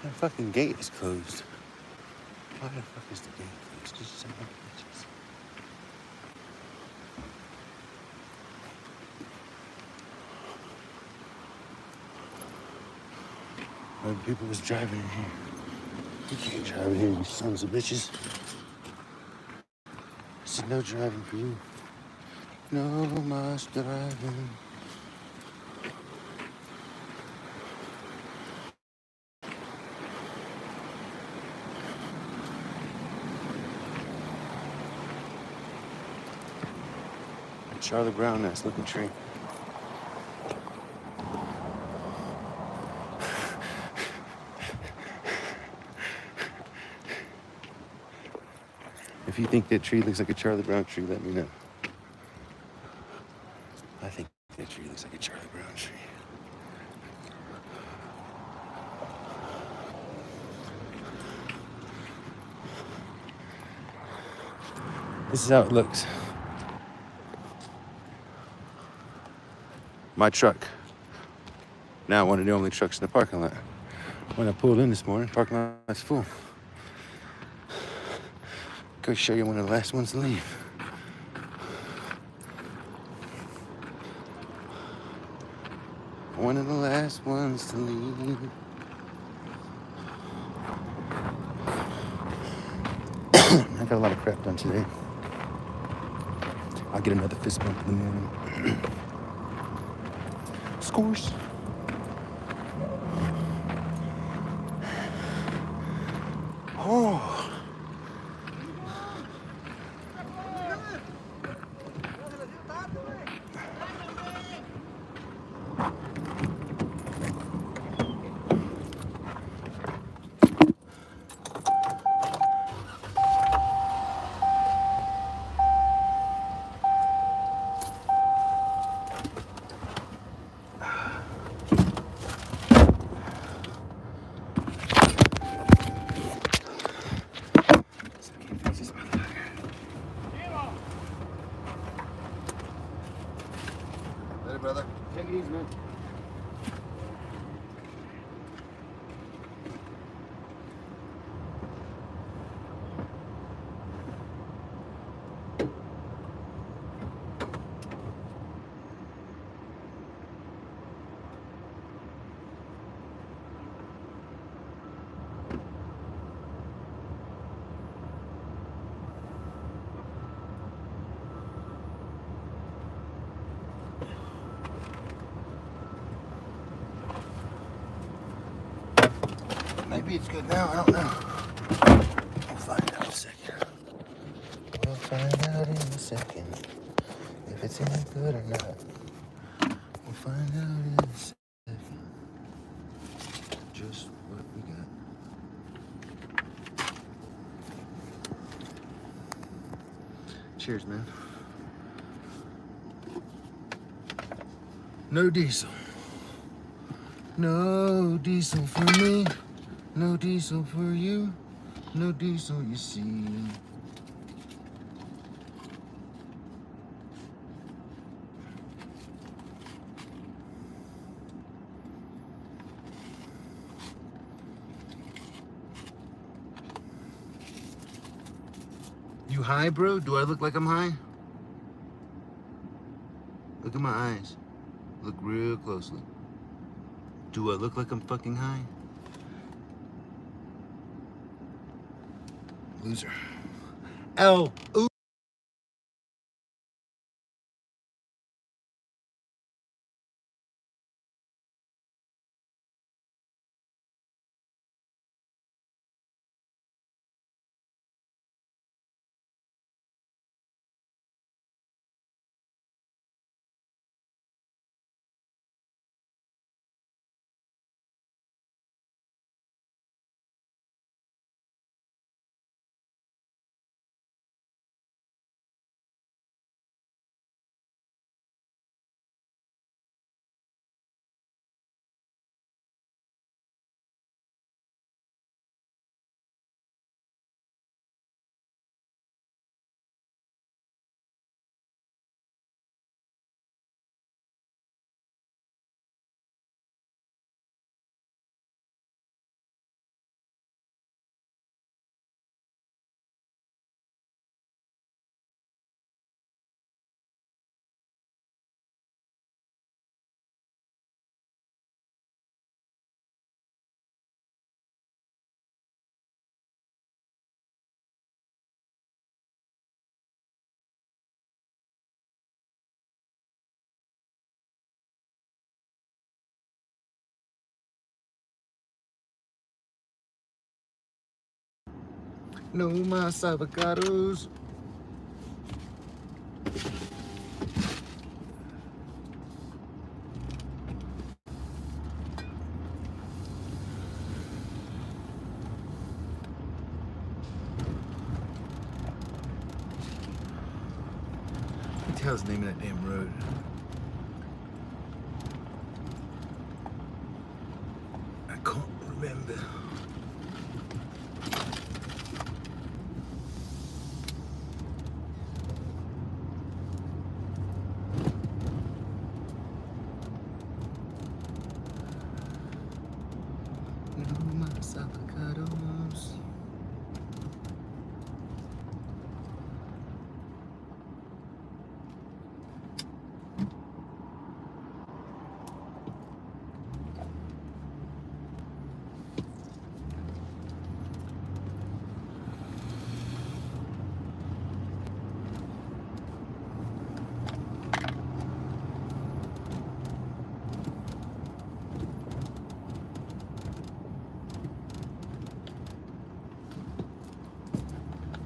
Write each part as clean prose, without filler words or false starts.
The fucking gate is closed. Why the fuck is the gate closed? Just son of bitches. When people was driving in here. You can't drive in here, you sons of bitches. I said no driving for you. No más driving. Charlie Brown ass looking tree. If you think that tree looks like a Charlie Brown tree, let me know. I think that tree looks like a Charlie Brown tree. This is how it looks. My truck. Now one of the only trucks in the parking lot. When I pulled in this morning, parking lot's full. Go show you one of the last ones to leave. One of the last ones to leave. I got a lot of crap done today. I'll get another fist bump in the morning. Scores. Oh. Later, brother. Take it easy, man. Maybe it's good now, I don't know. We'll find out in a second. We'll find out in a second if it's any good or not. We'll find out in a second just what we got. Cheers, man. No diesel. No diesel for me. No diesel for you. No diesel, you see. You high, bro? Do I look like I'm high? Look at my eyes. Look real closely. Do I look like I'm fucking high? Loser. L. Ooh. No más avocados. What the hell's the name of that damn road? I can't remember. No más avocados.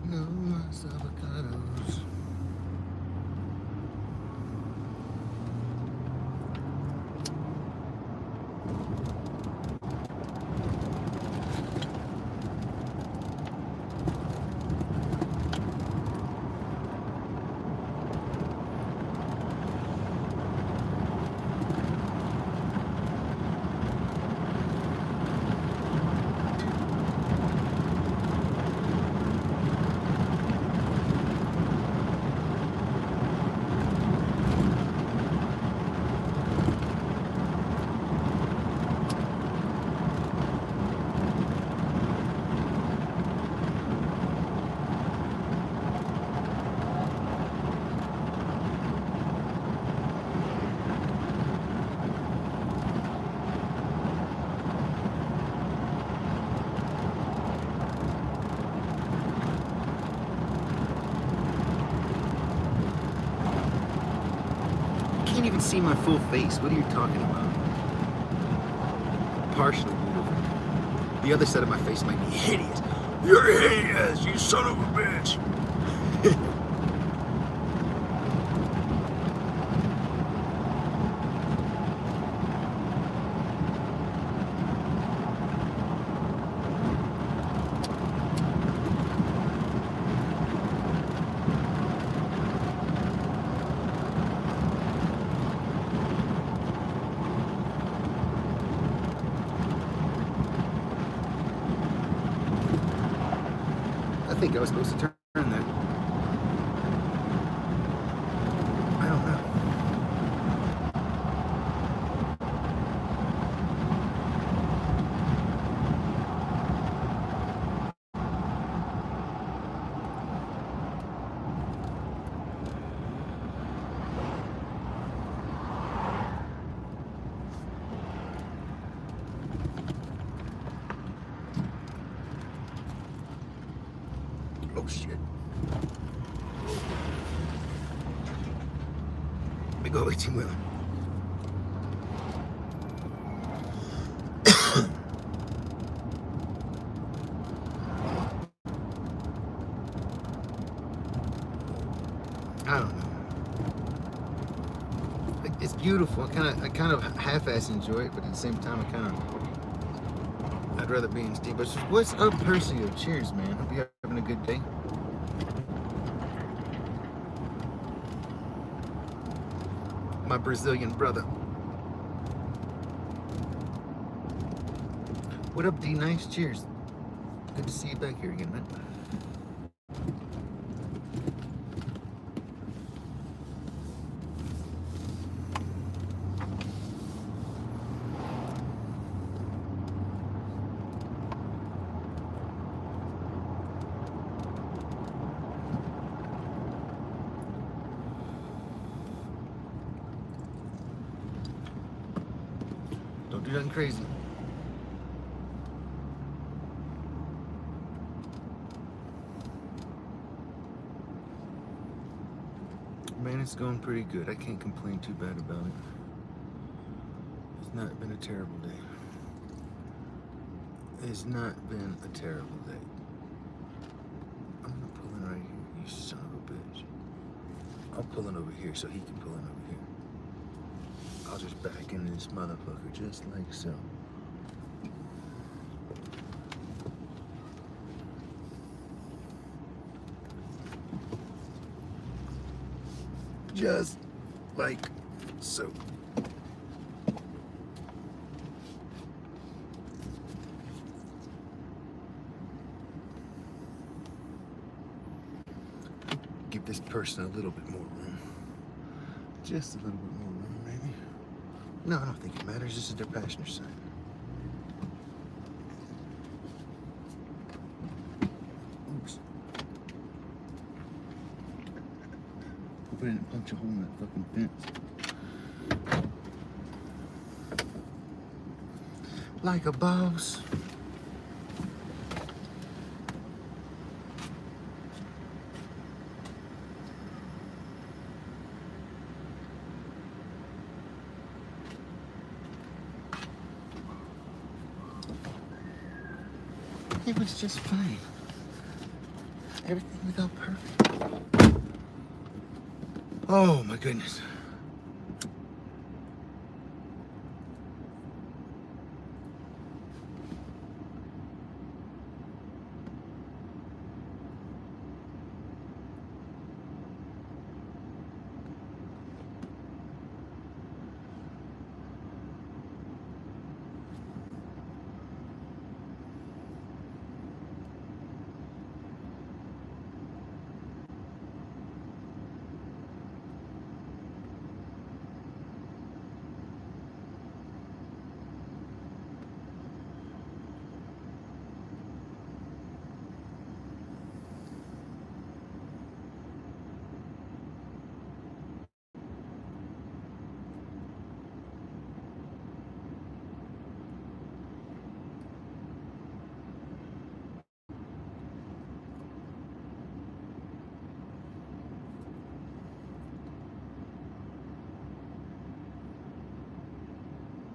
No más avocados. Can't even see my full face. What are you talking about? Partially beautiful. The other side of my face might be hideous. You're hideous, you son of a bitch. I think I was supposed to turn there. I don't know. Oh shit. Big old 18-wheeler. I don't know. It's beautiful. I kind of half-ass enjoy it, but at the same time, I'd rather be in Steve. But what's up, Percio? Cheers, man. Hope you're having a good day. My Brazilian brother. What up, D Nice? Cheers. Good to see you back here again, man. Don't do nothing crazy. Man, it's going pretty good. I can't complain too bad about it. It's not been a terrible day. It's not been a terrible day. I'll pull in over here so he can pull in over here. I'll just back into this motherfucker just like so. Just like so. Give this person a little bit more room. Just a little bit more room, maybe. No, I don't think it matters. This is their passenger side. Oops. Hope I didn't punch a hole in that fucking fence. Like a boss. It was just fine. Everything was all perfect. Oh my goodness.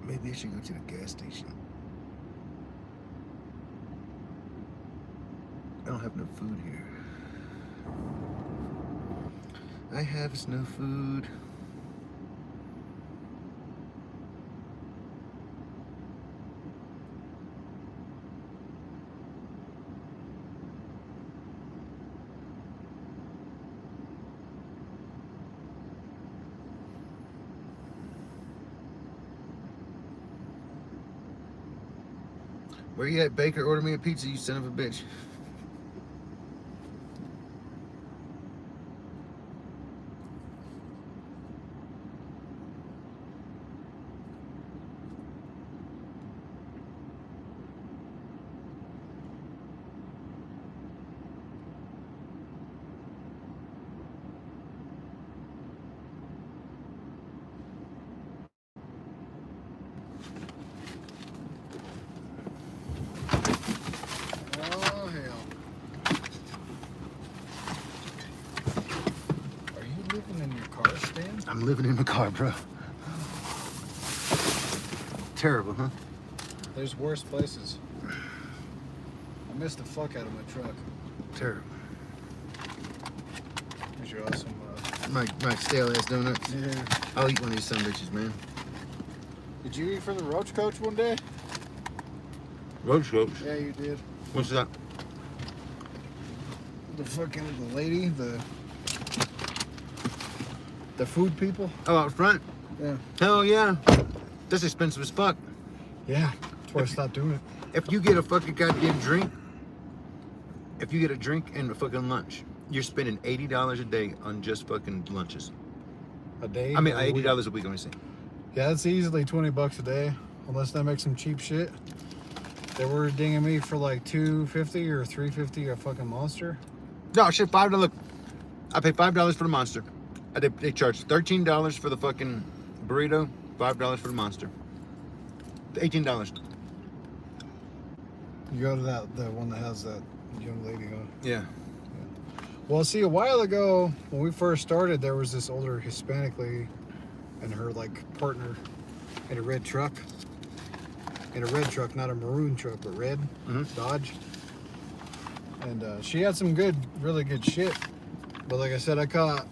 Maybe I should go to the gas station. I don't have no food here. I have no food. Where you at, Baker? Order me a pizza, you son of a bitch. I'm living in the car, bro. Terrible, huh? There's worse places. I missed the fuck out of my truck. Terrible. Here's your awesome... My stale ass donuts. Yeah. I'll eat one of these son of bitches, man. Did you eat from the roach coach one day? Roach coach? Yeah, you did. What's that? The lady, the food people. Oh, out front? Yeah. Hell yeah. That's expensive as fuck. Yeah, that's why I stopped doing it. If you get a fucking goddamn drink, if you get a drink and a fucking lunch, you're spending $80 a day on just fucking lunches. A day? I mean, $80 a week, I'm saying. Yeah, that's easily $20 a day, unless they make some cheap shit. They were dinging me for like $2.50 or $3.50 a fucking Monster. No, shit, $5. Look, I pay $5 for the Monster. They charge $13 for the fucking burrito, $5 for the Monster. $18. You go to the one that has that young lady on. Yeah. Well, see, a while ago, when we first started, there was this older Hispanic lady and her, like, partner in a red truck. In a red truck, not a maroon truck, but red, Dodge. And she had some really good shit. But like I said, I caught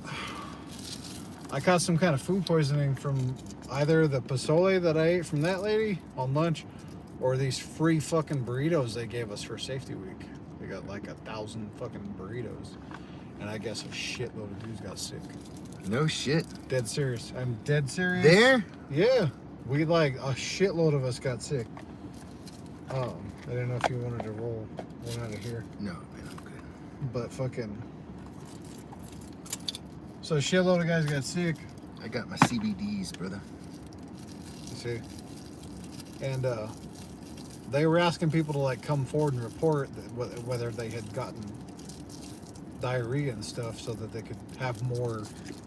I caught some kind of food poisoning from either the pozole that I ate from that lady on lunch, or these free fucking burritos they gave us for safety week. We got like 1,000 fucking burritos, and I guess a shitload of dudes got sick. No shit. Dead serious. I'm dead serious. There? Yeah. We like a shitload of us got sick. I didn't know if you wanted to roll one out of here. No, man, I'm good. But fucking. So a shitload of guys got sick. I got my CBDs, brother. You see? And they were asking people to like come forward and report whether they had gotten diarrhea and stuff, so that they could have more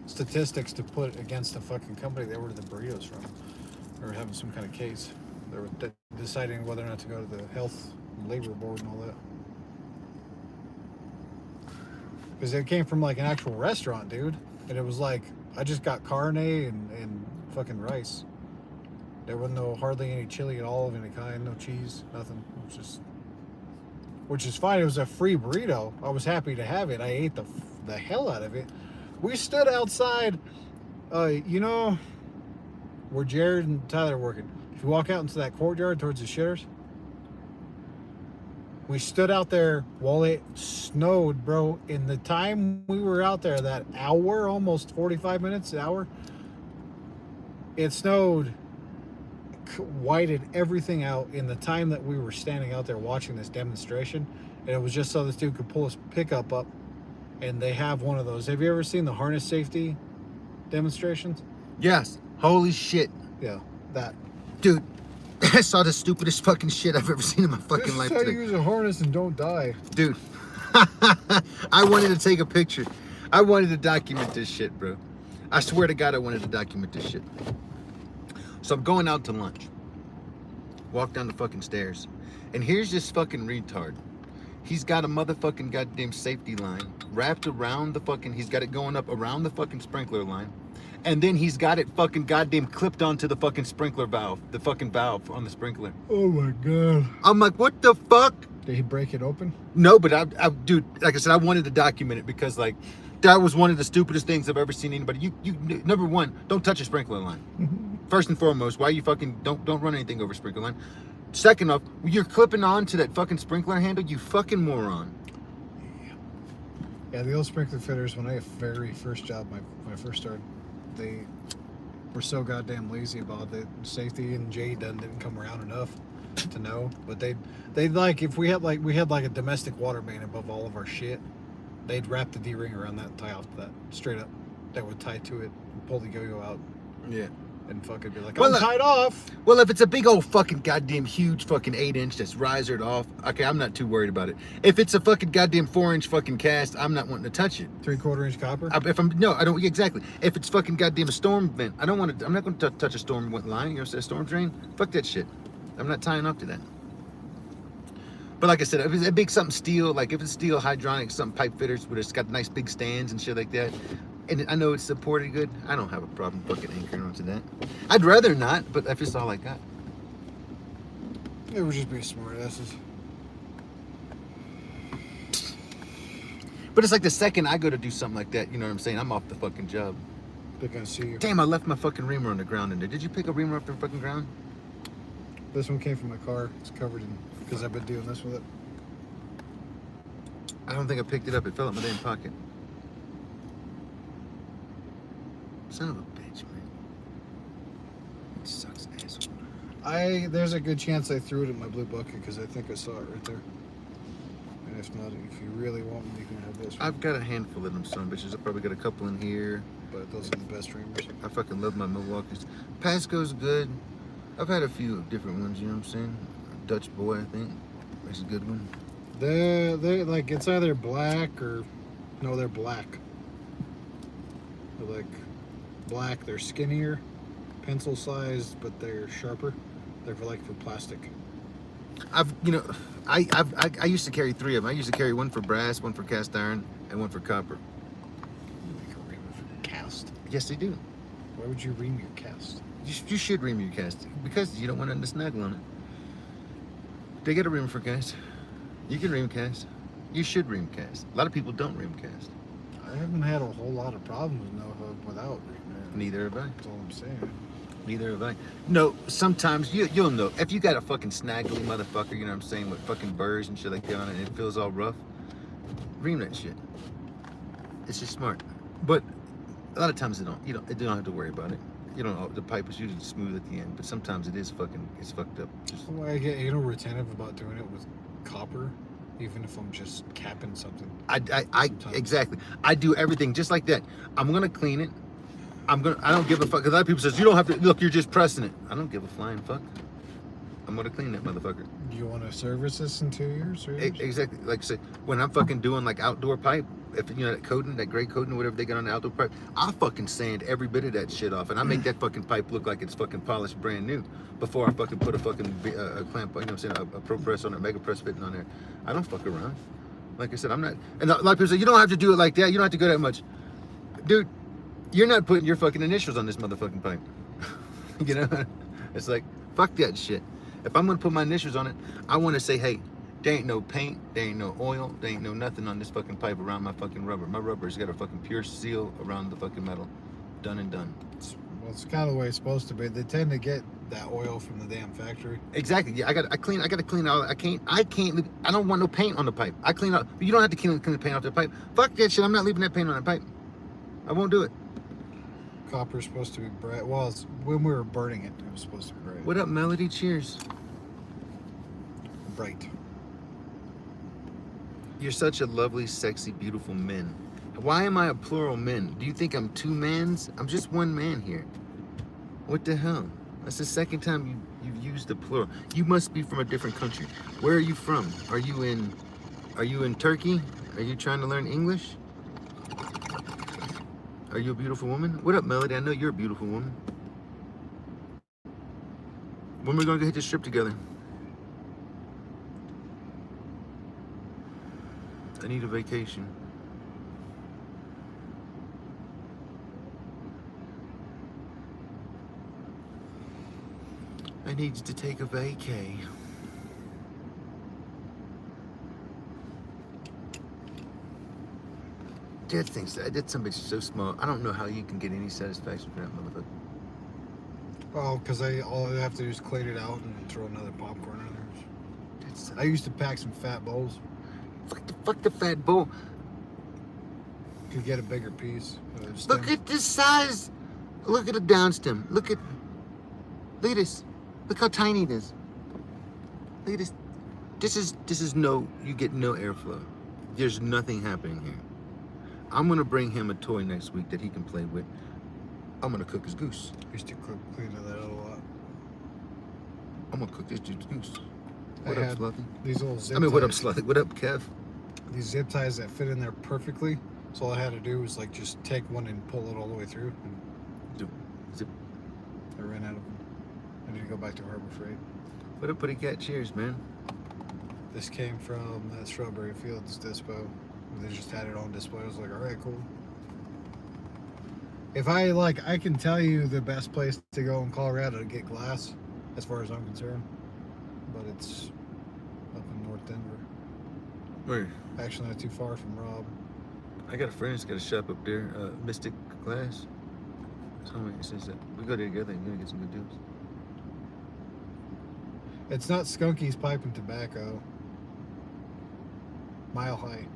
statistics to put against the fucking company they ordered the burritos from. They were having some kind of case. They were deciding whether or not to go to the health and labor board and all that. Because it came from like an actual restaurant, dude. And it was like, I just got carne and fucking rice. There was hardly any chili at all of any kind, no cheese, nothing. It was just, which is fine. It was a free burrito. I was happy to have it. I ate the hell out of it. We stood outside, you know, where Jared and Tyler are working. If you walk out into that courtyard towards the shitters, we stood out there while it snowed, bro. In the time we were out there, that hour, almost 45 minutes, an hour, it snowed, whited everything out in the time that we were standing out there watching this demonstration. And it was just so this dude could pull his pickup up. And they have one of those. Have you ever seen the harness safety demonstrations? Yes. Holy shit. Yeah, that. Dude, I saw the stupidest fucking shit I've ever seen in my fucking life This is how today. you use a harness and don't die. Dude, I wanted to take a picture. I wanted to document this shit, bro. I swear to God, I wanted to document this shit. So I'm going out to lunch. Walk down the fucking stairs. And here's this fucking retard. He's got a motherfucking goddamn safety line wrapped around the fucking, he's got it going up around the fucking sprinkler line. And then he's got it fucking goddamn clipped onto the fucking sprinkler valve. The fucking valve on the sprinkler. Oh my God. I'm like, what the fuck? Did he break it open? No, but I dude, like I said, I wanted to document it because like, that was one of the stupidest things I've ever seen anybody. You number one, don't touch a sprinkler line. First and foremost, why you fucking don't run anything over a sprinkler line. Second off, you're clipping on to that fucking sprinkler handle, you fucking moron. Yeah, the old sprinkler fitters, when I very first job, when I first started, they were so goddamn lazy about it. Safety and Jay didn't come around enough to know. But they'd like, if we had like a domestic water main above all of our shit, they'd wrap the D-ring around that and tie off that straight up. That would tie to it and pull the yo-yo out. Yeah. And fucking be like, Well, I'm tied off. Well, if it's a big old fucking goddamn huge fucking 8-inch that's risered off, okay, I'm not too worried about it. If it's a fucking goddamn 4-inch fucking cast, I'm not wanting to touch it. 3/4 inch copper. I don't exactly. If it's fucking goddamn a storm vent, I don't want to. I'm not going to touch a storm line. You know, a storm drain. Fuck that shit. I'm not tying up to that. But like I said, if it's a big something steel, like if it's steel hydronic, something pipe fitters where it's got nice big stands and shit like that, and I know it's supported good, I don't have a problem fucking anchoring onto that. I'd rather not, but that's just all I got. It would just be smart asses. But it's like the second I go to do something like that, you know what I'm saying? I'm off the fucking job. They're gonna see you. Damn, I left my fucking reamer on the ground in there. Did you pick a reamer up the fucking ground? This one came from my car. It's covered in, because I've been doing this with it. I don't think I picked it up. It fell out my damn pocket. Son of a bitch, man. It sucks, asshole. There's a good chance I threw it in my blue bucket because I think I saw it right there. And if not, if you really want me, you can have this one. I've got a handful of them son of bitches. I've probably got a couple in here. But those are the best reamers. I fucking love my Milwaukee's. Pasco's good. I've had a few different ones, you know what I'm saying? Dutch Boy, I think. That's a good one. They're like, it's either black or, no, they're black. They're like black, they're skinnier, pencil sized, but they're sharper. They're for plastic. I used to carry 3 of them. I used to carry one for brass, one for cast iron, and one for copper. You make a reamer for cast. Yes, they do. Why would you ream your cast? You should ream your cast because you don't want nothing to snaggle on it. They get a ream for cast. You can ream cast. You should ream cast. A lot of people don't ream cast. I haven't had a whole lot of problems without reaming Neither have I. That's all I'm saying. Neither have I. No, sometimes you'll know. If you got a fucking snaggly motherfucker, you know what I'm saying, with fucking burrs and shit like that on it, and it feels all rough, ream that shit. It's just smart. But a lot of times you don't have to worry about it. You don't. The pipe is usually smooth at the end, but sometimes it's fucked up. Just, Well, I get retentive about doing it with copper, even if I'm just capping something. Exactly. I do everything just like that. I'm gonna clean it. I don't give a fuck. 'Cause a lot of people says you don't have to look. You're just pressing it. I don't give a flying fuck. I'm gonna clean that motherfucker. You want to service this in 2 years? 3 years? Exactly. Like I said, when I'm fucking doing like outdoor pipe, if you know that coating, that gray coating, whatever they got on the outdoor pipe, I fucking sand every bit of that shit off, and I make that fucking pipe look like it's fucking polished, brand new, before I fucking put a fucking a clamp, you know what I'm saying, a pro press on it, mega press fitting on there. I don't fuck around. Like I said, I'm not. And a lot of people say you don't have to do it like that. You don't have to go that much, dude. You're not putting your fucking initials on this motherfucking pipe. You know, it's like fuck that shit. If I'm gonna put my initials on it, I want to say, hey, there ain't no paint, there ain't no oil, there ain't no nothing on this fucking pipe around my fucking rubber. My rubber's got a fucking pure seal around the fucking metal. Done and done. It's kind of the way it's supposed to be. They tend to get that oil from the damn factory. Exactly. Yeah, I gotta clean out. I don't want no paint on the pipe. I clean out. You don't have to clean the paint off the pipe. Fuck that shit. I'm not leaving that paint on the pipe. I won't do it. Copper's supposed to be bright. Well, when we were burning it, it was supposed to be bright. What up, Melody? Cheers. Bright. You're such a lovely, sexy, beautiful man. Why am I a plural men? Do you think I'm two mans? I'm just one man here. What the hell? That's the second time you've used the plural. You must be from a different country. Where are you from? Are you in Turkey? Are you trying to learn English? Are you a beautiful woman? What up, Melody? I know you're a beautiful woman. When are we gonna go hit this trip together? I need a vacation. I need you to take a vacay. That somebody's so small. I don't know how you can get any satisfaction from that motherfucker. Oh, because all I have to do is clean it out and throw another popcorn in there. I used to pack some fat bowls. Fuck the fat bowl. Could get a bigger piece. Look at this size. Look at the downstem. Look at this. Look how tiny it is. Look at this. This is no. You get no airflow. There's nothing happening here. I'm gonna bring him a toy next week that he can play with. I'm gonna cook his goose. I used to clean that out a lot. I'm gonna cook this dude's goose. What up, Slothy? These little zip what up, ties. Slothy? What up, Kev? These zip ties that fit in there perfectly. So all I had to do was like just take one and pull it all the way through. And Zip. I ran out of them. I need to go back to Harbor Freight. What up, Putty Cat? Cheers, man. This came from that Strawberry Fields dispo. They just had it on display. I was like, all right, cool. If I can tell you the best place to go in Colorado to get glass, as far as I'm concerned, but it's up in North Denver. Where? Actually, not too far from Rob. I got a friend that's got a shop up there, Mystic Glass. Somebody says that we go there together and we're gonna get some good deals. It's not Skunky's Pipe and Tobacco. Mile High.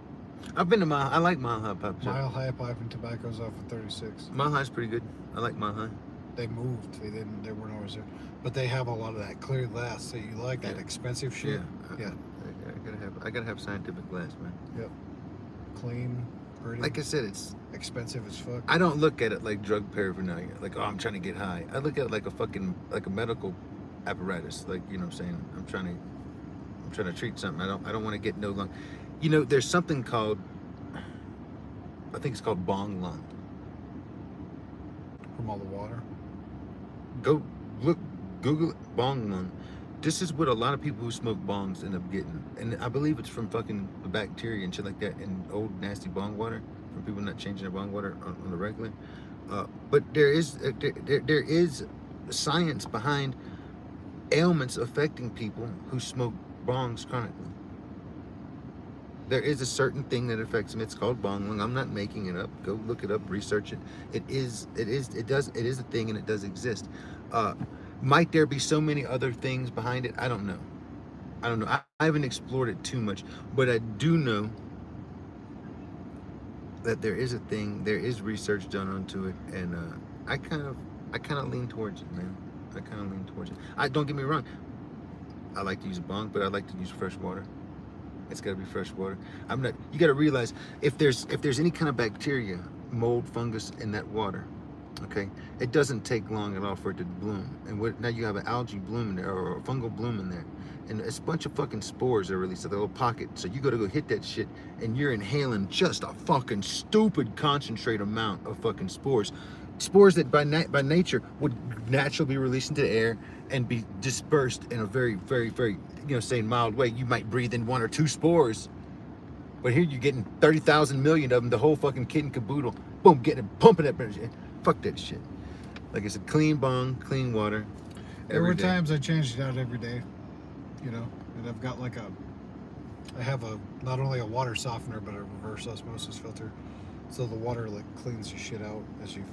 I've been to Mile High. I like Mile High Pipe Shop. Mile High Pipe and Tobacco's off of 36. Mile High's pretty good. I like Mile High. They moved. They weren't always there. But they have a lot of that clear glass that you like, that expensive shit. Yeah. Yeah. I gotta have scientific glass, man. Yep. Clean, pretty. Like I said, it's expensive as fuck. I don't look at it like drug paraphernalia. Like, oh, I'm trying to get high. I look at it like a medical apparatus. Like, you know what I'm saying? I'm trying to treat something. I don't want to get no lung. You know, there's something called, I think it's called bong lung. From all the water. Go look, Google it, bong lung. This is what a lot of people who smoke bongs end up getting. And I believe it's from fucking the bacteria and shit like that in old nasty bong water, from people not changing their bong water on the regular. But there is science behind ailments affecting people who smoke bongs chronically. There is a certain thing that affects them. It's called bong lung. I'm not making it up. Go look it up, research it. It is a thing, and it does exist. Might there be so many other things behind it? I don't know. I haven't explored it too much, but I do know that there is a thing. There is research done onto it, and I kind of lean towards it, man. I kind of lean towards it. I don't get me wrong. I like to use bong, but I like to use fresh water. It's got to be fresh water. I'm not. You got to realize if there's any kind of bacteria, mold, fungus in that water, okay, it doesn't take long at all for it to bloom. And now you have an algae bloom in there or a fungal bloom in there, and it's a bunch of fucking spores are released, a little pocket. So you got to go hit that shit, and you're inhaling just a fucking stupid concentrate amount of fucking spores. Spores that by nature would naturally be released into the air and be dispersed in a very, very, very, say mild way. You might breathe in 1 or 2 spores, but here you're getting 30,000 million of them, the whole fucking kit and caboodle. Boom, getting it, pumping that shit. Fuck that shit. Like I said, clean bong, clean water. There were times I changed it out every day, and I've got I have not only a water softener, but a reverse osmosis filter. So the water cleans your shit out as you.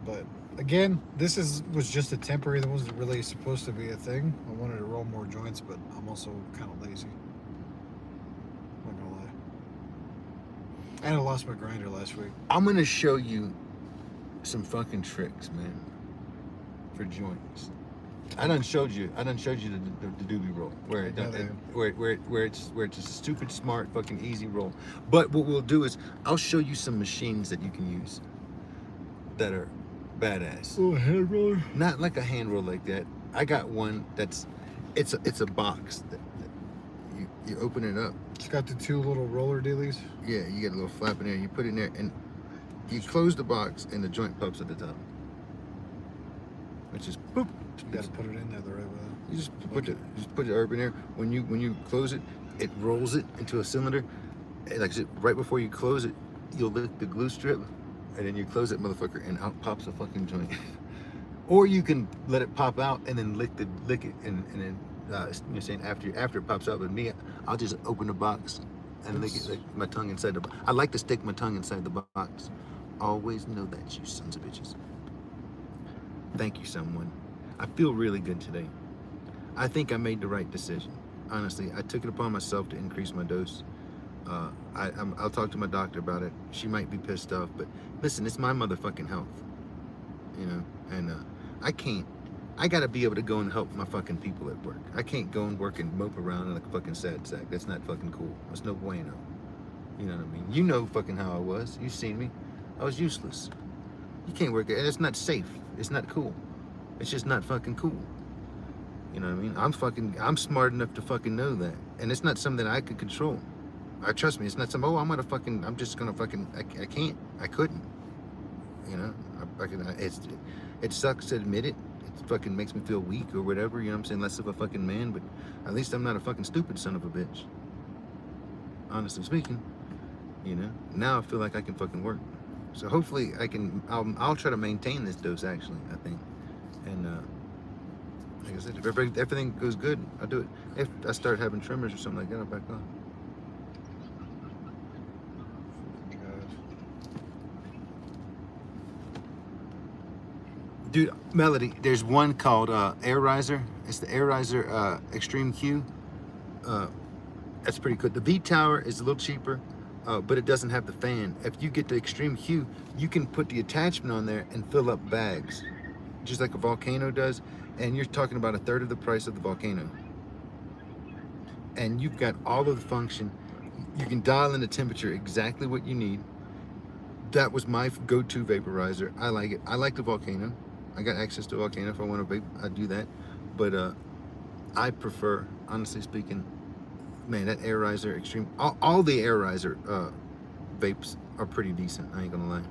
But again, this was just a temporary. That wasn't really supposed to be a thing. I wanted to roll more joints, but I'm also kind of lazy. I'm not gonna lie. And I lost my grinder last week. I'm gonna show you some fucking tricks, man, for joints. I done showed you the doobie roll where it's a stupid, smart, fucking easy roll. But what we'll do is I'll show you some machines that you can use that are badass. Oh, a hand roller? Not like a hand roll like that. I got one it's a box that you open it up. It's got the 2 little roller dealies. Yeah, you get a little flap in there. You put it in there and you close the box and the joint pops at the top. Which is boop. You gotta put it in there the right way. You just put the herb in there. When you close it, it rolls it into a cylinder. And like I said, right before you close it, you'll lick the glue strip, and then you close it, motherfucker, and out pops a fucking joint. Or you can let it pop out and then lick it, and then you're saying after it pops out. With me, I'll just open the box and lick it, like my tongue inside the box. I like to stick my tongue inside the box. Always know that, you sons of bitches. Thank you, someone. I feel really good today. I think I made the right decision. Honestly, I took it upon myself to increase my dose. I'll talk to my doctor about it. She might be pissed off, but listen, it's my motherfucking health, and I gotta be able to go and help my fucking people at work. I can't go and work and mope around like a fucking sad sack. That's not fucking cool. That's no bueno. You know what I mean? You know fucking how I was. You've seen me. I was useless. You can't work there. It's not safe. It's not cool. It's just not fucking cool. You know what I mean? I'm smart enough to fucking know that. And it's not something that I could control. Trust me, it's not something, I'm just gonna fucking, I can't. I couldn't. It sucks to admit it. It fucking makes me feel weak or whatever, you know what I'm saying? Less of a fucking man, but at least I'm not a fucking stupid son of a bitch. Honestly speaking, now I feel like I can fucking work. So hopefully I'll try to maintain this dose actually, I think. And like I said, if everything goes good, I'll do it. If I start having tremors or something like that, I'll back off. Dude, Melody, there's one called Air Riser. It's the Air Riser Extreme Q. That's pretty good. The V Tower is a little cheaper, but it doesn't have the fan. If you get the Extreme Q, you can put the attachment on there and fill up bags, just like a Volcano does. And you're talking about 1/3 of the price of the Volcano. And you've got all of the function. You can dial in the temperature exactly what you need. That was my go-to vaporizer. I like it. I like the Volcano. I got access to Volcano. If I want to vape, I do that. But I prefer, honestly speaking, man, that Air Riser Extreme. All the Air Riser vapes are pretty decent. I ain't gonna lie.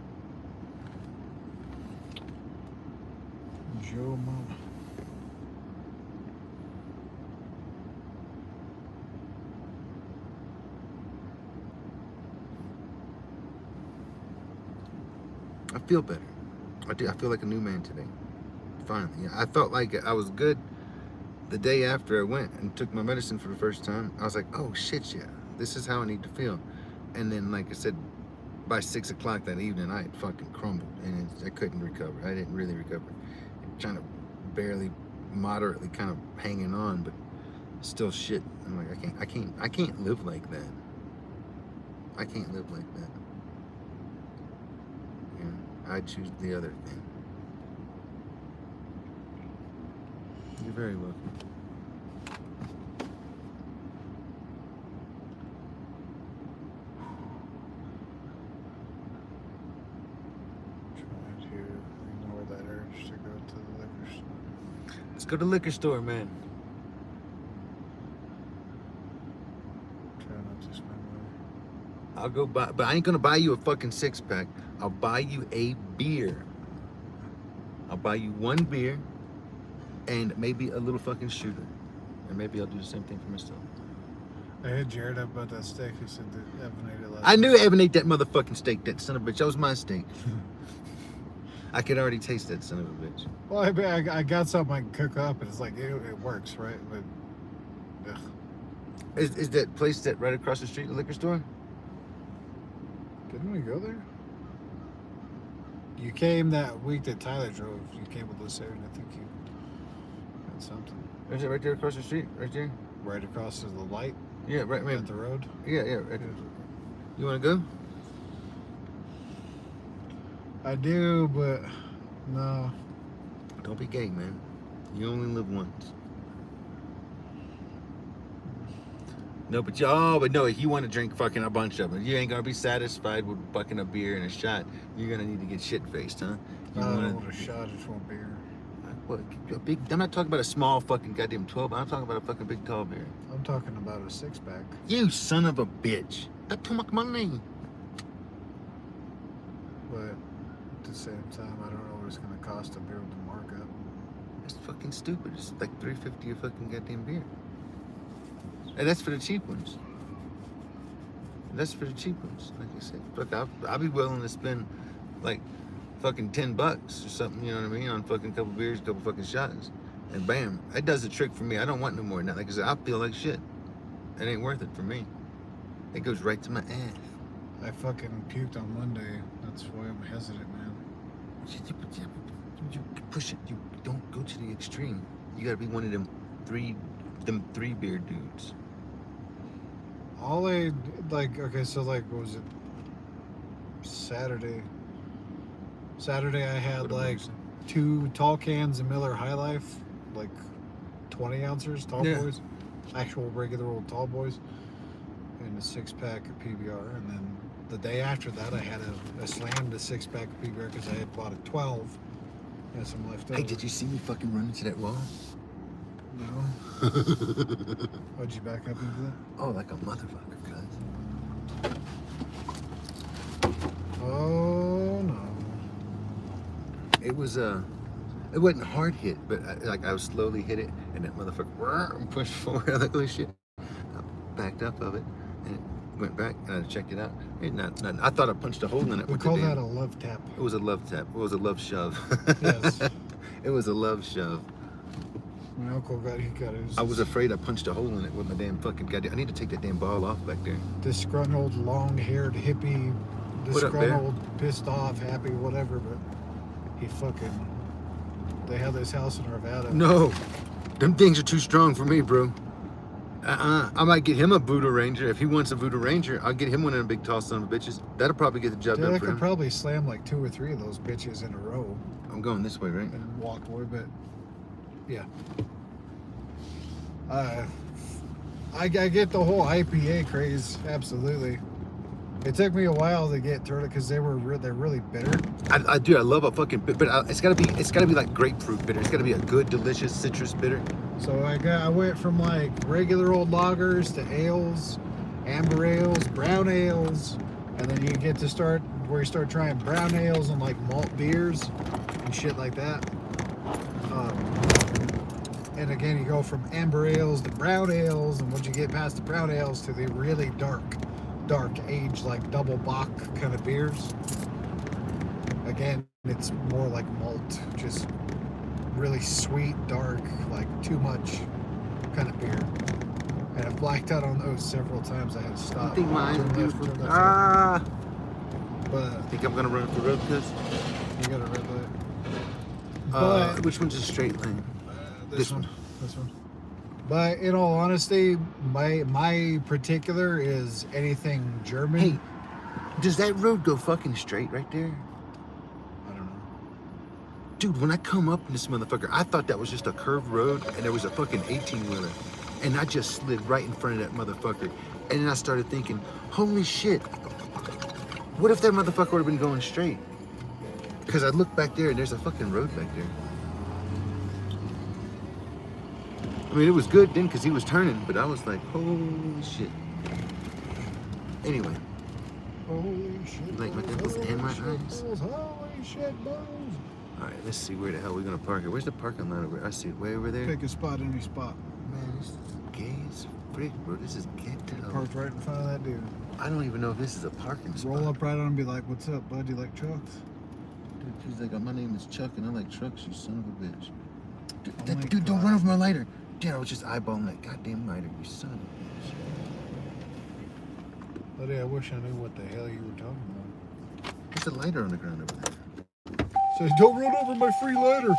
Joe Mama. I feel better. I do. I feel like a new man today. Finally. I felt like I was good the day after I went and took my medicine for the first time, I was like, oh shit, yeah, this is how I need to feel. And then, like I said, by 6 o'clock that evening, I had fucking crumbled and I couldn't recover. I didn't really recover. Trying to barely, moderately kind of hanging on, but still shit. I'm like, I can't live like that. I can't live like that. Yeah, I choose the other thing. You're very welcome. Trying to ignore that urge to go to the liquor store. Let's go to the liquor store, man. Try not to spend money. I'll go buy, but I ain't gonna buy you a fucking 6-pack. I'll buy you a beer. I'll buy you one beer and maybe a little fucking shooter. And maybe I'll do the same thing for myself. I hit Jared up about that steak. He said that Evan ate it last I knew night. Evan ate that motherfucking steak, that son of a bitch. That was my steak. I could already taste that son of a bitch. Well, I got something I can cook up, and it's like, it works, right? But, ugh. Is that place that right across the street, the liquor store? Didn't we go there? You came that week that Tyler drove. You came with us there, and I think you had something. Is it right there across the street? Right there? Right across to the light Yeah, right, man. at the road. Yeah, right there. You want to go? I do, but no. Don't be gay, man. You only live once. No, but if you want to drink fucking a bunch of them, you ain't gonna be satisfied with fucking a beer and a shot. You're gonna need to get shit faced, huh? You I don't wanna- want a shot, I just want beer. What, a big? I'm not talking about a small fucking goddamn 12. I'm talking about a fucking big tall beer. I'm talking about a 6-pack. You son of a bitch! That's too much money. But at the same time, I don't know what it's going to cost a beer with the markup. That's fucking stupid. It's like $3.50 a fucking goddamn beer. And that's for the cheap ones. That's for the cheap ones. Like I said, look, I'll be willing to spend like fucking $10 or something. You know what I mean? On fucking couple beers, couple fucking shots, and bam, that does the trick for me. I don't want no more than that. Like I said, I feel like shit. It ain't worth it for me. It goes right to my ass. I fucking puked on Monday. That's why I'm hesitant, man. You push it. You don't go to the extreme. You gotta be one of them three beer dudes. All I, like, okay, so, like, what was it? Saturday I had, What a like, moose. 2 tall cans of Miller High Life, like, 20 ounces, tall Yeah. boys. Actual regular old tall boys. And a 6-pack of PBR. And then the day after that, I had a slammed a 6-pack of PBR because I had bought a 12. And some left over. Hey, did you see me fucking run into that wall? No. Why'd you back up into that? Oh, like a motherfucker, cuz. Oh, no. It wasn't hard hit, but I was slowly hit it, and that motherfucker pushed forward. I was like, oh shit. I backed up of it, and it went back, and I checked it out. Nothing. I thought I punched a hole in it. We with call the that damn- a love tap. It was a love tap. It was a love shove. Yes. It was a love shove. My uncle got his I was afraid I punched a hole in it with my damn fucking goddamn. I need to take that damn ball off back there. disgruntled, long-haired hippie, What up, Bear? disgruntled, pissed off, happy, whatever, but he fucking, they had this house in Arvada. No, them things are too strong for me, bro. I might get him a Voodoo Ranger. If he wants a Voodoo Ranger, I'll get him one of them big tall son of bitches. That'll probably get the job Dude, done I for could him. probably slam like 2 or 3 of those bitches in a row I'm going this way, right? and walk away, but yeah. I get the whole IPA craze, absolutely. It took me a while to get through it because they're really bitter. I do. I love a fucking bit, but it's gotta be like grapefruit bitter. It's gotta be a good, delicious citrus bitter. So I went from like regular old lagers to ales, amber ales, brown ales, and then you get to start where you start trying brown ales and like malt beers and shit like that. And again, you go from amber ales to brown ales, and once you get past the brown ales to the really dark aged like double bock kind of beers. Again, it's more like malt, just really sweet, dark, like too much kind of beer. And I blacked out on those several times. I had to stop. I think my eyes are Turn due left, for. turn left. Ah! But I think I'm gonna run up the road because. you got a red light. But Which one's a straight lane? this one. This one. But in all honesty, my particular is anything German. Hey, does that road go fucking straight right there? I don't know. Dude, when I come up in this motherfucker, I thought that was just a curved road and there was a fucking 18-wheeler. And I just slid right in front of that motherfucker. And then I started thinking, holy shit, what if that motherfucker would have been going straight? Because I looked back there and there's a fucking road back there. I mean, it was good then because he was turning, but I was like, holy shit. Anyway. Holy shit. You like my dimples and my eyes? Holy shit, balls. All right, let's see where the hell we're gonna park it. Where's the parking lot over? I see it way over there. Pick a spot, any spot. Man, this is gay as frick, bro. This is ghetto. Parked right in front of that dude. I don't even know if this is a parking spot. Roll up right on and be like, "What's up, bud? You like trucks?" Dude, he's like, my name is Chuck and I like trucks, you son of a bitch. Dude, Oh my dude don't God. run over my lighter. Dude, I was just eyeballing that goddamn lighter, you son of a bitch. Buddy, I wish I knew what the hell you were talking about. There's a lighter on the ground over there. Says, "Don't run over my free lighter."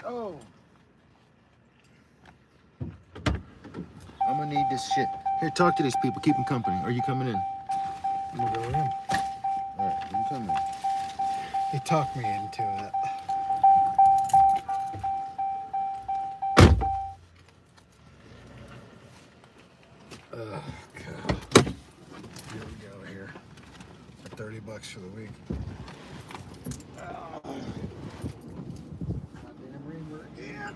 Oh. I'm gonna need this shit. Here, talk to these people. Keep them company. Are you coming in? I'm gonna go in. All right, I'm coming. He talked me into it. Oh, God. Here we go here. For $30 for the week. Goddamn reamer again.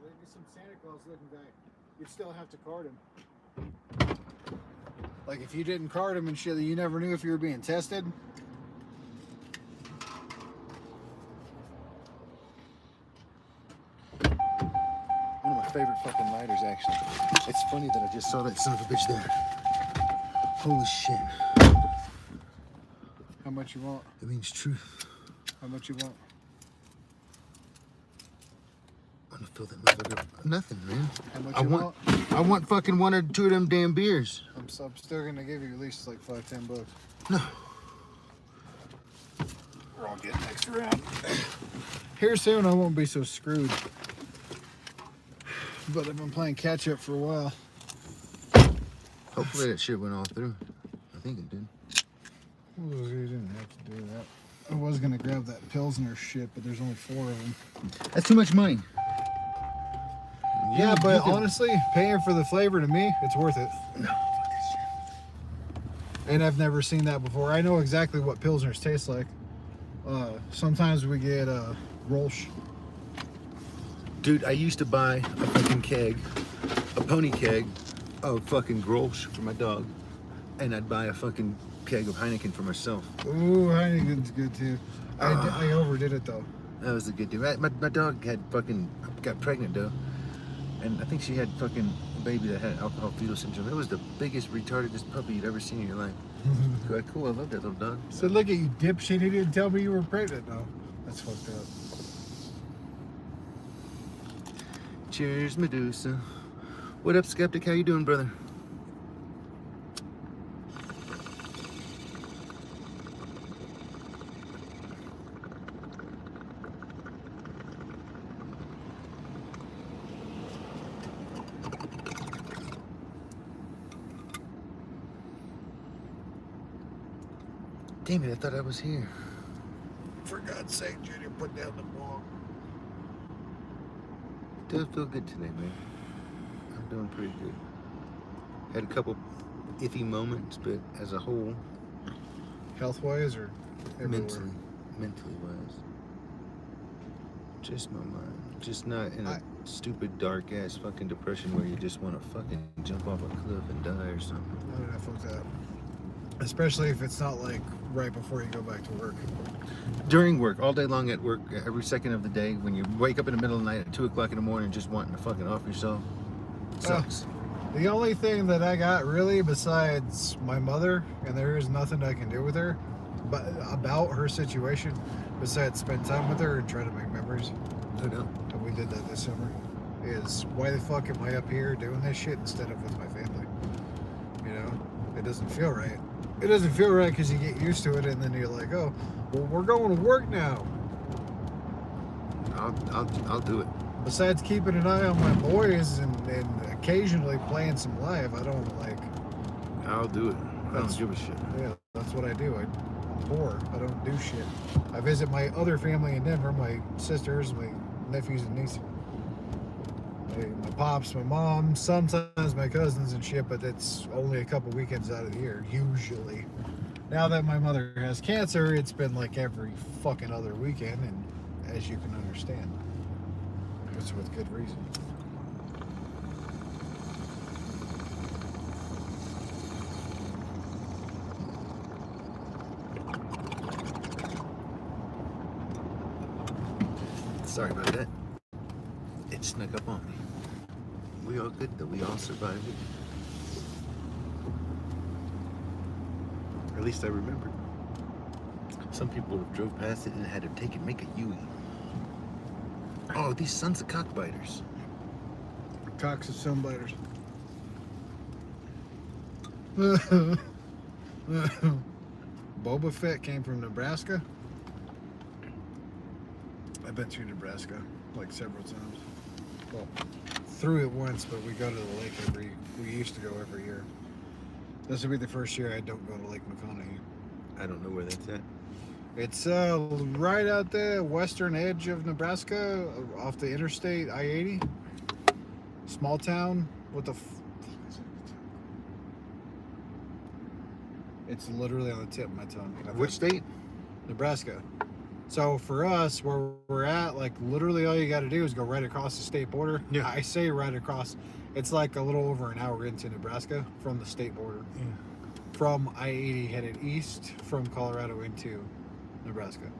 There'd be some Santa Claus looking guy. You'd still have to card him. Like if you didn't card him and shit, you never knew if you were being tested. One of my favorite fucking lighters, actually. It's funny that I just saw that son of a bitch there. Holy shit. How much you want? It means truth. How much you want? I'm gonna fill that motherfucker. Nothing, man. How much I you want fucking 1 or 2 of them damn beers. I'm still gonna give you at least like $5-10. No. We're all getting next round. Here soon I won't be so screwed. But I've been playing catch up for a while. Hopefully that shit went all through. I think it did. Well, you didn't have to do that. I was gonna grab that Pilsner shit, but there's only 4 of them. That's too much money. Yeah, but honestly, paying for the flavor to me, it's worth it. No, fuck this shit. And I've never seen that before. I know exactly what Pilsners taste like. Sometimes we get Rolsch. Dude, I used to buy a fucking keg, a pony keg of fucking Grolsch for my dog. And I'd buy a fucking keg of Heineken for myself. Ooh, Heineken's good too. I overdid it though. That was a good deal. My dog got pregnant though. And I think she had fucking a baby that had alcohol fetal syndrome. It was the biggest retardedest puppy you'd ever seen in your life. Cool, I love that little dog. So look at you, dipshit. He didn't tell me you were pregnant. No, that's fucked up. Cheers, Medusa. What up, Skeptic? How you doing, brother? Damn it, I thought I was here. For God's sake, Junior, put down the ball. Does feel good today, man. I'm doing pretty good. Had a couple iffy moments, but as a whole, Health-wise or everywhere? mentally wise, just my mind. Just not in a stupid, dark-ass fucking depression where you just want to fucking jump off a cliff and die or something. Why did I fuck that? Especially if it's not like right before you go back to work. During work, all day long at work, every second of the day, when you wake up in the middle of the night at 2 o'clock in the morning just wanting to fucking off yourself, sucks. The only thing that I got really besides my mother, and there is nothing I can do with her, but about her situation, besides spend time with her and try to make memories. Oh no. And we did that this summer. Is why the fuck am I up here doing this shit instead of with my family? You know, it doesn't feel right. It doesn't feel right because you get used to it, and then you're like, oh, well, we're going to work now. I'll do it. Besides keeping an eye on my boys and occasionally playing some live, I don't like. I'll do it. I don't give a shit. Yeah, that's what I do. I'm poor. I don't do shit. I visit my other family in Denver, my sisters, my nephews and nieces. My pops, my mom, sometimes my cousins and shit, but it's only a couple weekends out of the year, usually. Now that my mother has cancer, it's been like every fucking other weekend, and as you can understand, it's with good reason. Sorry about that. It snuck up on me. We all good though. We all survived it. Or at least I remember. Some people drove past it and had to make a U-E. Oh, these sons of cockbiters. Cocks of sunbiters. Boba Fett came from Nebraska. I've been through Nebraska like several times. Well, through it once, but we go to the lake we used to go every year. This will be the first year I don't go to Lake McConaughey. I don't know where that's at. It's right out the western edge of Nebraska, off the interstate I-80. Small town. What the fuck is it? It's literally on the tip of my tongue. Which state? Nebraska. So for us, where we're at, like literally all you got to do is go right across the state border. Yeah. I say right across. It's like a little over an hour into Nebraska from the state border. Yeah. From I-80 headed east from Colorado into Nebraska.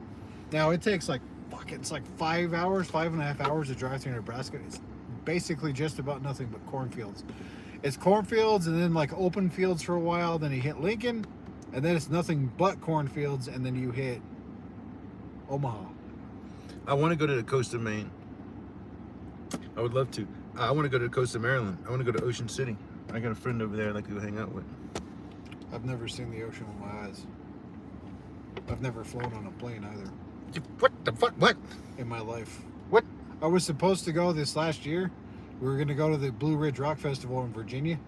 Now it takes like it's like 5 hours, 5.5 hours to drive through Nebraska. It's basically just about nothing but cornfields. It's cornfields and then like open fields for a while. Then you hit Lincoln, and then it's nothing but cornfields, and then you hit Omaha. I want to go to the coast of Maine. I would love to. I want to go to the coast of Maryland. I want to go to Ocean City. I got a friend over there I'd like to go hang out with. I've never seen the ocean with my eyes. I've never flown on a plane either What the fuck? What? in my life. What? I was supposed to go this last year. We were going to go to the Blue Ridge Rock Festival in Virginia.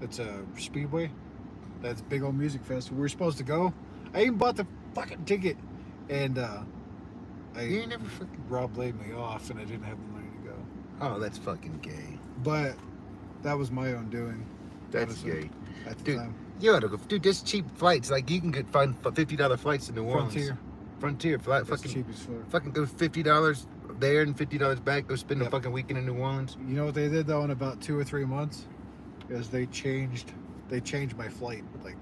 It's a speedway. That's a big old music festival. We were supposed to go. I even bought the fucking ticket, and You ain't never fucking. Rob laid me off, and I didn't have the money to go. Oh, that's fucking gay. But that was my own doing. That's honestly, gay. at the Dude, time. you ought to go. Dude, there's cheap flights. Like, you can find $50 flights to New Orleans. Frontier flight. That's Fucking, cheap as fuck. fucking go $50 there and $50 back. Go spend a Yep. fucking weekend in New Orleans. You know what they did though in about 2 or 3 months? Is they changed my flight like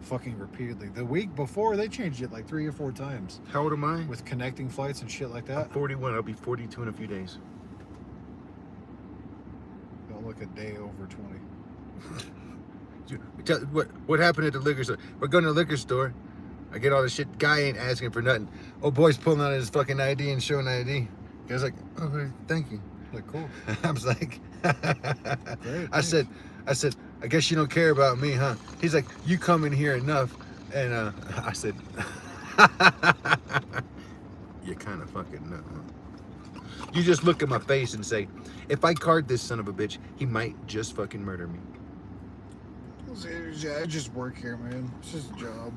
fucking repeatedly. The week before they changed it like 3 or 4 times How old am I? with connecting flights and shit like I'm that. 41. I'll be 42 in a few days. Don't look a day over 20. What happened at the liquor store? We're going to the liquor store. I get all this shit. Guy ain't asking for nothing. Oh, boy's pulling out his fucking ID and showing ID. Guy's like, oh, thank you. Like cool. I was like, Great, I said, I guess you don't care about me, huh? He's like, you come in here enough. And I said, you kind of fucking know. Huh? You just look at my face and say, if I card this son of a bitch, he might just fucking murder me. I just work here, man. It's just a job.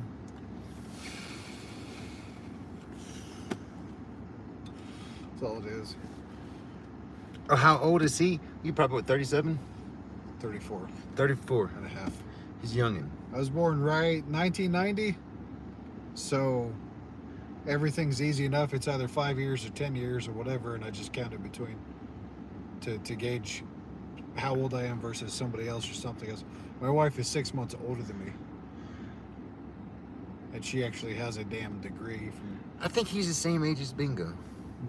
That's all it is. Oh, how old is he? You probably, what, 37? 34 34. and a half. He's youngin'. I was born right 1990, so everything's easy enough. It's either 5 years or 10 years or whatever, and I just count it between to gauge how old I am versus somebody else or something else. My wife is 6 months older than me, and she actually has a damn degree from. I think he's the same age as Bingo.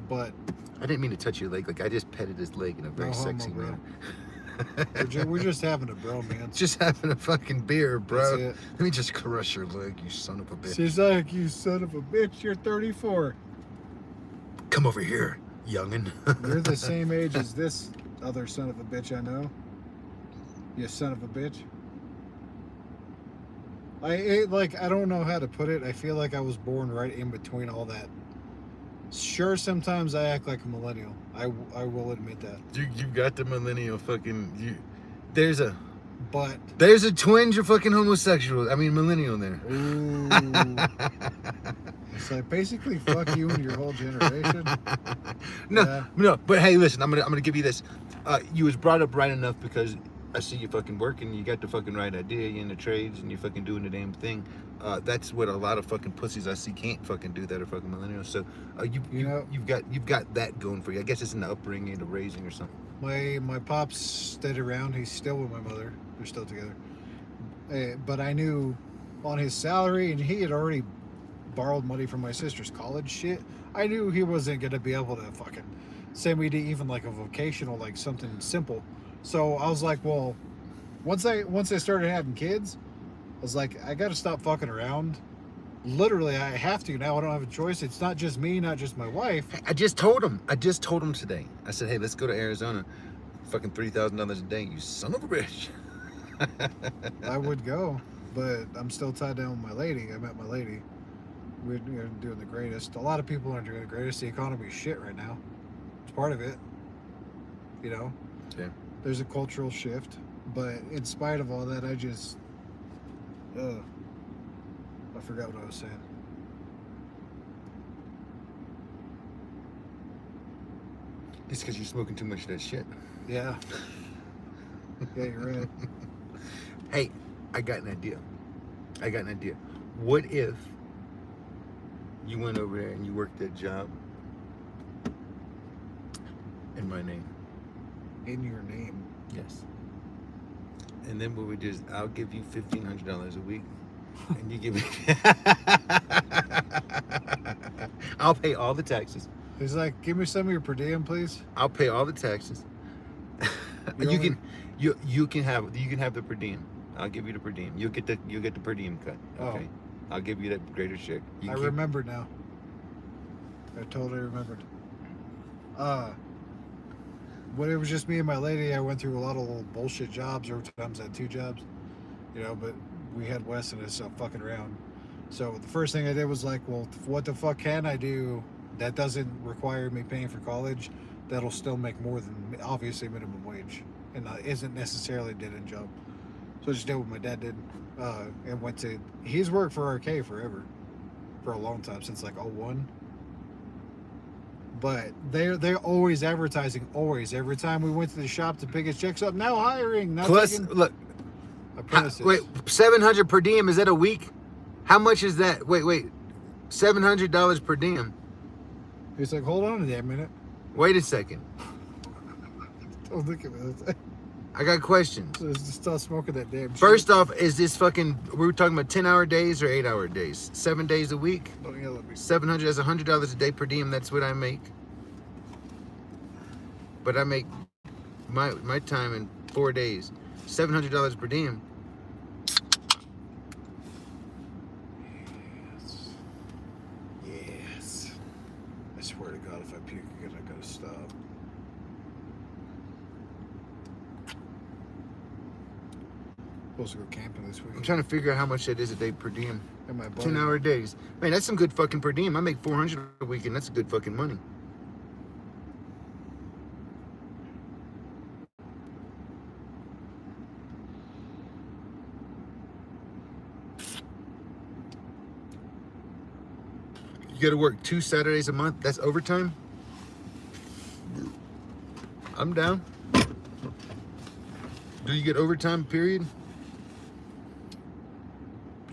But I didn't mean to touch your leg. Like, I just petted his leg in a very No homo, sexy bro. manner. we're just having a bromance. Just having a fucking beer, bro. That's it. Let me just crush your leg, you son of a bitch. She's like, you son of a bitch, you're 34. Come over here, youngin'. You're the same age as this other son of a bitch I know. You son of a bitch. I don't know how to put it. I feel like I was born right in between all that. Sure, sometimes I act like a millennial. I will admit that. You got the millennial fucking. There's a But twinge of fucking homosexual. I mean, millennial there. ooh, it's like basically fuck you and your whole generation. Yeah. No. But hey, listen, I'm gonna give you this. You was brought up right enough because I see you fucking working. You got the fucking right idea. You're in the trades and you're fucking doing the damn thing. That's what a lot of fucking pussies I see can't fucking do that are fucking millennials. So you've got that going for you. I guess it's in the upbringing, the raising, or something. My pops stayed around. He's still with my mother. They're still together. But I knew on his salary, and he had already borrowed money from my sister's college shit. I knew he wasn't gonna be able to fucking send me to even like a vocational, like something simple. So I was like, well, once I started having kids, I was like, I gotta stop fucking around. Literally, I have to now. I don't have a choice. It's not just me, not just my wife. I just told him today. I said, hey, let's go to Arizona. Fucking $3,000 a day. You son of a bitch. I would go, but I'm still tied down with my lady. I met my lady. We're doing the greatest. A lot of people aren't doing the greatest. The economy's shit right now. It's part of it. You know? Yeah. There's a cultural shift. But in spite of all that, I just... I forgot what I was saying. It's because you're smoking too much of that shit. Yeah. Yeah, you're right. Hey, I got an idea. What if you went over there and you worked that job in my name. In your name. Yes. And then what we do is I'll give you $1,500 a week, and you give me. I'll pay all the taxes. He's like, give me some of your per diem, please. I'll pay all the taxes. You can have the per diem. I'll give you the per diem. You'll get the per diem cut. Okay. Oh. I'll give you that greater check. I remembered now. I totally remembered. When it was just me and my lady, I went through a lot of little bullshit jobs. Every time I had 2 jobs, you know. But we had Wes and us fucking around. So the first thing I did was like, well, what the fuck can I do that doesn't require me paying for college? That'll still make more than obviously minimum wage, and isn't necessarily a dead-end job. So I just did what my dad did, and went to. He's worked for RK forever, for a long time, since like 01. But they're always advertising, always. Every time we went to the shop to pick his checks up, now hiring. Now plus, look, apprentices. wait, $700 per diem, is that a week? How much is that? Wait, $700 per diem. He's like, hold on a damn minute. Wait a second. Don't look at me. I got questions. Just stop smoking that damn shit. First off, is this fucking, we were talking about 10-hour days or 8-hour days? 7 days a week? Don't yell at me. 700, that's $100 a day per diem. That's what I make. But I make my time in 4 days. $700 per diem. Yes. I swear to God, if I puke again, I gotta stop. Supposed to go camping this week. I'm trying to figure out how much that is a day per diem. And my buddy, 10-hour days. Man, that's some good fucking per diem. I make $400 a week, and that's good fucking money. You gotta work 2 Saturdays a month. That's overtime. I'm down. Do you get overtime, period?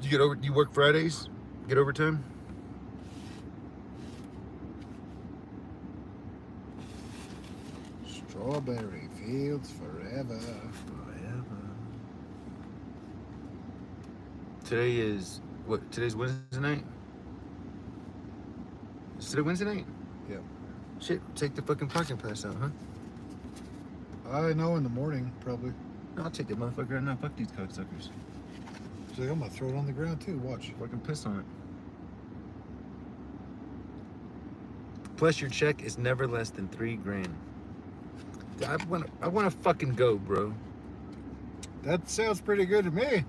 You work Fridays? Get overtime? Strawberry fields forever. Today is what? Today's Wednesday night? Is today Wednesday night? Yeah. Shit, take the fucking parking pass out, huh? I know in the morning, probably. No, I'll take that motherfucker right now. Fuck these cocksuckers. She's like, I'm gonna throw it on the ground too. Watch. Fucking piss on it. Plus, your check is never less than $3,000. I wanna fucking go, bro. That sounds pretty good to me.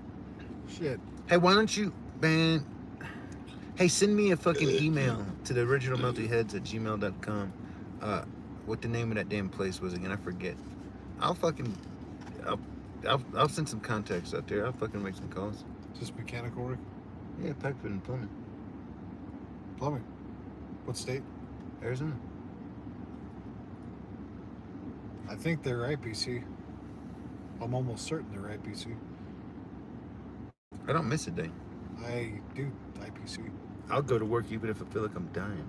Shit. Hey, why don't you, man? Hey, send me a fucking email to the originalmeltyheads@gmail.com. What the name of that damn place was again? I forget. I'll send some contacts out there. I'll fucking make some calls. Just mechanical work? Yeah, pipe fit and plumbing. Plumbing. What state? Arizona. I think they're IPC. I'm almost certain they're IPC. I don't miss a day. I do IPC. I'll go to work even if I feel like I'm dying.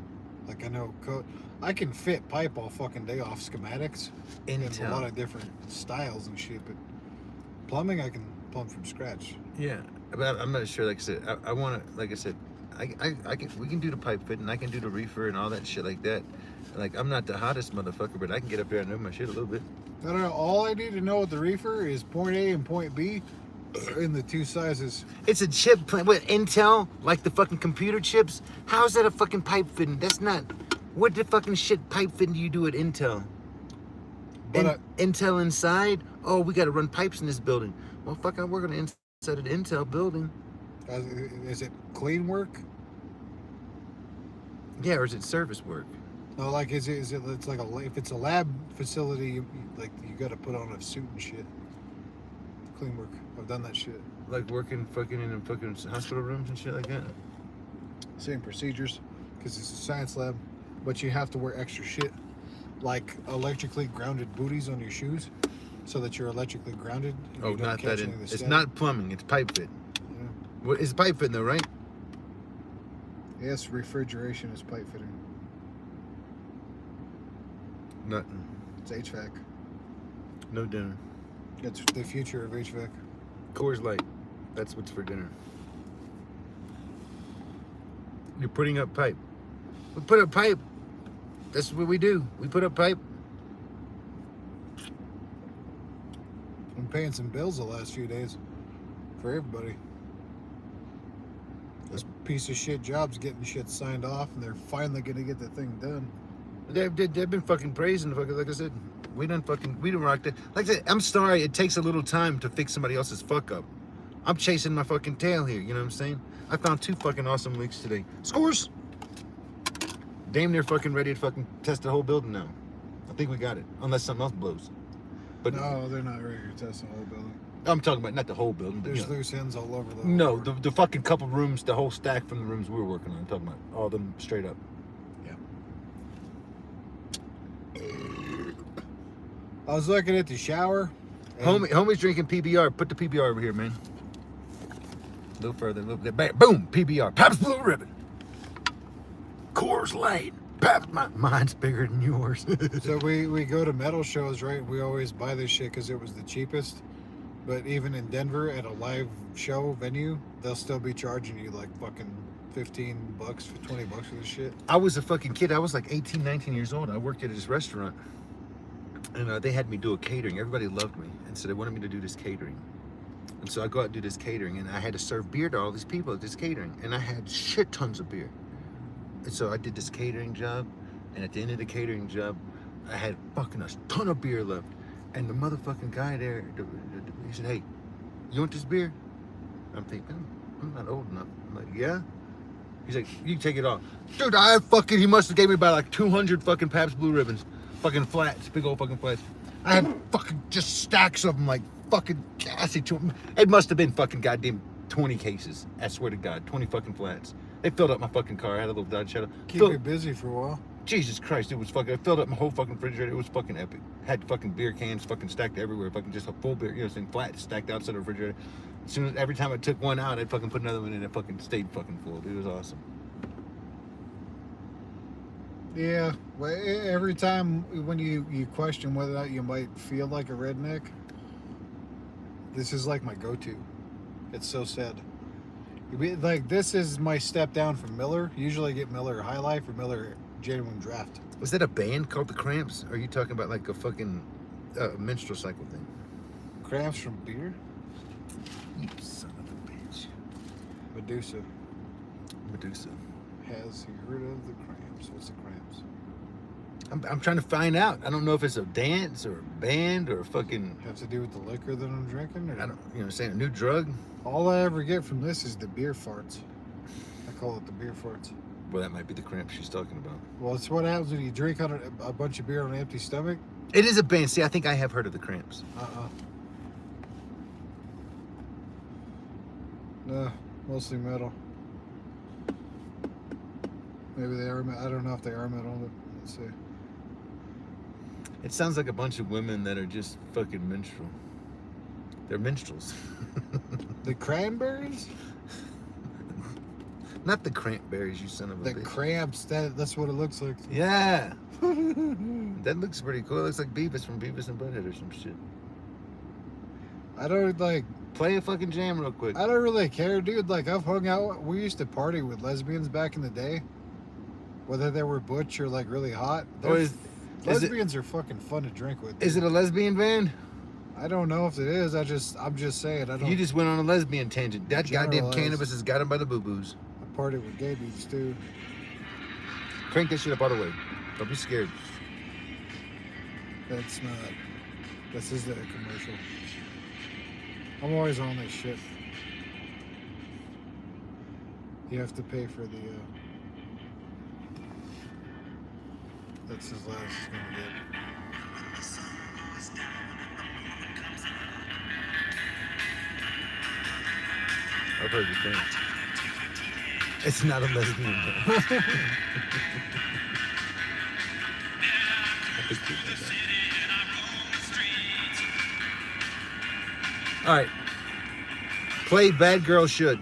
Like I know I can fit pipe all fucking day off schematics. And a lot of different styles and shit, but plumbing I can plumb from scratch. Yeah, but I'm not sure. Like I said, I want to. Like I said, we can do the pipe fitting. I can do the reefer and all that shit like that. Like I'm not the hottest motherfucker, but I can get up there and know my shit a little bit. I don't know. All I need to know with the reefer is point A and point B in the 2 sizes. It's a chip plant with Intel, like the fucking computer chips. How is that a fucking pipe fitting? That's not. What the fucking shit pipe fitting do you do at Intel? But Intel inside? Oh, we got to run pipes in this building. Well, fuck, I'm working inside of the Intel building. Is it clean work? Yeah, or is it service work? No, like is it? It's like if it's a lab facility, you got to put on a suit and shit. Clean work. I've done that shit. Like working fucking in fucking hospital rooms and shit like that? Same procedures, because it's a science lab, but you have to wear extra shit, like electrically grounded booties on your shoes, so that you're electrically grounded. And Oh, you don't not catch that. any of the It's static. not plumbing. It's pipe fit. Yeah. What is pipe fitting though, right? Yes, refrigeration is pipe fitting. Nothing. It's HVAC. No dinner. It's the future of HVAC. Coors Light. That's what's for dinner. You're putting up pipe. We put up pipe. That's what we do. We put up pipe. I'm paying some bills the last few days for everybody. This piece of shit job's getting shit signed off, and they're finally gonna get the thing done. They've been fucking praising. Fucking, like I said, we done rocked it. Like I said, I'm sorry. It takes a little time to fix somebody else's fuck up. I'm chasing my fucking tail here. You know what I'm saying? I found 2 fucking awesome leaks today. Scores. Damn near fucking ready to fucking test the whole building now. I think we got it, unless something else blows. But no, they're not ready to test the whole building. I'm talking about not the whole building. There's loose ends all over the. No, the fucking couple rooms, the whole stack from the rooms we were working on. I'm talking about all of them straight up. Yeah. I was looking at the shower. Homie's drinking PBR. Put the PBR over here, man. A little further, a little bit back. Boom, PBR. Pabst Blue Ribbon. Coors Light. Pabst. Mine's bigger than yours. So we go to metal shows, right? We always buy this shit because it was the cheapest. But even in Denver at a live show venue, they'll still be charging you like fucking $15, $20 for this shit. I was a fucking kid. I was like 18, 19 years old. I worked at this restaurant. And they had me do a catering. Everybody loved me. And so they wanted me to do this catering. And so I go out and do this catering. And I had to serve beer to all these people at this catering. And I had shit tons of beer. And so I did this catering job. And at the end of the catering job, I had fucking a ton of beer left. And the motherfucking guy there, he said, "Hey, you want this beer?" I'm thinking, I'm not old enough. I'm like, "Yeah." He's like, "You can take it off." Dude, he must have gave me about like 200 fucking Pabst Blue Ribbons. Fucking flats, big old fucking flats. I had fucking just stacks of them, like fucking gassy. It must have been fucking goddamn 20 cases. I swear to God, 20 fucking flats. They filled up my fucking car. I had a little Dodge Shadow. Keep you busy for a while. Jesus Christ, it was fucking, it filled up my whole fucking refrigerator. It was fucking epic. Had fucking beer cans fucking stacked everywhere. Fucking just a full beer, you know, saying flat stacked outside the refrigerator. As soon as, every time I took one out, I'd fucking put another one in. It fucking stayed fucking full. Dude, it was awesome. Yeah, well, every time when you question whether or not you might feel like a redneck, this is like my go-to. It's so sad. Like, this is my step down from Miller. Usually I get Miller High Life or Miller Genuine Draft. Was that a band called the Cramps? Or are you talking about like a fucking menstrual cycle thing? Cramps from beer? You son of a bitch. Medusa. Has he heard of the Cramps? What's the Cramps? I'm trying to find out. I don't know if it's a dance or a band or a fucking... Have to do with the liquor that I'm drinking? Or? I don't, you know, saying a new drug? All I ever get from this is the beer farts. I call it the beer farts. Well, that might be the Cramps she's talking about. Well, it's what happens when you drink on a bunch of beer on an empty stomach. It is a band. See, I think I have heard of the Cramps. No, mostly metal. Maybe they are. I don't know if they are metal, but let's see. It sounds like a bunch of women that are just fucking minstrel. They're minstrels. The Cranberries? Not the Crankberries, you son of a bitch. The Cramps. That's what it looks like. Yeah. That looks pretty cool. It looks like Beavis from Beavis and Butthead or some shit. I don't like... Play a fucking jam real quick. I don't really care, dude. Like, I've hung out... We used to party with lesbians back in the day. Whether they were butch or, like, really hot. Lesbians are fucking fun to drink with. Dude. Is it a lesbian band? I don't know if it is. I'm just saying. I don't... You just went on a lesbian tangent. That goddamn cannabis has got him by the boo-boos. I partied with gay dudes, too. Crank that shit up all the way. Don't be scared. That's not... This is the commercial. I'm always on this shit. You have to pay for the... That's as loud as it's gonna get. I've heard the thing. It's not a lesbian band. I think people know that. All right. Play Bad Girl Should.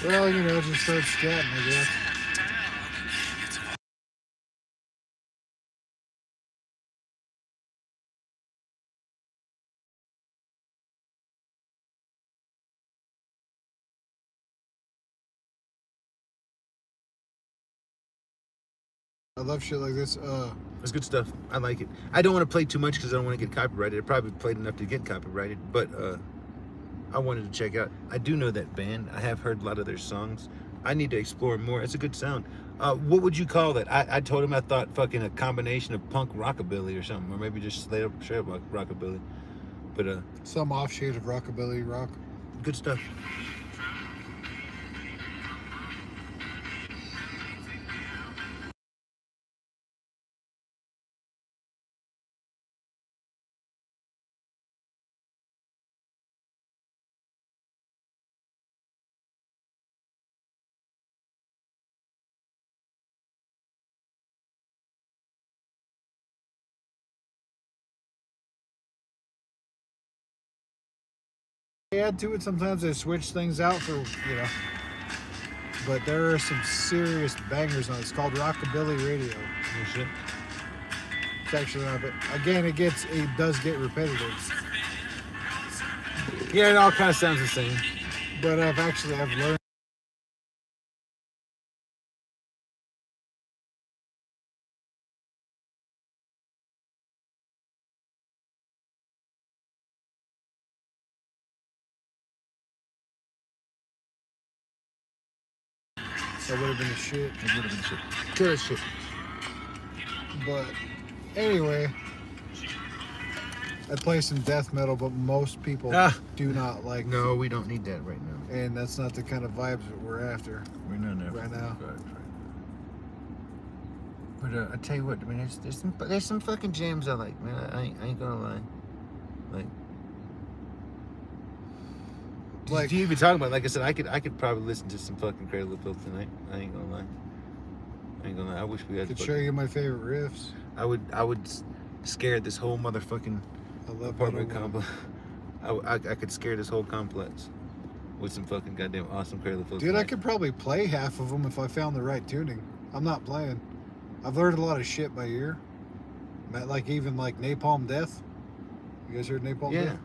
Well, you know, just start scatting, I guess. I love shit like this. It's good stuff. I like it. I don't want to play too much because I don't want to get copyrighted. I probably played enough to get copyrighted, but I wanted to check out. I do know that band. I have heard a lot of their songs. I need to explore more. It's a good sound. What would you call that? I told him I thought fucking a combination of punk rockabilly or something, or maybe just straight up rockabilly. But some offshoot of rockabilly rock. good stuff. Add to it. Sometimes I switch things out for, you know. But there are some serious bangers on it. It's called Rockabilly Radio. Oh, shit. It's actually not, but again, it does get repetitive. Yeah, it all kind of sounds the same. But I've learned. That would have been the shit. It would have been shit. Kill that shit. But anyway, I play some death metal, but most people do not like. No, we don't need that right now. And that's not the kind of vibes that we're after. We're not after right now. But I tell you what, I mean, there's some fucking jams I like, man. I ain't gonna lie. Like you even talking about? Like I said, I could probably listen to some fucking Cradle of Filth tonight. I ain't gonna lie. I wish we had. I could show you my favorite riffs. I would scare this whole motherfucking apartment complex. I could scare this whole complex with some fucking goddamn awesome Cradle of Filth. Dude, I could probably play half of them if I found the right tuning. I'm not playing. I've learned a lot of shit by ear. Like even like Napalm Death. You guys heard Napalm Death?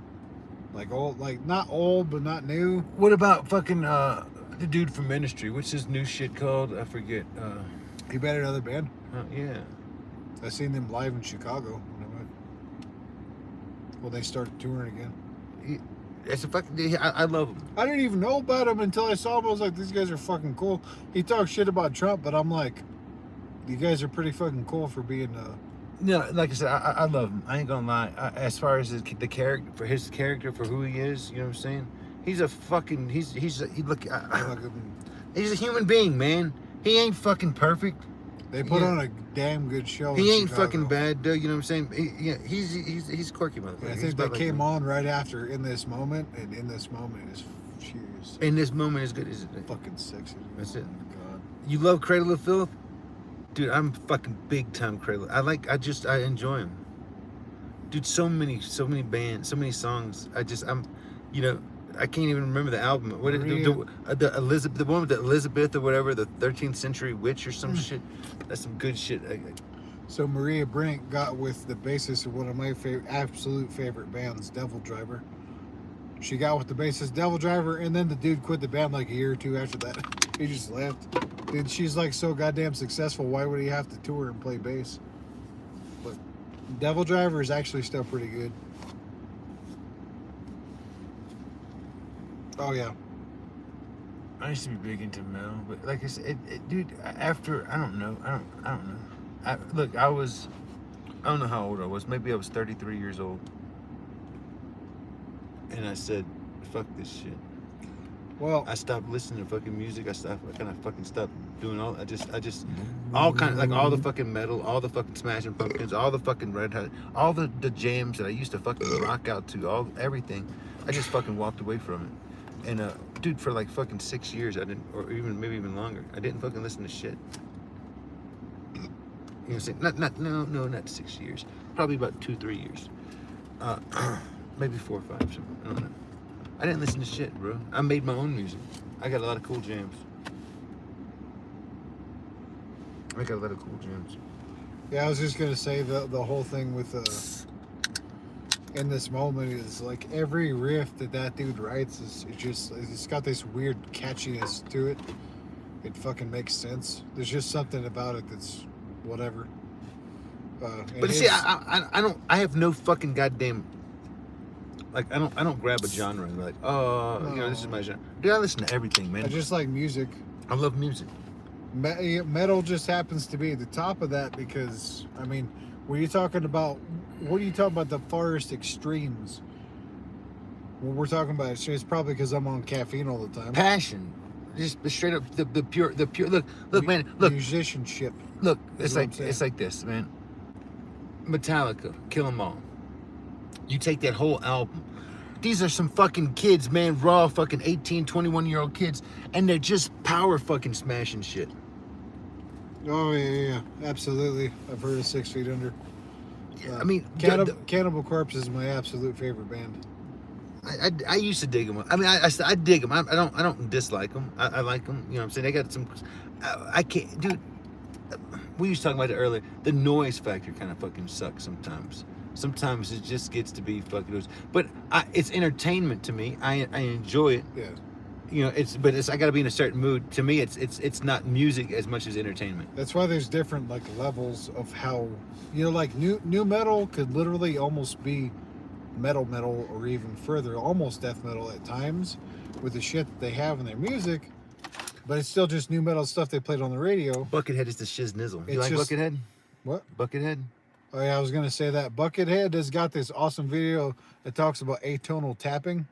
Like old, like not old, but not new. What about fucking the dude from Ministry? What's his new shit called? I forget. He been another band? Yeah. I seen them live in Chicago when I went. Well, they started touring again. It's a fucking. I love him. I didn't even know about him until I saw him. I was like, these guys are fucking cool. He talks shit about Trump, but I'm like, you guys are pretty fucking cool for being. No, like I said, I love him. I ain't gonna lie. As far as the character, for his character, for who he is, you know what I'm saying? He's a fucking. He's a human being, man. He ain't fucking perfect. They put on a damn good show. He ain't fucking bad, dude. You know what I'm saying? He's quirky, motherfucker. I think they came on right after In This Moment, and In This Moment is cheers. In This Moment is good, isn't it? Fucking sexy. That's it. Oh my God. You love Cradle of Filth? Dude, I'm fucking big time Cradle. I enjoy him. Dude, so many bands, so many songs. I can't even remember the album. What the Elizabeth, the one with the Elizabeth or whatever, the 13th Century Witch or some shit. That's some good shit. So Maria Brink got with the bassist of one of my absolute favorite bands, Devil Driver. She got with the bassist Devil Driver, and then the dude quit the band like a year or two after that. He just left. Dude, she's like so goddamn successful. Why would he have to tour and play bass? But Devil Driver is actually still pretty good. Oh yeah. I used to be big into metal, but like I said, dude, after I don't know. I don't know how old I was. Maybe I was 33 years old, and I said, "Fuck this shit." Well, I stopped listening to fucking music. I kind of fucking stopped doing all. I just all kind of like all the fucking metal, all the fucking Smashing Pumpkins, all the fucking Red Hot, all the jams that I used to fucking rock out to, everything. I just fucking walked away from it. And dude, for like fucking 6 years, I didn't, or maybe even longer, I didn't fucking listen to shit. You know what I'm saying? Not 6 years. Probably about 2-3 years. Maybe 4 or 5. Something. I don't know. I didn't listen to shit, bro. I made my own music. I got a lot of cool jams. Yeah, I was just gonna say the whole thing with in this moment is like every riff that dude writes is it's got this weird catchiness to it. It fucking makes sense. There's just something about it that's whatever. But see, I don't. I have no fucking goddamn. Like I don't grab a genre and be like, oh, you know, this is my genre. Dude, I listen to everything, man. I just like music. I love music. Metal just happens to be at the top of that because I mean, when you're talking about, what are you talking about the farthest extremes? When we're talking about it's probably because I'm on caffeine all the time. Passion, just straight up the pure. Look, man, look. Musicianship. Look, it's like this, man. Metallica, Kill 'Em All. You take that whole album. These are some fucking kids, man, raw fucking 18, 21-year-old kids, and they're just power fucking smashing shit. Oh yeah, absolutely. I've heard of 6 Feet Under. I mean, Cannibal Corpse is my absolute favorite band. I used to dig them. I mean, I dig them. I don't dislike them. I like them. You know what I'm saying? They got some. I can't, dude. We used to talk about it earlier. The noise factor kind of fucking sucks sometimes. Sometimes it just gets to be fucking noise. But it's entertainment to me. I enjoy it. Yeah. You know, I got to be in a certain mood. To me, it's not music as much as entertainment. That's why there's different like levels of how, you know, like new metal could literally almost be metal or even further, almost death metal at times with the shit that they have in their music. But it's still just new metal stuff they played on the radio. Buckethead is the shiznizzle. You It's like just- Buckethead? What? Buckethead? Oh yeah, I was gonna say that Buckethead has got this awesome video that talks about atonal tapping,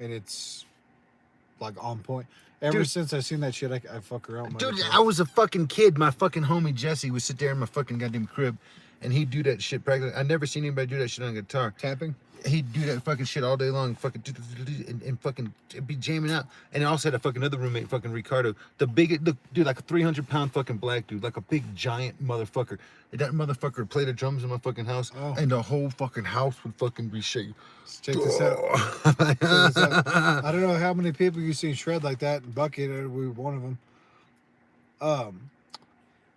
and it's like on point. Ever since I've seen that shit, I fuck around. Dude, I was a fucking kid. My fucking homie Jesse would sit there in my fucking goddamn crib, and he'd do that shit practically. I never seen anybody do that shit on a guitar. Tapping? He'd do that fucking shit all day long, fucking and fucking be jamming out. And I also had a fucking other roommate, fucking Ricardo, the biggest, look, dude, like a 300-pound fucking black dude, like a big giant motherfucker. And that motherfucker would play the drums in my fucking house, and the whole fucking house would fucking be shaking. Check this out. Check this out. I don't know how many people you've seen shred like that, and Bucket we were one of them.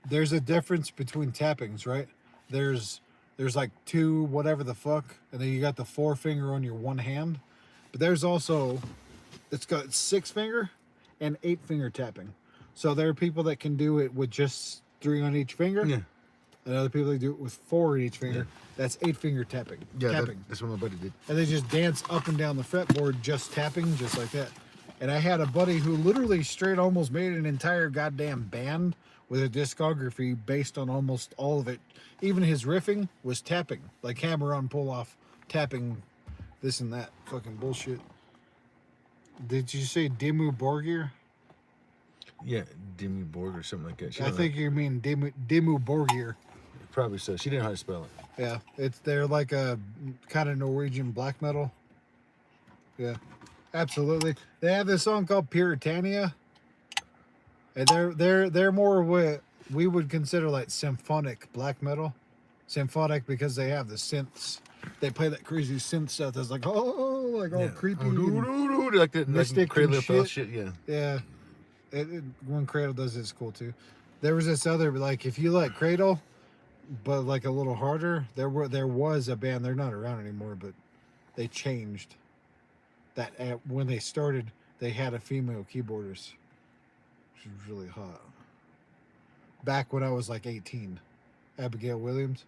There's a difference between tappings, right? There's like 2 whatever the fuck, and then you got the 4-finger on your one hand. But there's also, it's got 6-finger and 8-finger tapping. So there are people that can do it with just 3 on each finger. Yeah. And other people that do it with 4 in each finger. Yeah. That's 8-finger tapping. Yeah, tapping. That's what my buddy did. And they just dance up and down the fretboard, just tapping, just like that. And I had a buddy who literally straight almost made an entire goddamn band with a discography based on almost all of it. Even his riffing was tapping, like hammer on, pull off, tapping, this and that fucking bullshit. Did you say Dimmu Borgir? Yeah, Dimmu Borg or something like that. I think you mean Dimmu Borgir. Probably so. She didn't know how to spell it. Yeah, they're like a kind of Norwegian black metal. Yeah, absolutely. They have this song called Puritania, and they're more what we would consider like symphonic black metal. Symphonic because they have the synths. They play that crazy synth stuff that's like all creepy, like the mystic Cradle and of shit. Yeah. Yeah. When Cradle does it, it's cool too. There was this other, like, if you like Cradle, but like a little harder, there was a band, they're not around anymore, but they changed that. When they started, they had a female keyboardist. She was really hot. Back when I was like 18, Abigail Williams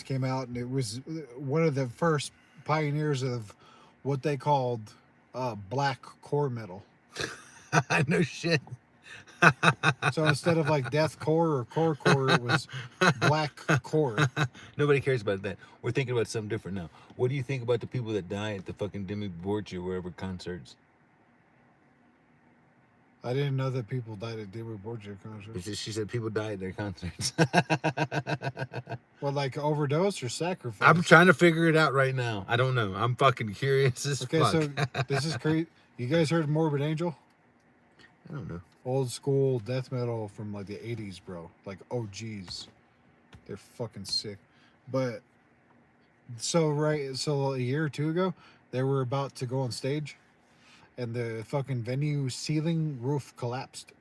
came out, and it was one of the first pioneers of what they called black core metal. No shit. So instead of like death core or core, it was black core. Nobody cares about that. We're thinking about something different now. What do you think about the people that die at the fucking Dimmu Borgir or wherever concerts? I didn't know that people died at Dimmu Borgir concerts. She said people die at their concerts. Well, like overdose or sacrifice? I'm trying to figure it out right now. I don't know. I'm fucking curious as fuck. So this is crazy. You guys heard Morbid Angel? I don't know. Old school death metal from like the 80s, bro. Like OGs. They're fucking sick. But So a year or two ago, they were about to go on stage, and the fucking venue ceiling roof collapsed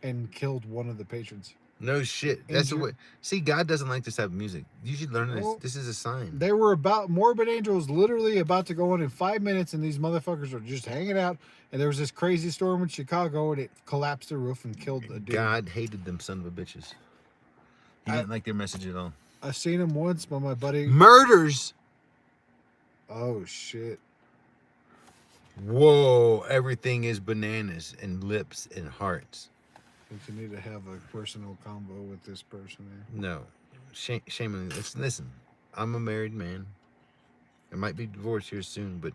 and killed one of the patrons. No shit. That's the Injured. way. See, God doesn't like this type of music. You should learn this. Oh, This is a sign. they were about Morbid Angel was literally about to go on in 5 minutes, and these motherfuckers were just hanging out. And there was this crazy storm in Chicago, and it collapsed the roof and killed a dude. God hated them son of a bitches. He I didn't like their message at all. I seen him once, but my buddy. Murders. Oh shit! Whoa, everything is bananas and lips and hearts. I think you need to have a personal combo with this person there. No, shame on you. Listen, I'm a married man. I might be divorced here soon, but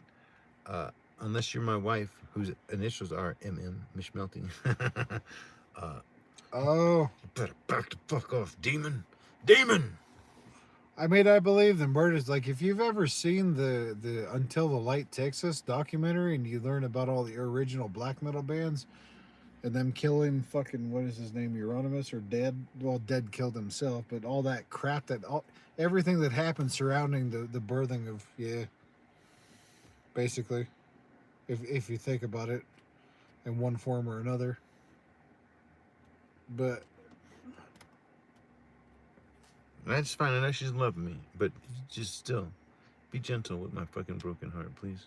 unless you're my wife, whose initials are MM, Mish Melting, Oh, you better back the fuck off, demon. Demon! I mean, I believe the murders. Like, if you've ever seen the Until the Light Takes Us documentary, and you learn about all the original black metal bands, and them killing fucking what is his name, Euronymous or Dead? Well, Dead killed himself, but all that crap everything that happened surrounding the birthing of basically, if you think about it, in one form or another. But That's fine. I know she's loving me, but just still, be gentle with my fucking broken heart, please.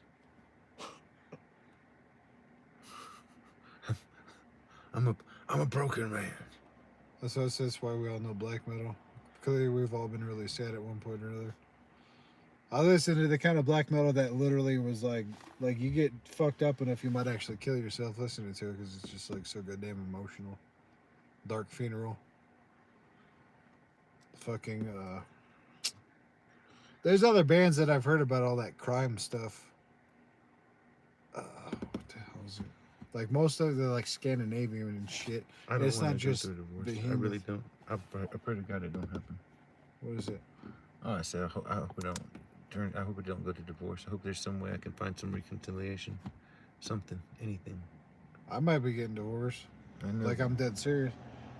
I'm a broken man. that's why we all know black metal. Clearly, we've all been really sad at one point or another. I listen to the kind of black metal that literally was like you get fucked up enough you might actually kill yourself listening to it because it's just like so goddamn emotional. Dark Funeral. Fucking there's other bands that I've heard about all that crime stuff. What the hell is it? Like most of the like Scandinavian and shit. I don't It's want not to go just through a divorce. the I really don't. I pray to God it don't happen. What is it? Oh, I said I hope it don't turn. I hope it don't go to divorce. I hope there's some way I can find some reconciliation, something, anything. I might be getting divorced. I know. Like I'm dead serious.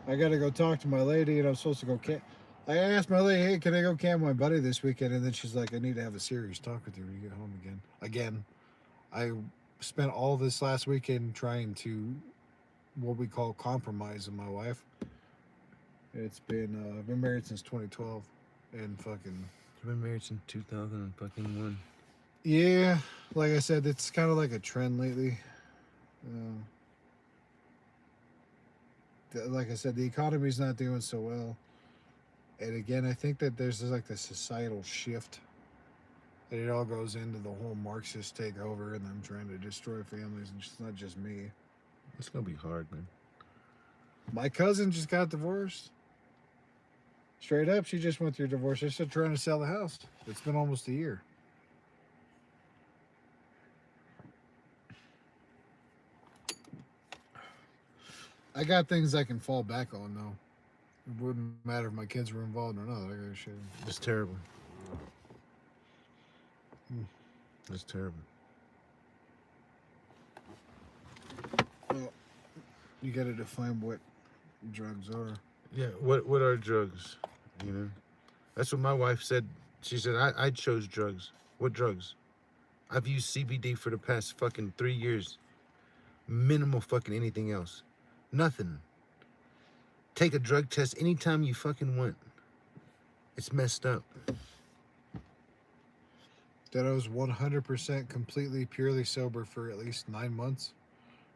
I gotta go talk to my lady, and I'm supposed to go camp. I asked my lady, "Hey, can I go camp with my buddy this weekend?" And then she's like, "I need to have a serious talk with you when you get home again." Again, I spent all this last weekend trying to what we call compromise with my wife. It's been I've been married since 2012, and fucking You've been married since 2001. yeah, like I said, it's kind of like a trend lately. Like I said, the economy's not doing so well. And again, I think that there's like the societal shift. And it all goes into the whole Marxist takeover and them trying to destroy families. And it's not just me. It's gonna be hard, man. My cousin just got divorced. Straight up, she just went through a divorce. They're still trying to sell the house. It's been almost a year. I got things I can fall back on, though. It wouldn't matter if my kids were involved or not. I got shit. It's terrible. It's terrible. Well, you got to define what drugs are. Yeah. What are drugs? You know, that's what my wife said. She said I chose drugs. What drugs? I've used CBD for the past fucking 3 years. Minimal fucking anything else. Nothing. Take a drug test anytime you fucking want. It's messed up. That I was 100% completely, purely sober for at least 9 months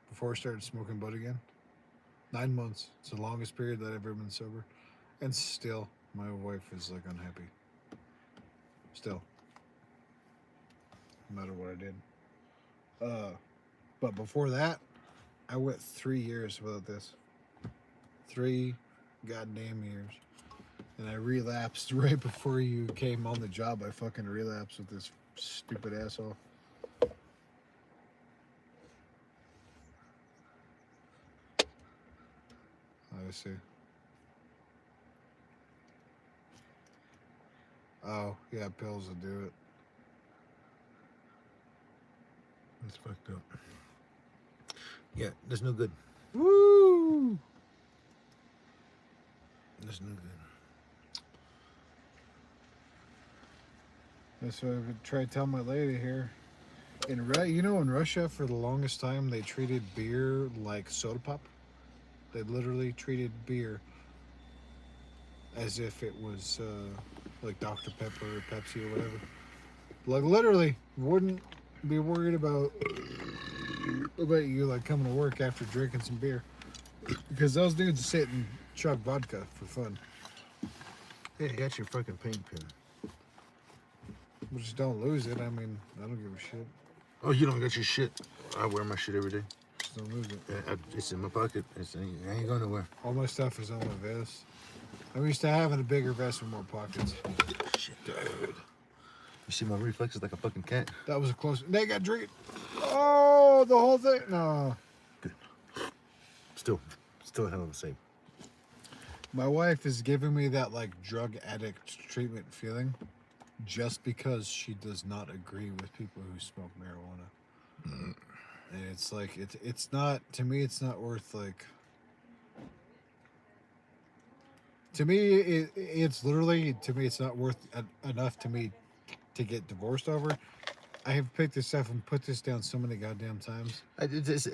before I started smoking bud again. 9 months. It's the longest period that I've ever been sober. And still, my wife is like unhappy. Still. No matter what I did. But before that, I went 3 years without this. 3 goddamn years. And I relapsed right before you came on the job. I fucking relapsed with this stupid asshole. I see. Oh, yeah, pills will do it. It's fucked up. Yeah, there's no good. Woo! There's no good. That's what I would try to tell my lady here. In Russia, for the longest time, they treated beer like soda pop. They literally treated beer as if it was like Dr. Pepper or Pepsi or whatever. Like literally, wouldn't be worried about you like coming to work after drinking some beer, because those dudes sit and chug vodka for fun. Yeah, you got your fucking paint pen. Just don't lose it. I mean, I don't give a shit. Oh, you don't got your shit? I wear my shit every day. Just don't lose it. It's in my pocket. I ain't going nowhere. All my stuff is on my vest. I'm used to having a bigger vest with more pockets. Shit, dude. You see my reflexes like a fucking cat? That was a close. They got drink. Oh, the whole thing. No. Good. Still a hell of a save. My wife is giving me that like drug addict treatment feeling, just because she does not agree with people who smoke marijuana. Mm. And it's like it's not, to me, it's not worth like. To me, it's literally, to me, it's not worth enough to me to get divorced over. I have picked this up and put this down so many goddamn times. It's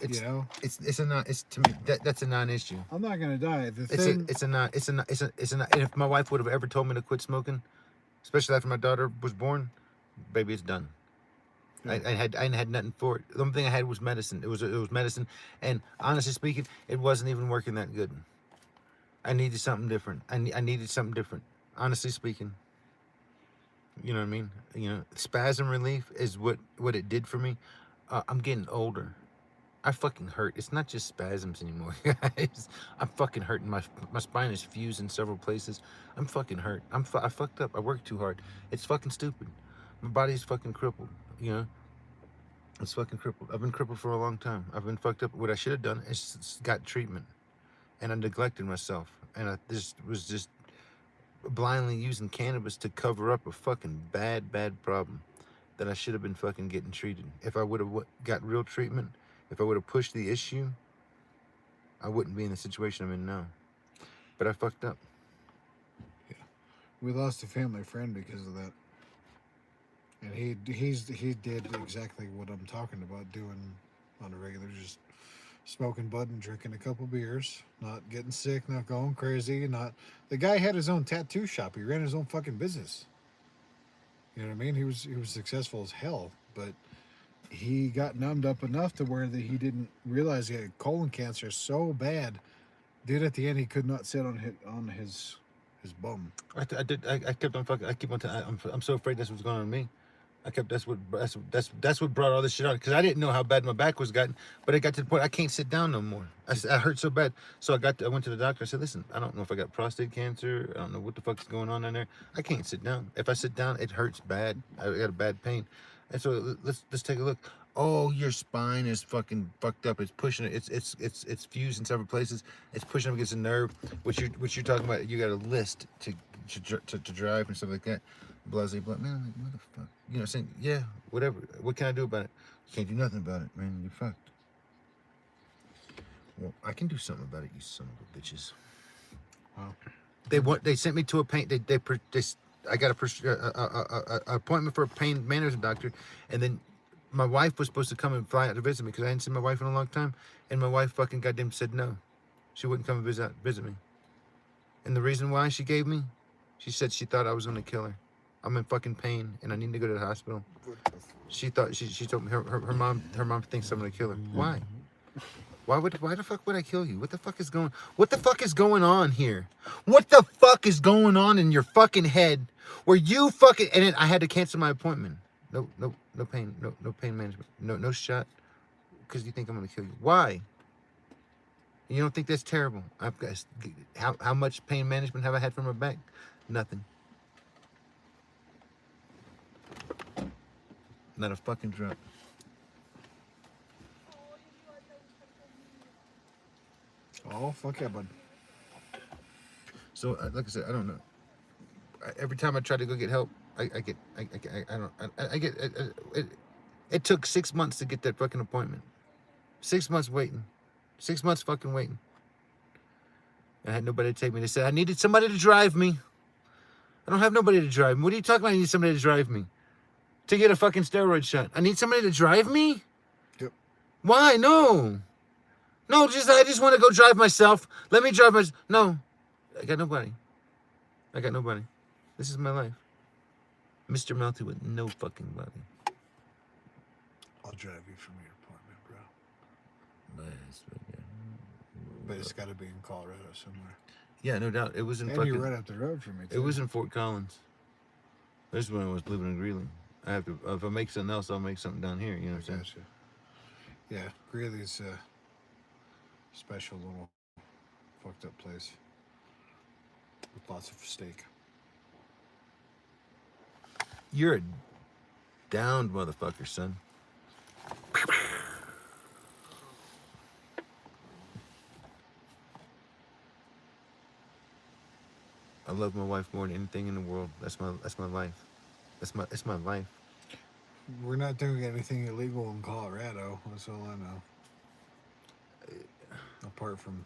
You know, it's to me that's a non-issue. I'm not gonna die. It's a non. And if my wife would have ever told me to quit smoking, especially after my daughter was born, baby, it's done. Yeah. I had nothing for it. The only thing I had was medicine. It was medicine, and honestly speaking, it wasn't even working that good. I needed something different. I needed something different. Honestly speaking, you know what I mean. You know, spasm relief is what it did for me. I'm getting older. I fucking hurt. It's not just spasms anymore, guys. I'm fucking hurting. My spine is fused in several places. I'm fucking hurt. I fucked up. I worked too hard. It's fucking stupid. My body's fucking crippled. You know, it's fucking crippled. I've been crippled for a long time. I've been fucked up. What I should have done is got treatment, and I neglected myself, and I was just blindly using cannabis to cover up a fucking bad problem that I should have been fucking getting treated. If I would have got real treatment, if I would have pushed the issue, I wouldn't be in the situation I'm in now. But I fucked up. Yeah, we lost a family friend because of that, and he did exactly what I'm talking about doing on a regular, just smoking bud and drinking a couple beers, not getting sick, not going crazy, not. The guy had his own tattoo shop. He ran his own fucking business. You know what I mean? He was successful as hell, but he got numbed up enough to where that he didn't realize he had colon cancer so bad. Dude, at the end, he could not sit on his bum. I kept on fucking. I keep on. I'm so afraid that's what's going on with me. That's what brought all this shit on, because I didn't know how bad my back was gotten, but it got to the point I can't sit down no more. I hurt so bad, so I went to the doctor. I said, listen, I don't know if I got prostate cancer. I don't know what the fuck's going on in there. I can't sit down. If I sit down, it hurts bad. I got a bad pain, and so let's take a look. Oh, your spine is fucking fucked up. It's pushing it. It's fused in several places. It's pushing up against the nerve. What you're talking about? You got a list to drive and stuff like that. Blase, but man, like, what the fuck? You know, saying, yeah, whatever. What can I do about it? You can't do nothing about it, man. You're fucked. Well, I can do something about it, you son of a bitches. Wow. They sent me to a pain. I got a appointment for a pain management doctor, and then my wife was supposed to come and fly out to visit me because I hadn't seen my wife in a long time, and my wife fucking goddamn said no. She wouldn't come and visit me. And the reason why she gave me, she said she thought I was gonna kill her. I'm in fucking pain and I need to go to the hospital. She thought she told me her mom thinks I'm gonna kill her. Why? Why the fuck would I kill you? What the fuck is going on here? What the fuck is going on in your fucking head where you fucking, and then I had to cancel my appointment. No pain, no pain management. No shot. Because you think I'm gonna kill you. Why? You don't think that's terrible? I've got how much pain management have I had from my back? Nothing. Not a fucking drop. Oh, fuck yeah, bud. So, like I said, I don't know. Every time I try to go get help, it took 6 months to get that fucking appointment. 6 months waiting. 6 months fucking waiting. I had nobody to take me. They said I needed somebody to drive me. I don't have nobody to drive me. What are you talking about? I need somebody to drive me. To get a fucking steroid shot. I need somebody to drive me? Yep. Why? No. No, I just want to go drive myself. Let me drive myself. No. I got nobody. This is my life. Mr. Melty with no fucking body. I'll drive you from your apartment, bro. But it's got to be in Colorado somewhere. Yeah, no doubt. It was in and fucking... you're right up the road from me, too. It was in Fort Collins. This is when I was living in Greeley. I have to... If I make something else, I'll make something down here. You know what I'm saying? Yeah, Greeley's a special little fucked up place. With lots of steak. You're a downed motherfucker, son. I love my wife more than anything in the world. That's my life. It's my life. We're not doing anything illegal in Colorado. That's all I know. Apart from...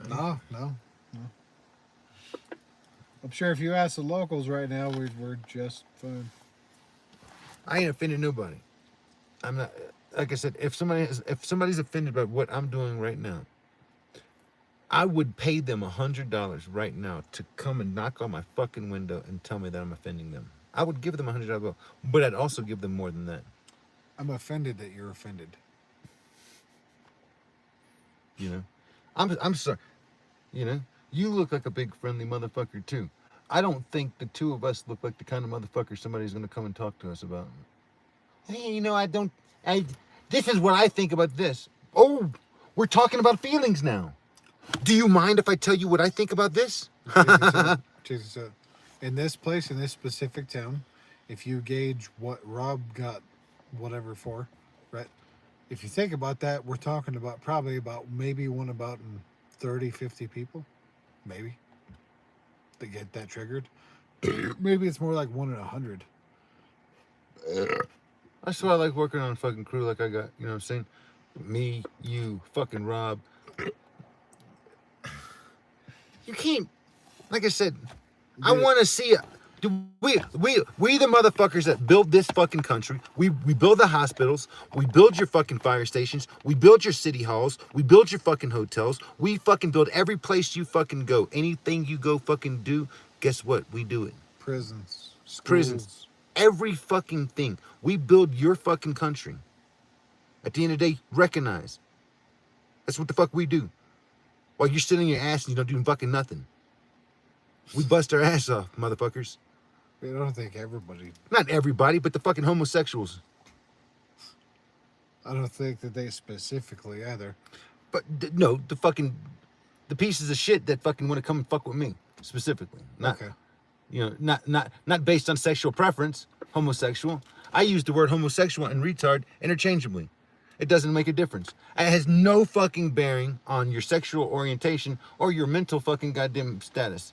No. I'm sure if you ask the locals right now, we're just fine. I ain't offended nobody. I'm not... Like I said, if somebody's offended by what I'm doing right now, I would pay them $100 right now to come and knock on my fucking window and tell me that I'm offending them. I would give them $100 bill, but I'd also give them more than that. I'm offended that you're offended. You know, I'm sorry. You know, you look like a big friendly motherfucker too. I don't think the two of us look like the kind of motherfucker somebody's gonna come and talk to us about. Hey, you know, this is what I think about this. Oh, we're talking about feelings now. Do you mind if I tell you what I think about this? Check this out. In this place, in this specific town, if you gauge what Rob got whatever for, right? If you think about that, we're talking about probably about maybe one about 30, 50 people. Maybe. That get that triggered. Maybe it's more like 1 in 100. That's why I like working on a fucking crew like I got, you know what I'm saying? Me, you, fucking Rob. You can't, like I said, I want to see it. We the motherfuckers that build this fucking country. We build the hospitals. We build your fucking fire stations. We build your city halls. We build your fucking hotels. We fucking build every place you fucking go. Anything you go fucking do, guess what? We do it. Prisons. Schools. Prisons. Every fucking thing. We build your fucking country. At the end of the day, recognize. That's what the fuck we do. While you're sitting your ass and you don't do fucking nothing. We bust our ass off, motherfuckers. I don't think everybody... Not everybody, but the fucking homosexuals. I don't think that they specifically either. But, no, the pieces of shit that fucking want to come and fuck with me, specifically. Not, okay. You know, not based on sexual preference, homosexual. I use the word homosexual and retard interchangeably. It doesn't make a difference. It has no fucking bearing on your sexual orientation or your mental fucking goddamn status.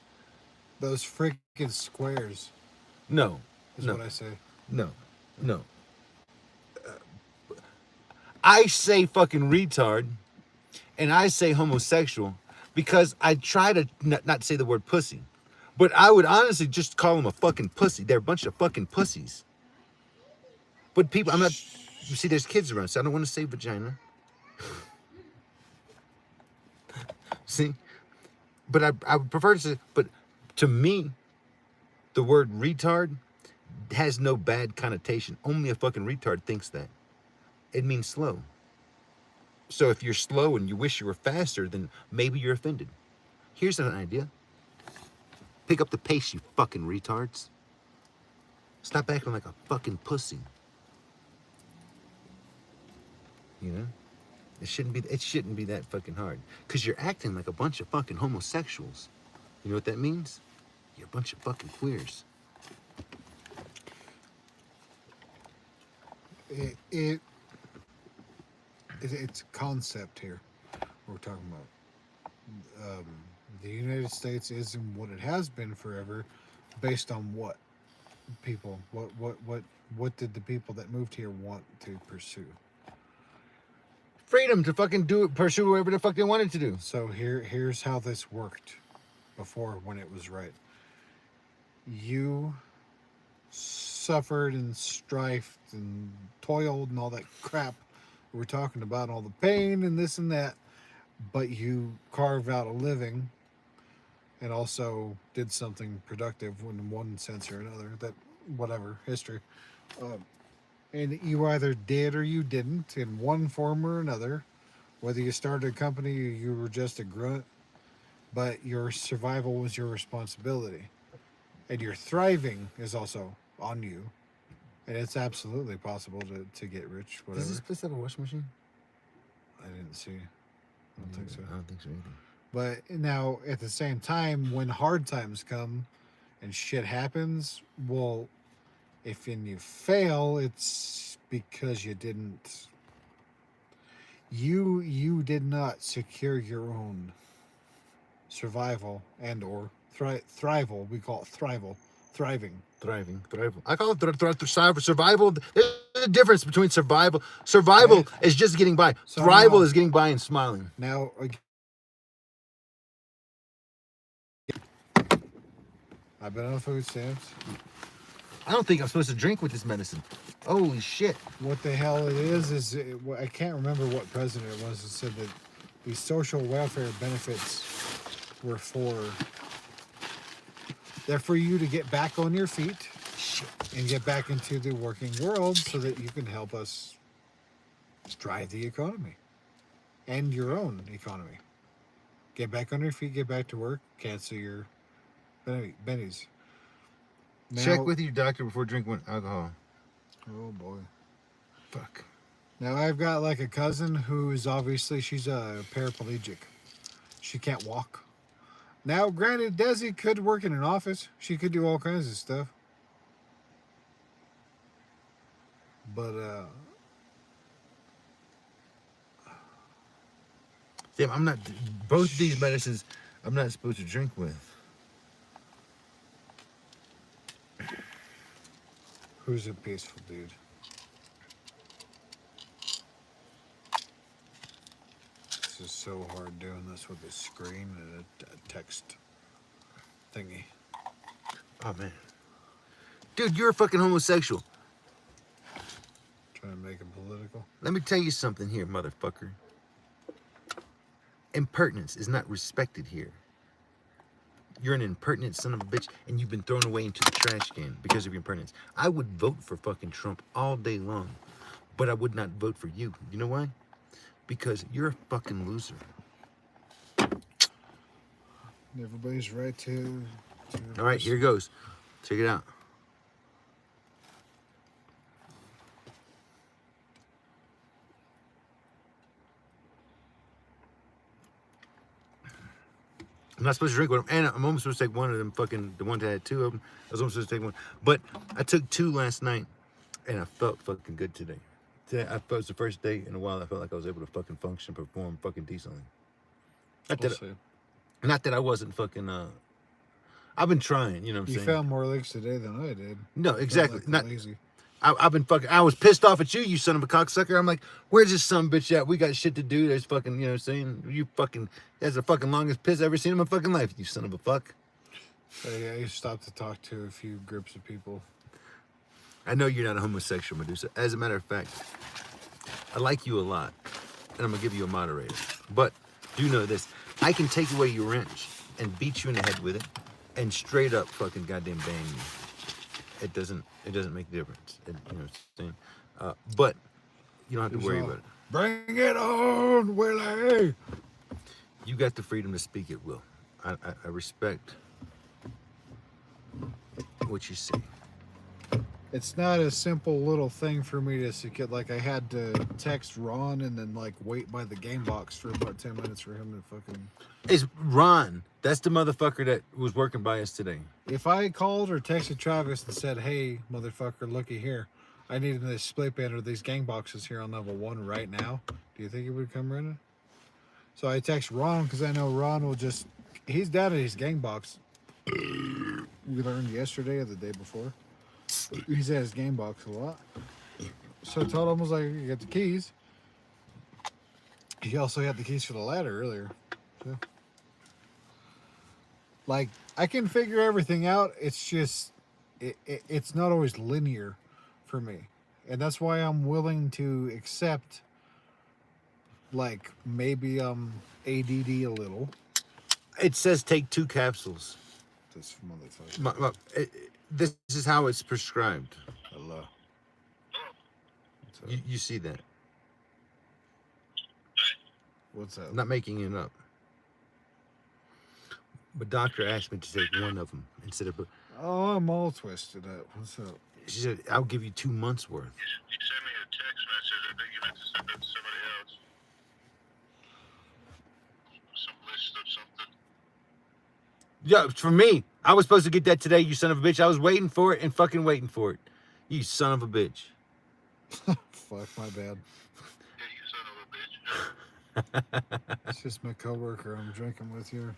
Those freaking squares. No. Is what I say. No. I say fucking retard and I say homosexual because I try to not say the word pussy. But I would honestly just call them a fucking pussy. They're a bunch of fucking pussies. But people, I'm not... You see, there's kids around, so I don't want to say vagina. See? But I would prefer to say... But to me, the word retard has no bad connotation. Only a fucking retard thinks that. It means slow. So if you're slow and you wish you were faster, then maybe you're offended. Here's an idea. Pick up the pace, you fucking retards. Stop acting like a fucking pussy. You know? It shouldn't be that fucking hard. Because you're acting like a bunch of fucking homosexuals. You know what that means? You're a bunch of fucking queers. It's a concept here we're talking about. The United States isn't what it has been forever, based on what people, what did the people that moved here want to pursue? Freedom to fucking pursue whatever the fuck they wanted to do. So here's how this worked. before when it was right. You suffered and strifed and toiled and all that crap we're talking about, all the pain and this and that, but you carved out a living and also did something productive in one sense or another. That whatever history, and you either did or you didn't in one form or another. Whether you started a company or you were just a grunt, but your survival was your responsibility, and your thriving is also on you. And it's absolutely possible to get rich. Does this Whatever. place have a washing machine? I didn't see. I don't think so. I don't think so either. But now, at the same time, when hard times come and shit happens, well, if you fail, it's because you didn't. You did not secure your own survival and or thrival. We call it thrival, thriving. Thriving. I call it survival. There's a difference between survival. Survival Right. is just getting by. So Thrival now- is getting by and smiling. Now, I've been on food stamps. I don't think I'm supposed to drink with this medicine. Holy shit. What the hell it is I can't remember what president it was that said that these social welfare benefits were they're for you to get back on your feet Shit. and get back into the working world so that you can help us drive the economy and your own economy. Get back on your feet, get back to work, cancel your bennies. Check with your doctor before drinking alcohol. Oh boy. Fuck. Now I've got like a cousin who is obviously she's a paraplegic. She can't walk. Now, granted, Desi could work in an office. She could do all kinds of stuff. But Damn, I'm not. Both these medicines, I'm not supposed to drink with. who's a peaceful dude? This is so hard doing this with a screen and a text thingy. Oh man, dude, you're a fucking homosexual. Trying to make it political. Let me tell you something here, motherfucker. Impertinence is not respected here. You're an impertinent son of a bitch, and you've been thrown away into the trash can because of your impertinence. I would vote for fucking Trump all day long, but I would not vote for you. You know why? Because you're a fucking loser. Everybody's right to All right, here goes. Check it out. I'm not supposed to drink with them, and I'm only supposed to take one of them fucking, the one that had two of them. I was only supposed to take one. But I took two last night, and I felt fucking good today. Today, I felt it was the first day in a while I felt like I was able to fucking function, perform fucking decently. Not that I wasn't fucking, I've been trying, you know what I'm You saying? found more legs today than I did. No, exactly. Like Not lazy. I've been fucking. I was pissed off at you, you son of a cocksucker. I'm like, where's this son of a bitch at? We got shit to do. There's fucking, you know what I'm saying? You fucking, that's the fucking longest piss I've ever seen in my fucking life, you son of a fuck. I stopped to talk to a few groups of people. I know you're not a homosexual, Medusa. As a matter of fact, I like you a lot, and I'm gonna give you a moderator. But do know this: I can take away your wrench and beat you in the head with it, and straight up fucking goddamn bang you. It doesn't make a difference. You know what I'm saying? But you don't have to worry about it. Bring it on, Willie! You got the freedom to speak at will. I respect what you say. It's not a simple little thing for me to secure. Like, I had to text Ron and then, like, wait by the game box for about 10 minutes for him to fucking... It's Ron. That's the motherfucker that was working by us today. If I called or texted Travis and said, hey, motherfucker, looky here, I need this split band or these gang boxes here on level 1 right now, do you think he would come running? So I text Ron because I know Ron will just... He's down at his gang box. We learned yesterday or the day before. He's at his game box a lot. So I told him, I was like, you got the keys. He also had the keys for the ladder earlier. So. Like, I can figure everything out. It's just, it's not always linear for me. And that's why I'm willing to accept, like, maybe I'm ADD a little. It says take 2 capsules. This motherfucker. This is how it's prescribed. Hello. You see that? What's up? I'm not making it up. But doctor asked me to take one of them instead of. Oh, I'm all twisted up. What's up? She said, "I'll give you 2 months worth." You sent me a text message. I think you meant to send that to somebody else. Some list of something. Yeah, for me. I was supposed to get that today, you son of a bitch. I was waiting for it and fucking waiting for it. You son of a bitch. Fuck, my bad. Yeah, you son of a bitch. It's just my coworker I'm drinking with here.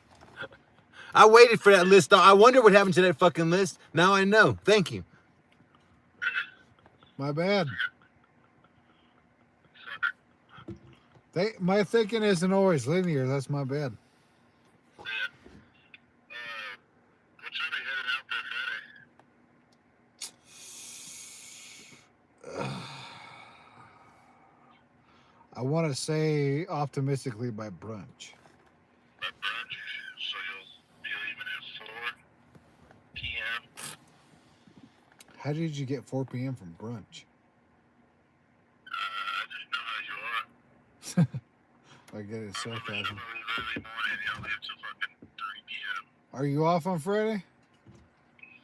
I waited for that list. I wonder what happened to that fucking list. Now I know. Thank you. My bad. My thinking isn't always linear. That's my bad. What time are you heading out there Friday? I want to say optimistically by brunch. By brunch. So you'll be leaving at 4 p.m. How did you get 4 p.m. from brunch? I just know how you are. I get it, I'm gonna sarcasm. leave early morning. You'll leave till fucking 3 p.m. Are you off on Friday?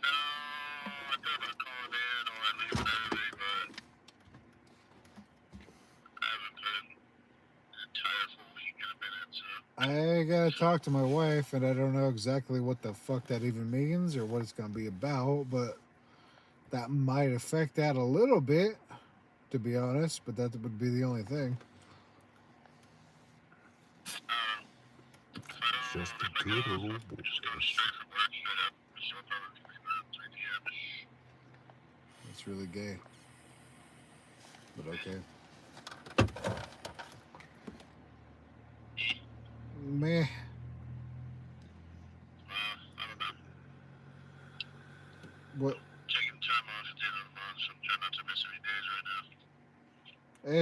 No, I thought about calling in or leaving early, but I haven't put an entire full week in a minute, so. I gotta talk to my wife, and I don't know exactly what the fuck that even means or what it's gonna be about, but that might affect that a little bit, to be honest. But that would be the only thing. If I don't, Just a if I good go, old I'm just going straight from work straight up, so I'll probably leave around 3 p.m. It's really gay, but okay. Meh. I don't know. What? Taking time off at the end of the month, so I'm trying not to miss any days right now.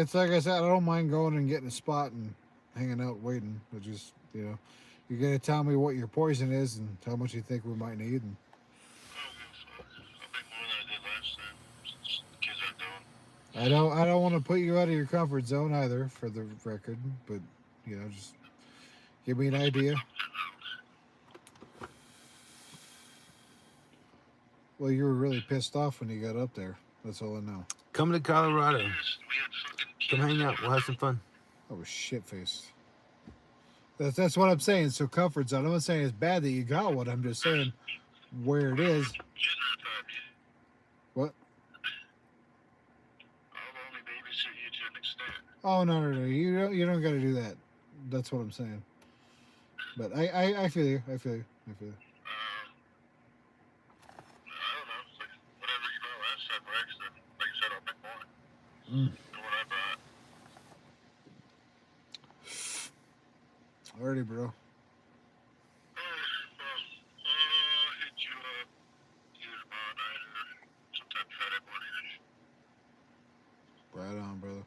It's like I said, I don't mind going and getting a spot and hanging out waiting. But just, you're gonna tell me what your poison is and how much you think we might need. And I don't give a fuck. I'll make more than I did last time, since the kids aren't going. I don't want to put you out of your comfort zone either, for the record. But just give me an idea. Well, you were really pissed off when you got up there. That's all I know. Come to Colorado. We had fucking Come kids hang that out. We'll have some fun. I was shit faced. That's what I'm saying. So comfort zone. I'm not saying it's bad that you got one. I'm just saying where it is. What? I'll only babysit you to an extent. Oh no. You don't got to do that. That's what I'm saying. But I feel you. I feel you. I don't know. It's like whatever you brought last time works, then like I said, I'll make more. Mm. Than what I brought. Alrighty, bro. Well, I'll hit you up either tomorrow night or sometime Friday morning. Right on, brother.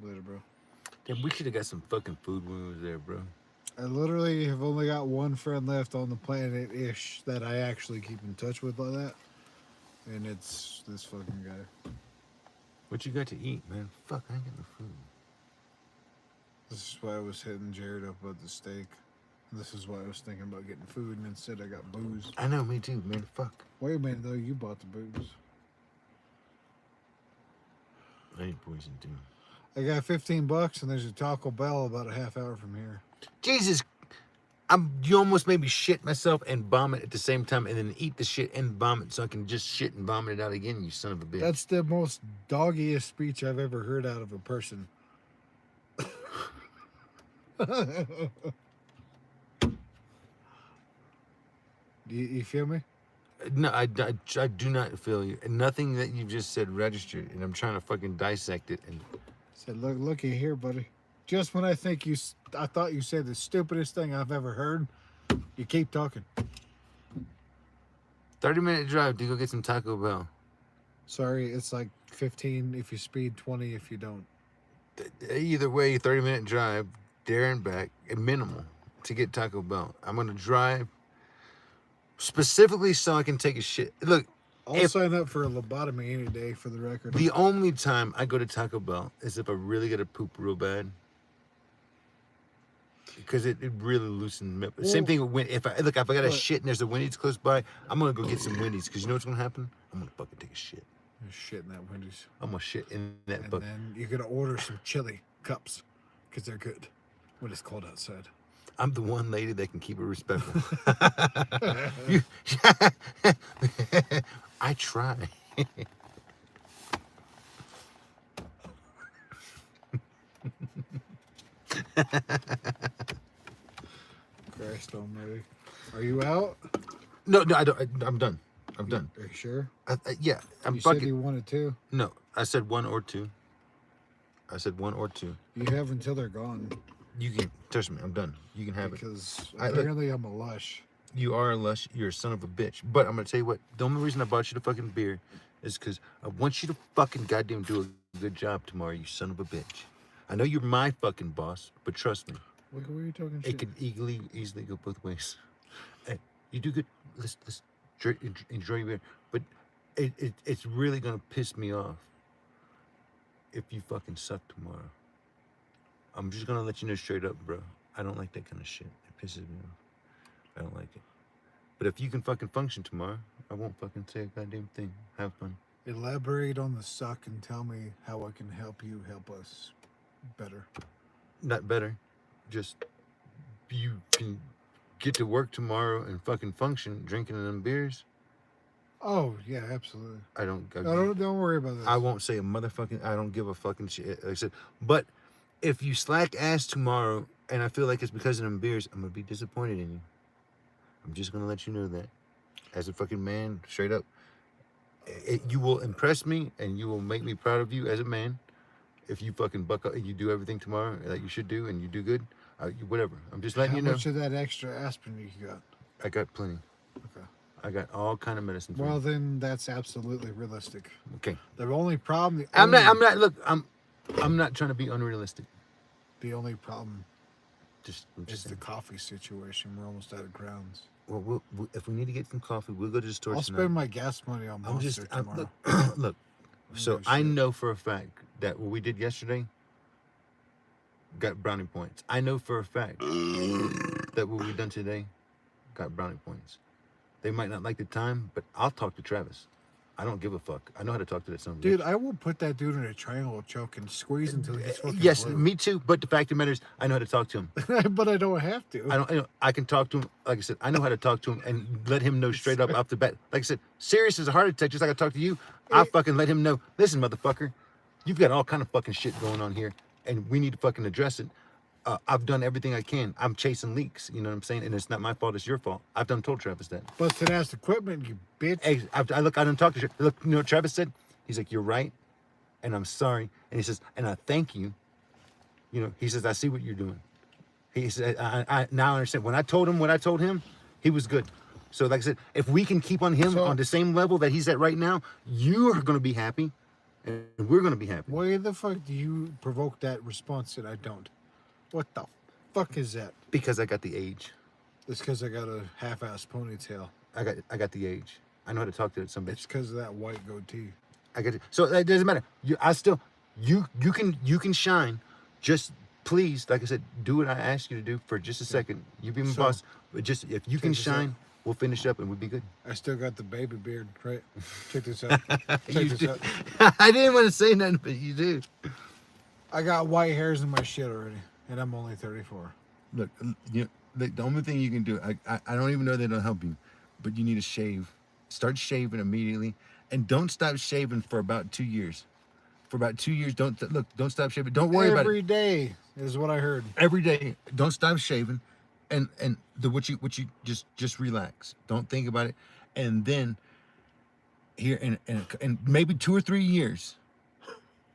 Later, bro. Damn, we should have got some fucking food when we was there, bro. I literally have only got one friend left on the planet-ish that I actually keep in touch with like that. And it's this fucking guy. What you got to eat, man? Fuck, I ain't got no food. This is why I was hitting Jared up about the steak. This is why I was thinking about getting food, and instead I got booze. I know, me too, man. Fuck. Wait a minute, though. You bought the booze. I ain't poison too. I got $15, and there's a Taco Bell about a half hour from here. Jesus, you almost made me shit myself and vomit at the same time, and then eat the shit and vomit, so I can just shit and vomit it out again. You son of a bitch. That's the most doggiest speech I've ever heard out of a person. You feel me? No, I do not feel you. Nothing that you just said registered, and I'm trying to fucking dissect it. And Said, looky here, buddy. Just when I thought you said the stupidest thing I've ever heard, You keep talking. 30-minute drive to go get some Taco Bell. Sorry, it's like 15 if you speed, 20 if you don't. Either way, 30-minute drive there and back at minimal to get Taco Bell. I'm gonna drive specifically so I can take a shit. Look, I'll sign up for a lobotomy any day, for the record. the only time I go to Taco Bell is if I really gotta poop real bad. Because it really loosens me up. Same thing with if I got a shit and there's a Wendy's close by, I'm gonna go get some Wendy's. Because you know what's gonna happen? I'm gonna fucking take a shit. There's shit in that Wendy's. I'm gonna shit in that And bucket. then you're gonna order some chili cups because they're good when it's cold outside. I'm the one lady that can keep it respectful. I try. Christ almighty. Are you out? No, I don't. I'm done. I'm done. Are you sure? Yeah, I'm You said fucking. you wanted to. No, I said one or two. I said one or two. You have until they're gone. You can touch me. I'm done. You can have it. Because look, apparently I'm a lush. You are a lush. You're a son of a bitch. But I'm gonna tell you what. The only reason I bought you the fucking beer is because I want you to fucking goddamn do a good job tomorrow. You son of a bitch. I know you're my fucking boss, but trust me. What were you talking It shit? could easily go both ways. Hey, you do good. Let's enjoy your beer. But it's really gonna piss me off if you fucking suck tomorrow. I'm just gonna let you know straight up, bro. I don't like that kind of shit. It pisses me off. I don't like it. But if you can fucking function tomorrow, I won't fucking say a goddamn thing. Have fun. Elaborate on the suck and tell me how I can help you help us better. Not better. Just you can get to work tomorrow and fucking function drinking them beers. Oh yeah, absolutely. Don't worry about that. I won't say a motherfucking. I don't give a fucking shit. Like I said, but if you slack ass tomorrow, and I feel like it's because of them beers, I'm gonna be disappointed in you. I'm just gonna let you know that, as a fucking man, straight up. You will impress me, and you will make me proud of you as a man. If you fucking buck up and you do everything tomorrow that you should do, and you do good, whatever. I'm just letting you know. How much of that extra aspirin you got? I got plenty. Okay. I got all kind of medicine. Well, then that's absolutely realistic. Okay. The only problem. I'm not. Look, I'm not trying to be unrealistic. The only problem is the coffee situation. We're almost out of grounds. Well, if we need to get some coffee, we'll go to the store. I'll spend my gas money on Monster tomorrow. Look. So I know for a fact that what we did yesterday got brownie points. I know for a fact that what we done today got brownie points. They might not like the time, but I'll talk to Travis. I don't give a fuck. I know how to talk to that son of a bitch. Dude, I will put that dude in a triangle choke and squeeze until he gets fucking Yes, blue. me too. But the fact of the matter is, I know how to talk to him. But I don't have to. I can talk to him. Like I said, I know how to talk to him and let him know straight up off the bat. Like I said, serious as a heart attack, just like I talk to you. I fucking let him know. Listen, motherfucker, you've got all kind of fucking shit going on here, and we need to fucking address it. I've done everything I can. I'm chasing leaks. You know what I'm saying? And it's not my fault. It's your fault. I've told Travis that. Busted ass equipment, you bitch. Hey, I didn't talk to Travis. Look, you know what Travis said? He's like, you're right, and I'm sorry. And he says, and I thank you. You know, he says, I see what you're doing. He said, I now understand. When I told him what I told him, he was good. So like I said, if we can keep on him on the same level that he's at right now, you are going to be happy, and we're going to be happy. Why the fuck do you provoke that response that I don't? What the fuck is that? Because I got the age. It's because I got a half-ass ponytail. I got the age. I know how to talk to some bitch. It's because of that white goatee. I got it. So it doesn't matter. You can shine. Just please, like I said, do what I asked you to do for just a second. You be my boss, but just if you can shine, we'll finish up and we'll be good. I still got the baby beard, right? Check this out. Check this out. I didn't want to say nothing, but you do. I got white hairs in my shit already, and I'm only 34. Look, the only thing you can do, I don't even know that it'll help you, but you need to shave. Start shaving immediately, and don't stop shaving for about 2 years. For about 2 years, don't stop shaving. Don't worry about it. Every day is what I heard. Every day, don't stop shaving, and what you just relax. Don't think about it, and then here in maybe 2 or 3 years.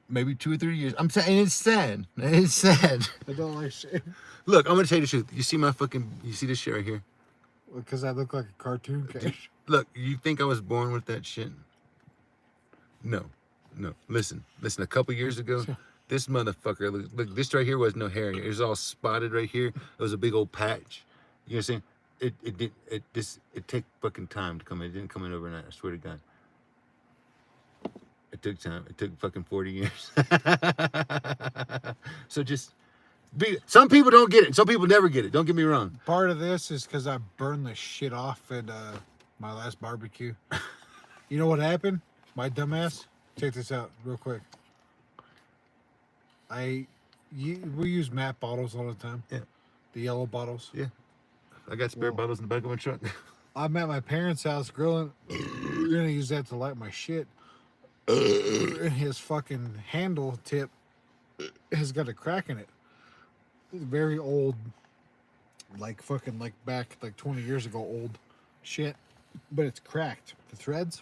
Maybe 2 or 3 years. I'm saying it's sad. It's sad. I don't like shaving. Look, I'm gonna tell you the truth. You see this shit right here? Because I look like a cartoon character. Look, you think I was born with that shit? No. Listen. A couple years ago, this motherfucker, look, this right here was no hair. It was all spotted right here. It was a big old patch. You know what I'm saying? It took fucking time to come in. It didn't come in overnight. I swear to God. It took time. It took fucking 40 years. So just some people don't get it. Some people never get it. Don't get me wrong. Part of this is because I burned the shit off at my last barbecue. You know what happened? My dumbass. Check this out real quick. We use MAP bottles all the time. Yeah. The yellow bottles. Yeah. I got spare bottles in the back of my truck. I'm at my parents' house grilling. We're gonna use that to light my shit. And his fucking handle tip has got a crack in it. It's very old, like fucking like back like 20 years ago old shit, but it's cracked. The threads.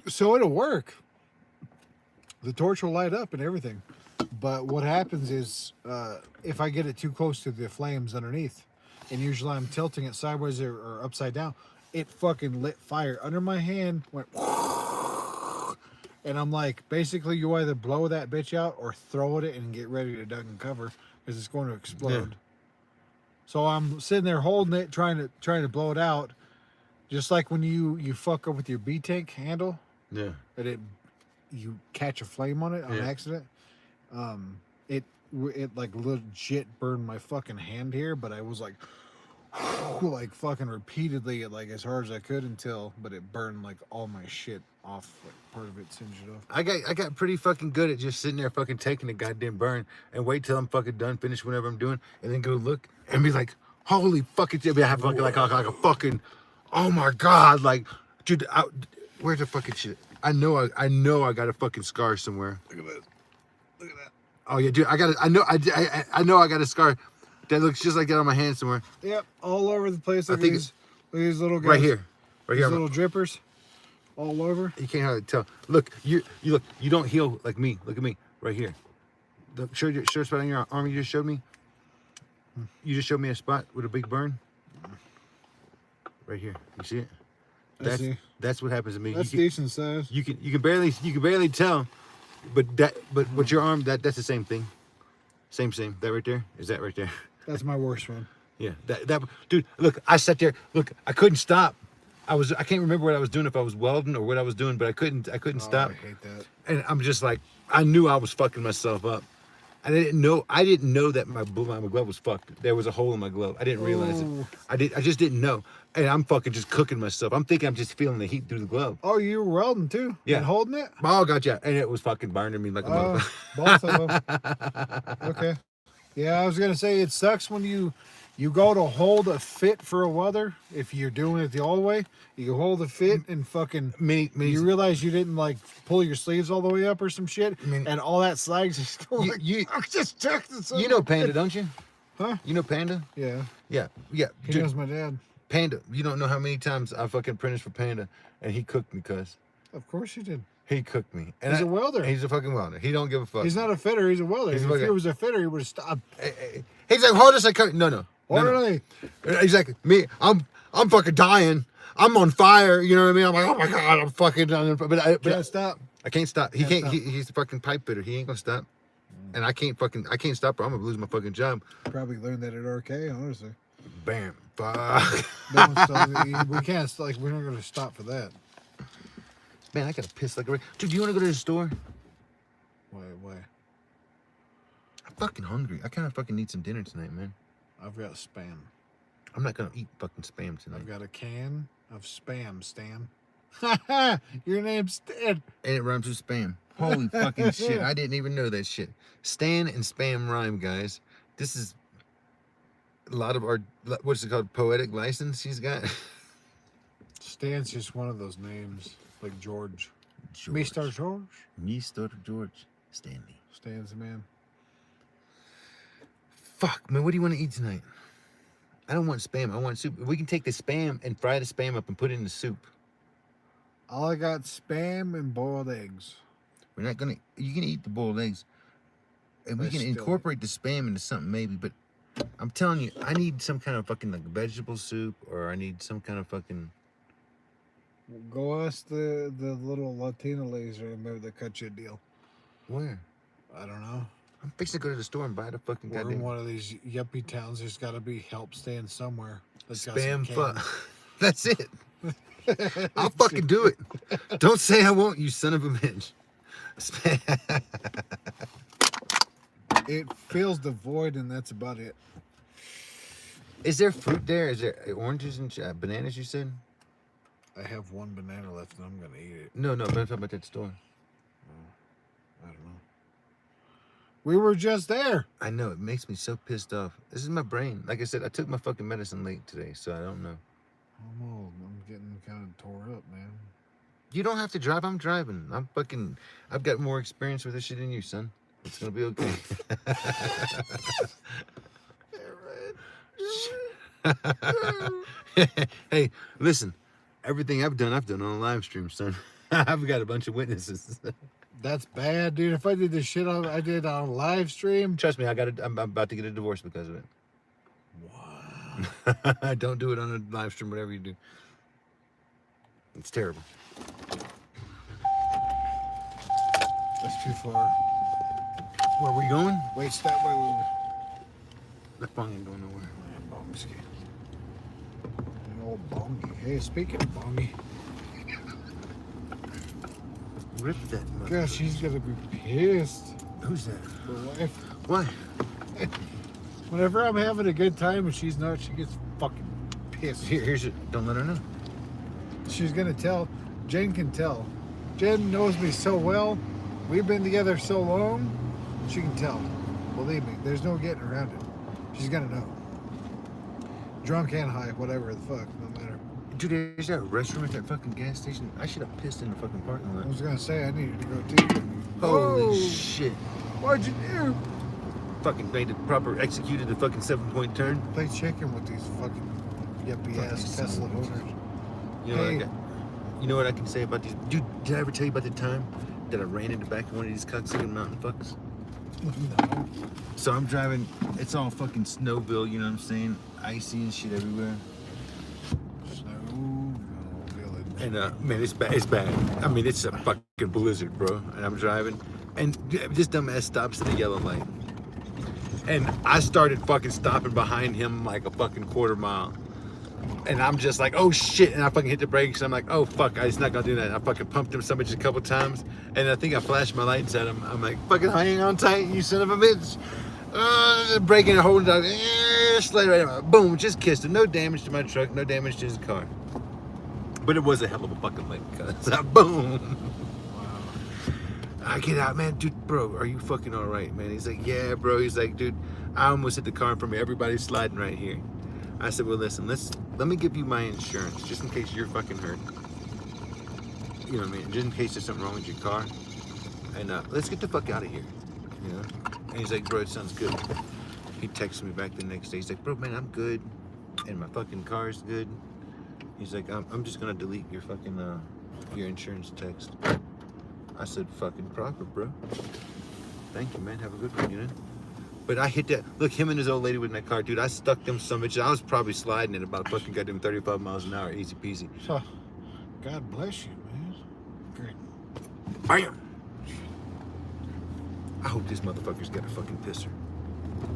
So it'll work. The torch will light up and everything. But what happens is if I get it too close to the flames underneath, and usually I'm tilting it sideways or upside down, it fucking lit fire under my hand, went, and I'm like, basically you either blow that bitch out or throw it and get ready to duck and cover because it's going to explode. Yeah. So I'm sitting there holding it, trying to blow it out, just like when you fuck up with your B tank handle. Yeah. That you catch a flame on it on accident. It like legit burned my fucking hand here, but I was like fucking repeatedly like as hard as I could but it burned like all my shit off, like part of it singed it off. I got pretty fucking good at just sitting there fucking taking the goddamn burn and wait till I'm fucking done, finish whatever I'm doing, and then go look and be like, holy fucking shit. I have fucking like a fucking, oh my God, like, dude, where's the fucking shit? I know I got a fucking scar somewhere. Look at that. Look at that. Oh yeah, dude, I know I got a scar that looks just like that on my hand somewhere. Yep, all over the place. Look at these little guys. Right here, little drippers, all over. You can't hardly tell. Look, you don't heal like me. Look at me, right here. The shirt spot on your arm you just showed me. You just showed me a spot with a big burn. Right here, you see it? That's what happens to me. That's decent size. You can barely tell, but with your arm that's the same thing. Same. That right there is that right there. That's my worst one. Yeah, that dude. Look, I sat there. Look, I couldn't stop. I can't remember what I was doing, if I was welding or what I was doing, but I couldn't stop. I hate that. And I'm just like, I knew I was fucking myself up. I didn't know that my glove was fucked. There was a hole in my glove. I didn't realize it. I just didn't know. And I'm fucking just cooking myself. I'm thinking I'm just feeling the heat through the glove. Oh, you were welding too? Yeah. And holding it? Oh, gotcha. And it was fucking burning me like a motherfucker. Both of them. Okay. Yeah, I was going to say, it sucks when you go to hold a fit for a welder. If you're doing it the old way, you hold a fit and fucking you realize you didn't like pull your sleeves all the way up or some shit, and all that slag's just going just check this out. You know Panda, don't you? Huh? You know Panda? Yeah. He knows my dad. Panda, you don't know how many times I fucking apprenticed for Panda, and he cooked me, cuz. Of course you did. He cooked me. And he's a welder. He's a fucking welder. He don't give a fuck. He's not a fitter. He's a welder. If he was a fitter, he would have stopped. He's like, hardest I could. No. Exactly. Me, I'm fucking dying. I'm on fire. You know what I mean? I'm like, oh my God, I'm fucking done. But I can't stop. I can't stop. He can't. He's the fucking pipe fitter. He ain't gonna stop. And I can't stop, or I'm gonna lose my fucking job. Probably learned that at RK, honestly. Bam. Fuck. We can't. Like, we're not gonna stop for that. Man, I gotta piss like a... Dude, do you want to go to the store? Why? I'm fucking hungry. I kind of fucking need some dinner tonight, man. I've got Spam. I'm not gonna eat fucking Spam tonight. I've got a can of Spam, Stan. Your name's Stan. And it rhymes with Spam. Holy fucking shit. I didn't even know that shit. Stan and Spam rhyme, guys. This is a lot of our... What's it called? Poetic license he's got? Stan's just one of those names. Like George. Mr. George. Mr. George Stanley. Stan's the man. Fuck, man, what do you want to eat tonight? I don't want Spam. I want soup. We can take the Spam and fry the Spam up and put it in the soup. All I got Spam and boiled eggs. We're not gonna... You can eat the boiled eggs. And we can incorporate the Spam into something maybe, but I'm telling you, I need some kind of fucking like vegetable soup, or I need some kind of fucking. Go ask the little Latina ladies, or maybe they cut you a deal. Where? I don't know. I'm fixing to go to the store and buy the fucking We're in goddamn one of these yuppie towns. There's got to be help staying somewhere. That's got some spam fuck. cans. That's it. I'll fucking do it. Don't say I won't, you son of a bitch. Spam. It fills the void, and that's about it. Is there fruit there? Is there oranges and bananas? You said. I have one banana left, and I'm gonna eat it. No, but I'm talking about that store. I don't know. We were just there. I know, it makes me so pissed off. This is my brain. Like I said, I took my fucking medicine late today, so I don't know. I'm old. I'm getting kind of tore up, man. You don't have to drive. I'm driving. I've got more experience with this shit than you, son. It's gonna be okay. Hey, listen. Everything I've done on a live stream, son. I've got a bunch of witnesses. That's bad, dude. If I did the shit I did on live stream, Trust me, I'm about to get a divorce because of it. wow. Don't do it on a live stream, whatever you do. It's terrible. That's too far. Where are we going? Wait, stop. Wait. That phone ain't going nowhere. An old bongy. Hey, speaking of bongy, Rip that motherfucker. gosh, she's gonna be pissed. Who's that? My wife. Why? Whenever I'm having a good time and she's not, she gets fucking pissed. Here's it. Don't let her know. She's gonna tell. Jen can tell. Jen knows me so well. We've been together so long. She can tell. Believe me, there's no getting around it. She's gonna know. Drunk and high, whatever the fuck, no matter. Dude, there's that restroom at that fucking gas station. I should have pissed in the fucking parking I lot. was gonna say I needed to go too. Holy Oh, shit. what'd you do? Fucking made it proper, executed the fucking 7-point turn. Play chicken with these fucking yuppie ass Fucking Tesla son of a bitch. owners. You know, Hey. you know what I can say about these? Dude, did I ever tell you about the time that I ran into back of one of these cocksucking mountain fucks? No. So I'm driving, it's all fucking Snowville, you know what I'm saying? Icy and shit everywhere. Snow village. And man, it's bad. It's bad. I mean, it's a fucking blizzard, bro. And I'm driving, and this dumbass stops at a yellow light, and I started fucking stopping behind him like a fucking quarter mile, and I'm just like, oh shit, and I fucking hit the brakes. And I'm like, oh fuck, I just not gonna do that. I fucking pumped him so much a couple times, and I think I flashed my lights at him. I'm like, fucking hang on tight, you son of a bitch. Braking and holding down, slid right out. Boom, just kissed him. No damage to my truck, no damage to his car. But it was a hell of a fucking lick, cuz. Boom. I get out, man. Dude, bro, are you fucking all right, man? He's like, yeah, bro. He's like, dude, I almost hit the car in front of me. Everybody's sliding right here. I said, well, listen, let me give you my insurance, just in case you're fucking hurt. You know what I mean? Just in case there's something wrong with your car. And let's get the fuck out of here, you know? And he's like, bro, it sounds good. He texted me back the next day. He's like, bro, man, I'm good. And my fucking car's good. He's like, I'm just gonna delete your fucking, your insurance text. I said, fucking proper, bro. Thank you, man. Have a good one, you know? But I hit that. Look, him and his old lady with my car, dude. I stuck them so much. I was probably sliding at about fucking goddamn 35 miles an hour, easy peasy. So, God bless you, man. Great. Bam! I hope this motherfucker's got a fucking pisser.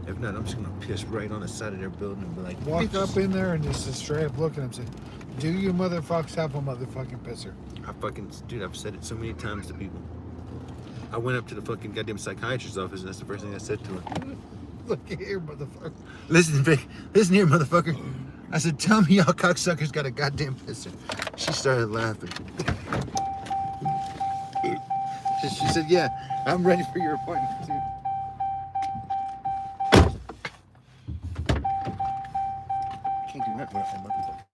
If not, I'm just gonna piss right on the side of their building and be like, Walk bitches. up in there and just straight up look at him and say, do you motherfuckers have a motherfucking pisser? Dude, I've said it so many times to people. I went up to the fucking goddamn psychiatrist's office and that's the first thing I said to her. Look here, motherfucker. Listen, Vic. Listen here, motherfucker. I said, tell me y'all cocksuckers got a goddamn pisser. She started laughing. She said, yeah, I'm ready for your appointment, too. Can't do nothing without my motherfucker.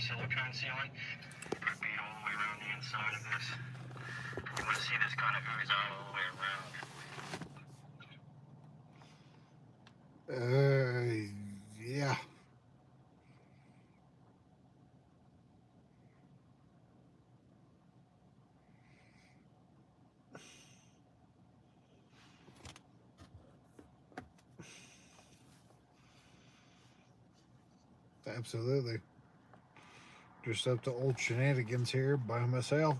silicone ceiling. Would be all the way around the inside of this. You want to see this kind of ooze out all the way around. Yeah. Absolutely. Just up to old shenanigans here by myself.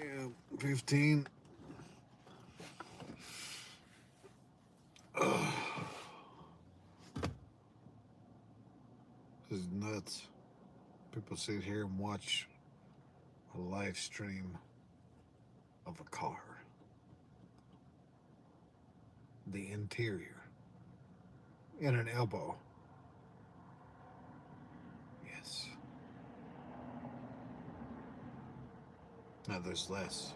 Damn, 15. This is nuts. People sit here and watch a live stream of a car. The interior. In an elbow. Yes. Now there's less.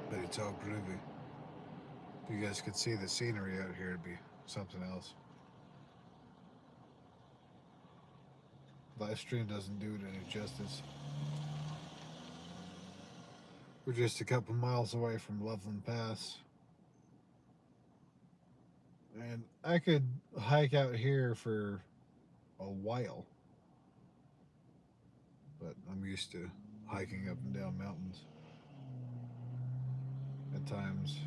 But it's all groovy. If you guys could see the scenery out here, it'd be something else. Live stream doesn't do it any justice. We're just a couple miles away from Loveland Pass. And I could hike out here for a while. But I'm used to hiking up and down mountains. At times.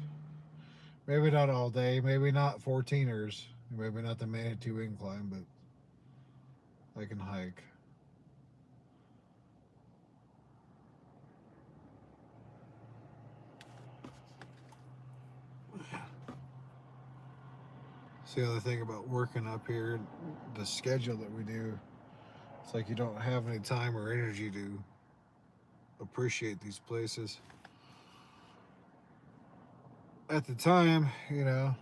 Maybe not all day, maybe not 14ers, maybe not the Manitou Incline, but I can hike. See, the other thing about working up here, the schedule that we do, it's like you don't have any time or energy to appreciate these places. At the time, you know,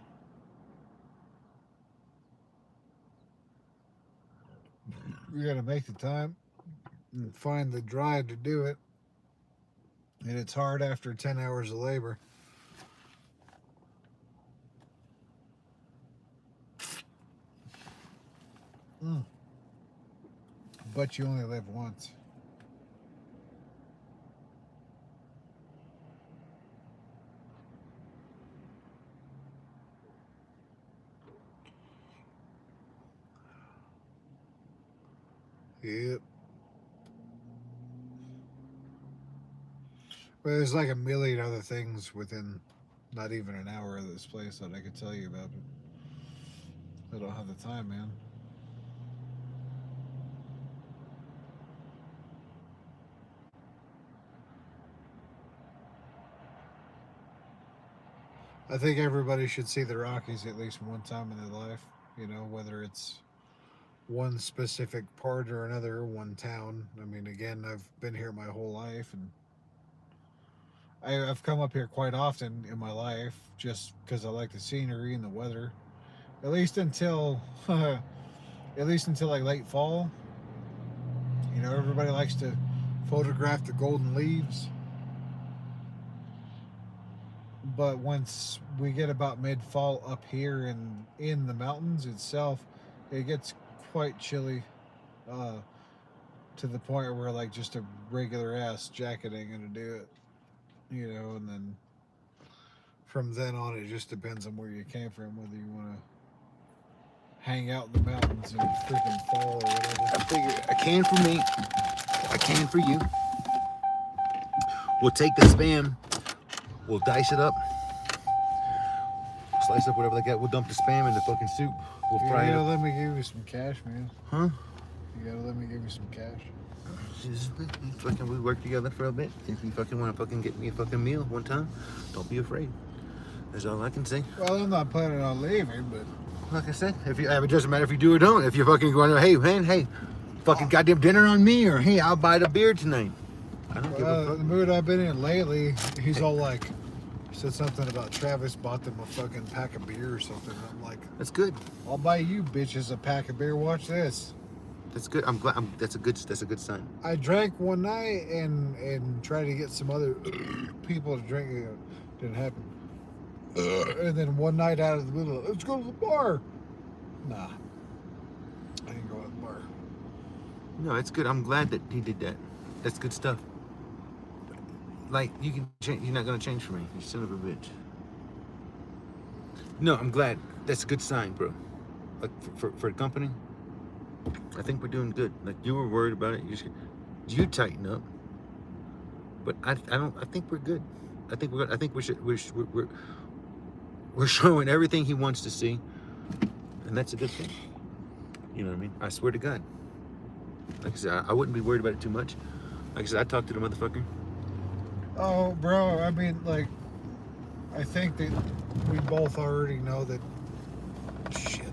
you gotta make the time and find the drive to do it. And it's hard after 10 hours of labor. But you only live once. Yep. But there's like a million other things within not even an hour of this place that I could tell you about, but I don't have the time, man. I think everybody should see the Rockies at least one time in their life, you know, whether it's one specific part or another, one town. I mean, again, I've been here my whole life, and I've come up here quite often in my life just because I like the scenery and the weather. At least until like late fall. You know, everybody likes to photograph the golden leaves. But once we get about mid-fall up here in the mountains itself, it gets quite chilly to the point where like just a regular ass jacket ain't gonna do it, you know. And then from then on, it just depends on where you came from, whether you want to hang out in the mountains in freaking fall or whatever. I figure a can for me, a can for you. We'll take the Spam, we'll dice it up, slice up whatever they got. We'll dump the Spam in the fucking soup. We'll fry it up. You gotta let me give you some cash, man. Huh? You gotta let me give you some cash. Fucking, we work together for a bit. If you fucking want to fucking get me a fucking meal one time, don't be afraid. That's all I can say. Well, I'm not planning on leaving, but like I said, it doesn't matter if you do or don't. If you're fucking going, hey man, hey, fucking goddamn dinner on me, or hey, I'll buy the beer tonight. I don't give a fuck. The mood I've been in lately, he's all like, said something about Travis bought them a fucking pack of beer or something. I'm like, That's good. I'll buy you bitches a pack of beer. Watch this. That's good. I'm glad. That's a good sign. I drank one night and tried to get some other people to drink. Didn't happen. And then one night out of the middle, let's go to the bar. Nah, I didn't go to the bar. No, it's good. I'm glad that he did that. That's good stuff. Like, you can change. You're not gonna change for me, you son of a bitch. No, I'm glad. That's a good sign, bro. Like for the company, I think we're doing good. Like, you were worried about it. You tighten up. But I don't. I think we're good. I think we're good. I think we're showing everything he wants to see, and that's a good thing. You know what I mean? I swear to God. Like I said, I wouldn't be worried about it too much. Like I said, I talked to the motherfucker. Oh, bro, I mean, like, I think that we both already know that shit.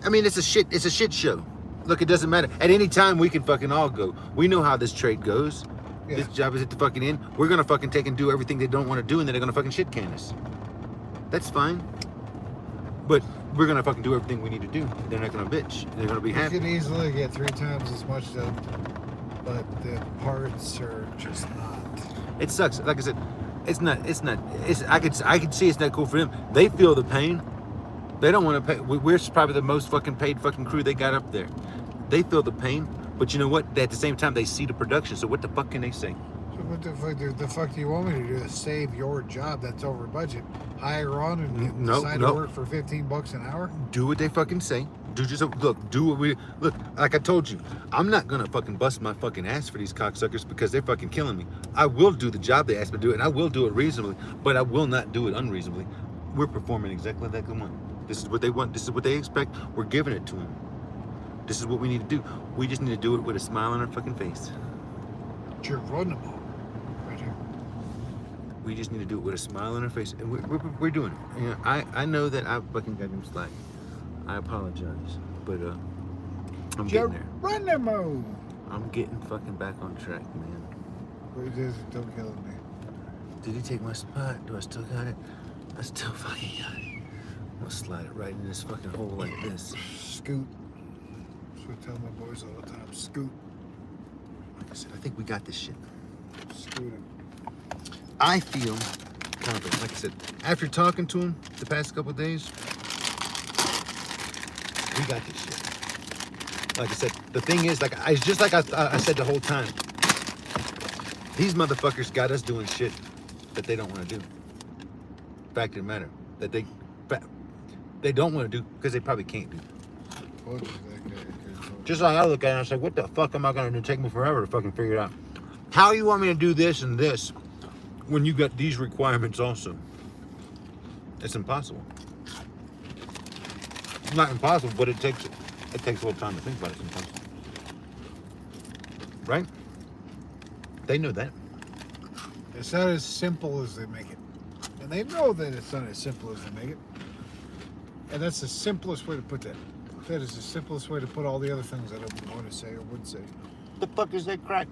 I mean, it's a shit show. Look, it doesn't matter. At any time, we can fucking all go. We know how this trade goes. Yeah. This job is at the fucking end. We're gonna fucking take and do everything they don't want to do, and then they're gonna fucking shit can us. That's fine. But we're gonna fucking do everything we need to do. They're not gonna bitch. They're gonna be You happy. could easily get 3 times as much done, but the parts are just not. It sucks. Like I said, it's not. I could see it's not cool for them. They feel the pain. They don't want to pay. We're probably the most fucking paid fucking crew they got up there. They feel the pain, but you know what? At the same time, they see the production. So what the fuck can they say? So what the fuck do you want me to do to save your job that's over budget? Hire on and decide to work for $15 an hour? Do what they fucking say. Do what we look. Like I told you, I'm not gonna fucking bust my fucking ass for these cocksuckers because they're fucking killing me. I will do the job they asked me to do, and I will do it reasonably, but I will not do it unreasonably. We're performing exactly like they want. This is what they want. This is what they expect. We're giving it to them. This is what we need to do. We just need to do it with a smile on our fucking face. Geronimo, right here. We just need to do it with a smile on our face, and we're doing it. You know, I know that I fucking got them slack. I apologize, but I'm getting there. Geronimo. I'm getting fucking back on track, man. Wait, don't kill me. Did he take my spot? Do I still got it? I still fucking got it. I'm gonna slide it right in this fucking hole like this. Scoot. That's what I tell my boys all the time. Scoot. Like I said, I think we got this shit. Scoot it. I feel confident. Like I said, after talking to him the past couple of days, we got this shit. Like I said, the thing is, it's just like I said the whole time. These motherfuckers got us doing shit that they don't want to do. Fact of the matter, that they don't want to do because they probably can't do. Just like I look at it, I say, what the fuck am I gonna do? Take me forever to fucking figure it out. How you want me to do this and this when you got these requirements also? It's impossible. It's not impossible, but it takes a little time to think about it sometimes. Right? They know that. It's not as simple as they make it. And they know that it's not as simple as they make it. And that's the simplest way to put that. That is the simplest way to put all the other things that I want to say or would say. The fuck is that crack?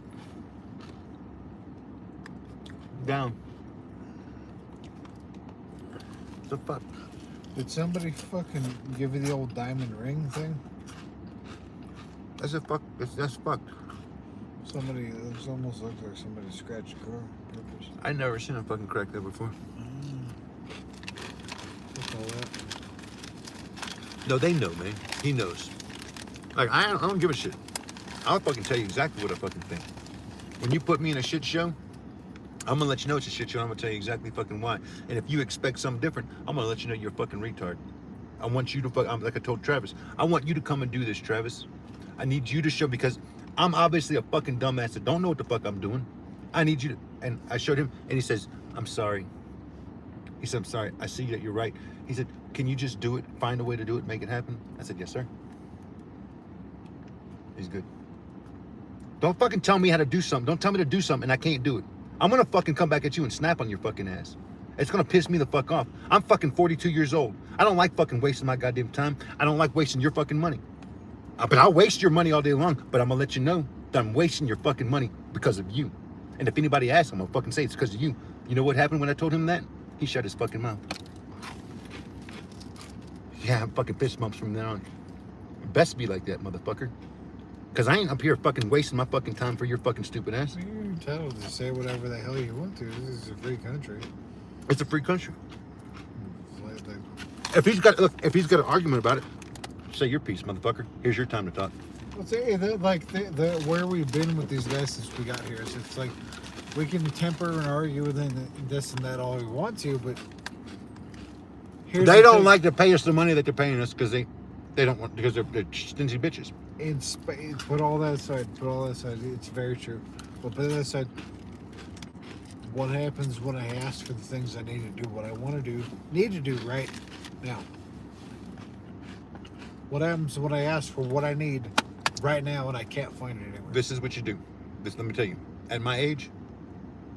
Down. The fuck? Did somebody fucking give you the old diamond ring thing? That's a fuck. That's fucked. Somebody, it almost looks like somebody scratched a car on purpose. I never seen a fucking crack there before. What's all that? No, they know, man. He knows. Like, I don't give a shit. I'll fucking tell you exactly what I fucking think. When you put me in a shit show, I'm gonna let you know it's a shit show. I'm gonna tell you exactly fucking why. And if you expect something different, I'm gonna let you know you're a fucking retard. I want you to like I told Travis, I want you to come and do this, Travis. I need you to show, because I'm obviously a fucking dumbass that don't know what the fuck I'm doing. I need you to, and I showed him, and he says, I'm sorry. He said, I'm sorry. I see that you're right. He said, can you just do it? Find a way to do it, make it happen? I said, yes, sir. He's good. Don't fucking tell me how to do something. Don't tell me to do something and I can't do it. I'm gonna fucking come back at you and snap on your fucking ass. It's gonna piss me the fuck off. I'm fucking 42 years old. I don't like fucking wasting my goddamn time. I don't like wasting your fucking money. But I'll waste your money all day long, but I'm gonna let you know that I'm wasting your fucking money because of you. And if anybody asks, I'm gonna fucking say it's because of you. You know what happened when I told him that? He shut his fucking mouth. Yeah, I'm fucking fist bumps from then on. It best be like that, motherfucker. Because I ain't up here fucking wasting my fucking time for your fucking stupid ass. You're entitled to say whatever the hell you want to. This is a free country. It's a free country. Like, If he's got an argument about it, say your piece, motherfucker. Here's your time to talk. let's say the where we've been with these guys since we got here is it's like we can temper and argue with this and that all we want to, but they don't like to pay us the money that they're paying us because they don't want, because they're stingy bitches. Put all that aside. It's very true. But put that aside. What happens when I ask for the things I need to do, what I want to do, need to do right now? What happens when I ask for what I need right now and I can't find it anywhere? This is what you do. Let me tell you. At my age,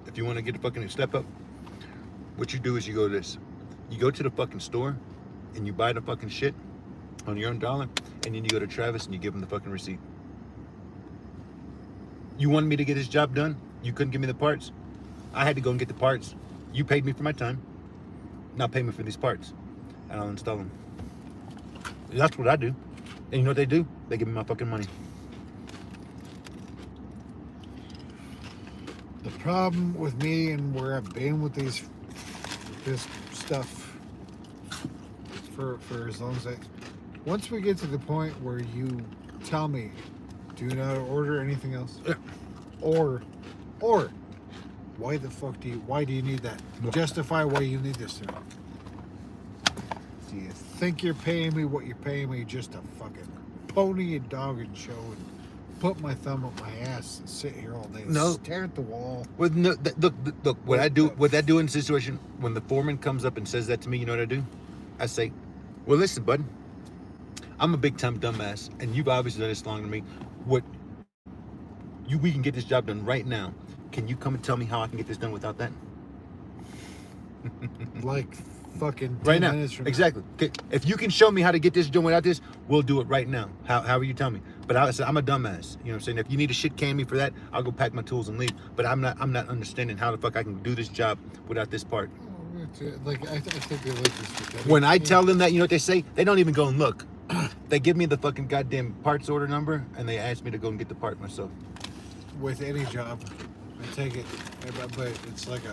if you want to get a fucking step up, what you do is you go to this. You go to the fucking store and you buy the fucking shit on your own dollar, and then you go to Travis and you give him the fucking receipt. You wanted me to get this job done? You couldn't give me the parts? I had to go and get the parts. You paid me for my time. Now pay me for these parts. And I'll install them. That's what I do. And you know what they do? They give me my fucking money. The problem with me and where I've been with this stuff for as long as once we get to the point where you tell me, do not order anything else, Yeah. or why do you need that? Justify why you need this thing. Do you think you're paying me what you're paying me just to fucking pony a dog and show and put my thumb up my ass and sit here all day and stare at the wall? Look, what I do in a situation when the foreman comes up and says that to me, you know what I do? I say, well, listen, bud, I'm a big time dumbass, and you've obviously done this longer than me. We can get this job done right now. Can you come and tell me how I can get this done without that? Like fucking 10 right now. minutes from Exactly. Okay. If you can show me how to get this done without this, we'll do it right now. However you tell me. But I said I'm a dumbass. You know what I'm saying? If you need to shit can me for that, I'll go pack my tools and leave. But I'm not understanding how the fuck I can do this job without this part. Like I think they like this. When I tell them that, you know what they say? They don't even go and look. They give me the fucking goddamn parts order number and they ask me to go and get the part myself. With any job, I take it, but it's like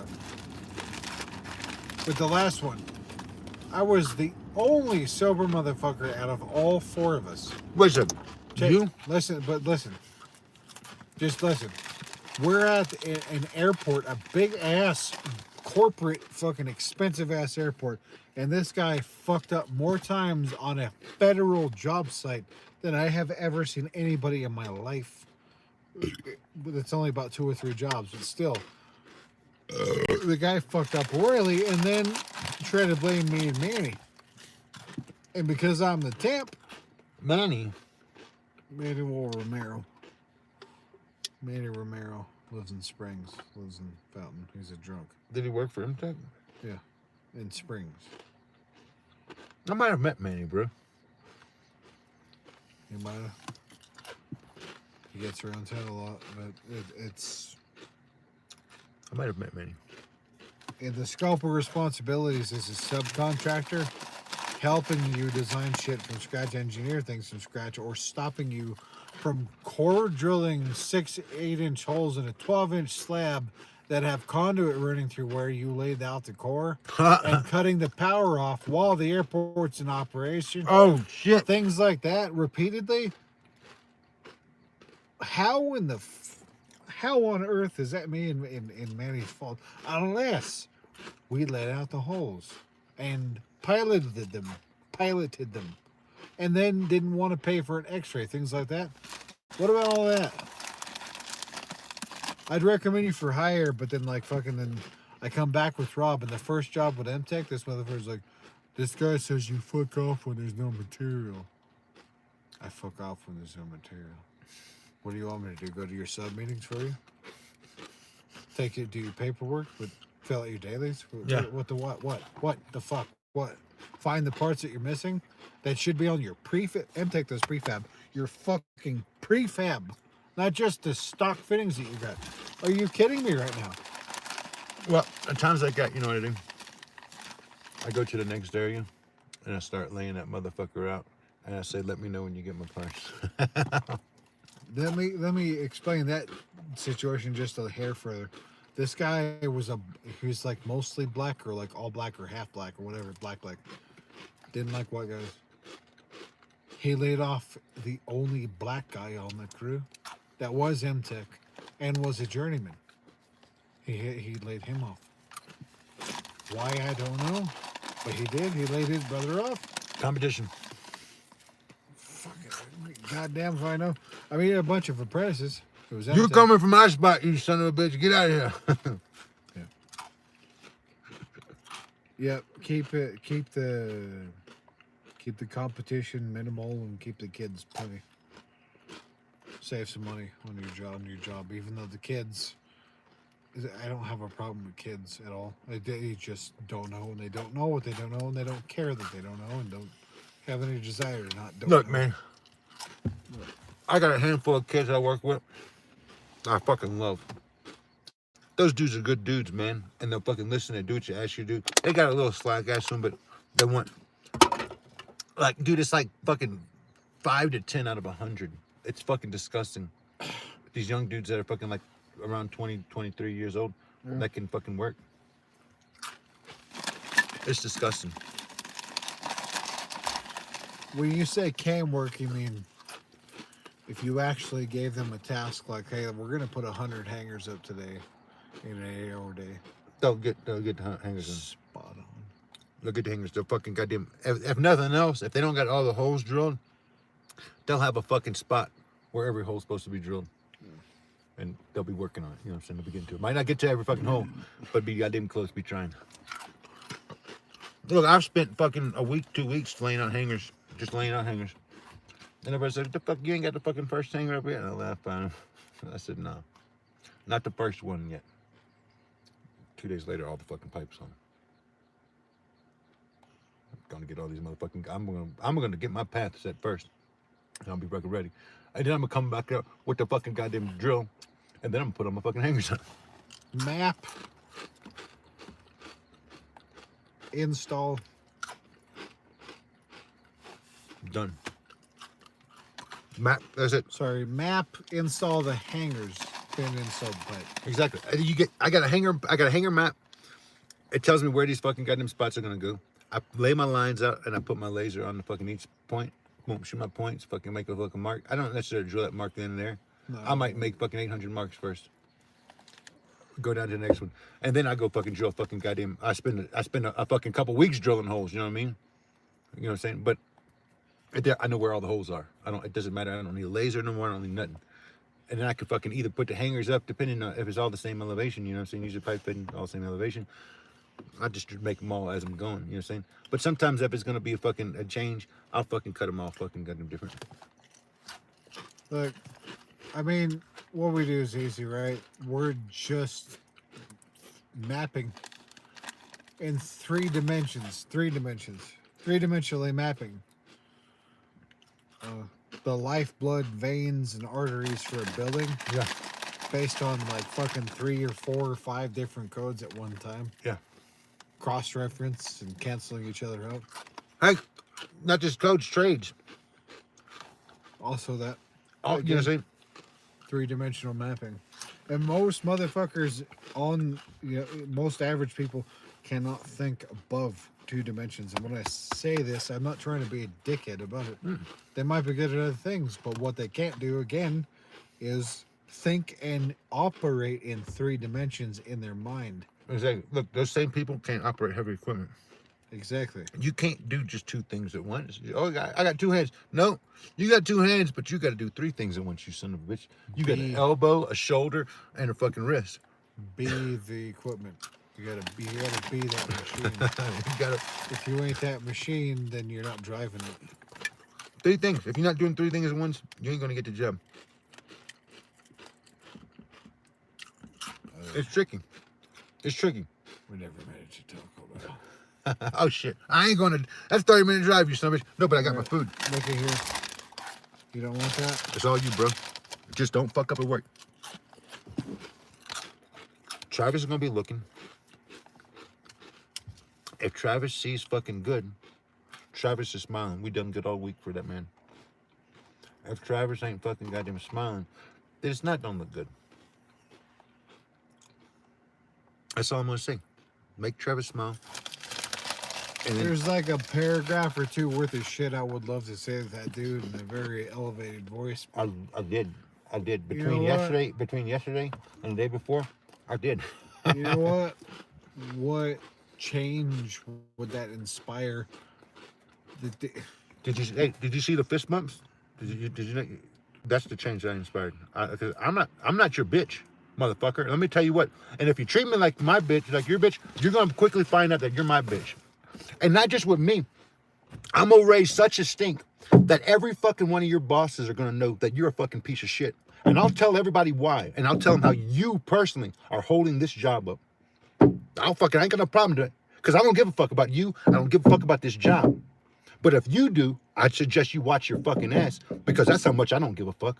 with the last one, I was the only sober motherfucker out of all four of us. Listen, you? Listen. Just listen. We're at an airport, a big ass corporate fucking expensive ass airport, and this guy fucked up more times on a federal job site than I have ever seen anybody in my life. It's only about 2 or 3 jobs, but still, the guy fucked up royally and then tried to blame me and Manny. And because I'm the temp, Manny Romero lives in Springs, lives in Fountain. He's a drunk. Did he work for him, Tech? Yeah, in Springs. I might have met Manny, bro. You might have. He gets around town a lot, but it's... I might have met Manny. In the scope of responsibilities as a subcontractor, helping you design shit from scratch, engineer things from scratch, or stopping you from core drilling 6-8-inch holes in a 12-inch slab that have conduit running through where you laid out the core and cutting the power off while the airport's in operation. Oh, shit. Things like that repeatedly. How on earth is that me and Manny's fault? Unless we let out the holes and piloted them, and then didn't want to pay for an x-ray, things like that. What about all that? I'd recommend you for hire, but then then I come back with Rob, and the first job with MTech, this motherfucker's like, this guy says you fuck off when there's no material. I fuck off when there's no material. What do you want me to do? Go to your sub meetings for you? Do your paperwork? But Fill out your dailies? Yeah. What the what? What the fuck? What? Find the parts that you're missing that should be on your prefab. MTech does prefab. Your fucking prefab. Not just the stock fittings that you got. Are you kidding me right now? Well, at times like that, you know what I do? I go to the next area and I start laying that motherfucker out. And I say, let me know when you get my parts. Let me explain that situation just a hair further. This guy he was like mostly black or like all black or half black or whatever, black. Didn't like white guys. He laid off the only black guy on the crew that was MTech and was a journeyman. He laid him off. Why, I don't know, but he did. He laid his brother off. Competition. Fuck it. Goddamn if I know. I mean, a bunch of apprentices. It was You're MTech. coming from my spot, you son of a bitch. Get out of here. Yep. Keep the competition minimal and keep the kids plenty. Save some money on your job. Even though the kids, I don't have a problem with kids at all. They just don't know, and they don't know what they don't know, and they don't care that they don't know, and don't have any desire to not. Don't Look, know. man. I got a handful of kids I work with. I fucking love. Those dudes are good dudes, man. And they'll fucking listen and do what you ask you to do. They got a little slack ass to them, but they want. Like, dude, it's like fucking 5 to 10 out of 100. It's fucking disgusting. These young dudes that are fucking like around 20, 23 years old that can fucking work. It's disgusting. When you say can work, you mean if you actually gave them a task like, hey, we're gonna put 100 hangers up today in an 8-hour day. They'll get the hangers in. Spot on. They'll get the hangers. They'll fucking goddamn. If nothing else, if they don't got all the holes drilled, they'll have a fucking spot where every hole's supposed to be drilled. And they'll be working on it. You know what I'm saying? They'll be getting to it. Might not get to every fucking hole, but be goddamn close, be trying. Look, I've spent fucking a week, 2 weeks laying out hangers. Just laying out hangers. And everybody said, the fuck, you ain't got the fucking first hanger up yet? And I laughed at him. I said, no. Not the first one yet. 2 days later, all the fucking pipes on. I'm gonna get all these motherfucking. I'm gonna get my path set first. And I'll be fucking ready. And then I'm gonna come back up with the fucking goddamn drill. And then I'm gonna put on my fucking hangers on. Map. Install. Done. Map, that's it. Sorry, map, install the hangers, then install the pipe. Exactly. I got a hanger map. It tells me where these fucking goddamn spots are gonna go. I lay my lines out and I put my laser on the fucking each point. Boom, shoot my points, fucking make a fucking mark. I don't necessarily drill that mark in and there. No. I might make fucking 800 marks first. Go down to the next one. And then I go fucking drill fucking goddamn. I spend a fucking couple weeks drilling holes, you know what I mean? You know what I'm saying? But I know where all the holes are. It doesn't matter. I don't need a laser no more. I don't need nothing. And then I could fucking either put the hangers up, depending on if it's all the same elevation, you know what I'm saying? Use a pipe fitting, all the same elevation. I just make them all as I'm going, you know what I'm saying? But sometimes if it's going to be a change, I'll fucking cut them all fucking goddamn different. Look, I mean, what we do is easy, right? We're just mapping in 3 dimensions. 3-dimensionally mapping. The lifeblood, veins, and arteries for a building. Yeah. Based on like fucking 3 or 4 or 5 different codes at one time. Yeah. Cross-reference and canceling each other out. Hey, not just codes, trades. Also that. Oh, you know what I'm saying? 3-dimensional mapping. And most motherfuckers most average people cannot think above 2 dimensions. And when I say this, I'm not trying to be a dickhead about it. They might be good at other things, but what they can't do, again, is think and operate in 3 dimensions in their mind. Exactly. Look, those same people can't operate heavy equipment. Exactly. You can't do just 2 things at once. Oh, I got 2 hands. No, you got 2 hands, but you got to do 3 things at once, you son of a bitch. You got an elbow, a shoulder, and a fucking wrist. Be the equipment. You gotta be that machine. If you ain't that machine, then you're not driving it. 3 things. If you're not doing 3 things at once, you ain't gonna get the job. It's tricky. We never made it to Taco Bell. Oh shit! I ain't gonna. That's 30-minute drive, you son of a bitch. No, but I got my food. Look at here. You don't want that? It's all you, bro. Just don't fuck up at work. Travis is gonna be looking. If Travis sees fucking good, Travis is smiling. We done good all week for that man. If Travis ain't fucking goddamn smiling, then it's not gonna look good. That's all I'm gonna say. Make Travis smile. And then, There's like a paragraph or two worth of shit I would love to say to that dude in a very elevated voice. I did. You know what? Between yesterday and the day before, I did. You know what? What change would that inspire? Did you see the fist bumps? Did you know? That's the change that inspired. I'm not your bitch, motherfucker. Let me tell you what. And if you treat me like my bitch, like your bitch, you're gonna quickly find out that you're my bitch. And not just with me. I'm gonna raise such a stink that every fucking one of your bosses are gonna know that you're a fucking piece of shit. And I'll tell everybody why. And I'll tell them how you personally are holding this job up. I ain't got no problem with it. Because I don't give a fuck about you. I don't give a fuck about this job. But if you do, I'd suggest you watch your fucking ass. Because that's how much I don't give a fuck.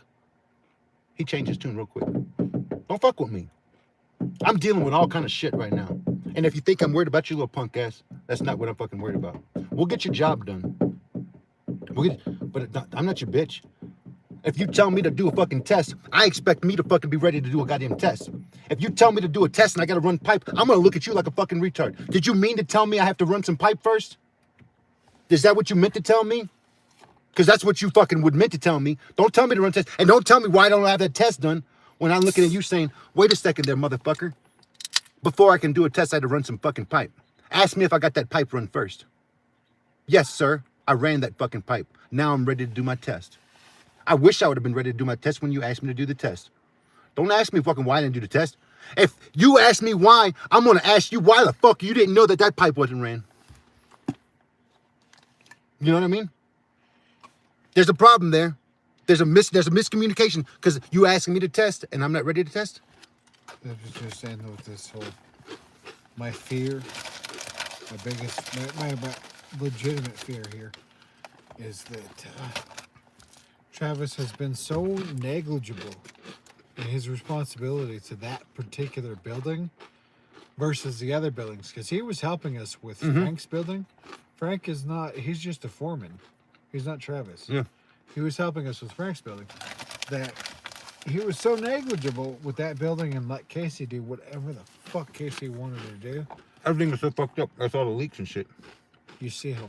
He changed his tune real quick. Don't fuck with me. I'm dealing with all kind of shit right now. And if you think I'm worried about you little punk ass, that's not what I'm fucking worried about. We'll get your job done. But I'm not your bitch. If you tell me to do a fucking test, I expect me to fucking be ready to do a goddamn test. If you tell me to do a test and I gotta run pipe, I'm gonna look at you like a fucking retard. Did you mean to tell me I have to run some pipe first? Is that what you meant to tell me? Because that's what you fucking would meant to tell me. Don't tell me to run a test. And don't tell me why I don't have that test done when I'm looking at you saying, wait a second there, motherfucker. Before I can do a test, I had to run some fucking pipe. Ask me if I got that pipe run first. Yes, sir. I ran that fucking pipe. Now I'm ready to do my test. I wish I would have been ready to do my test when you asked me to do the test. Don't ask me fucking why I didn't do the test. If you ask me why, I'm going to ask you why the fuck you didn't know that pipe wasn't ran. You know what I mean? There's a problem there. There's a miscommunication because you asking me to test and I'm not ready to test. I was just saying with this whole, my fear, my legitimate fear here is that Travis has been so negligible in his responsibility to that particular building versus the other buildings. Because he was helping us with Frank's building. Frank is not, he's just a foreman. He's not Travis. Yeah. He was helping us with Frank's building. That he was so negligible with that building and let Casey do whatever the fuck Casey wanted her to do. Everything was so fucked up. That's all the leaks and shit. You see how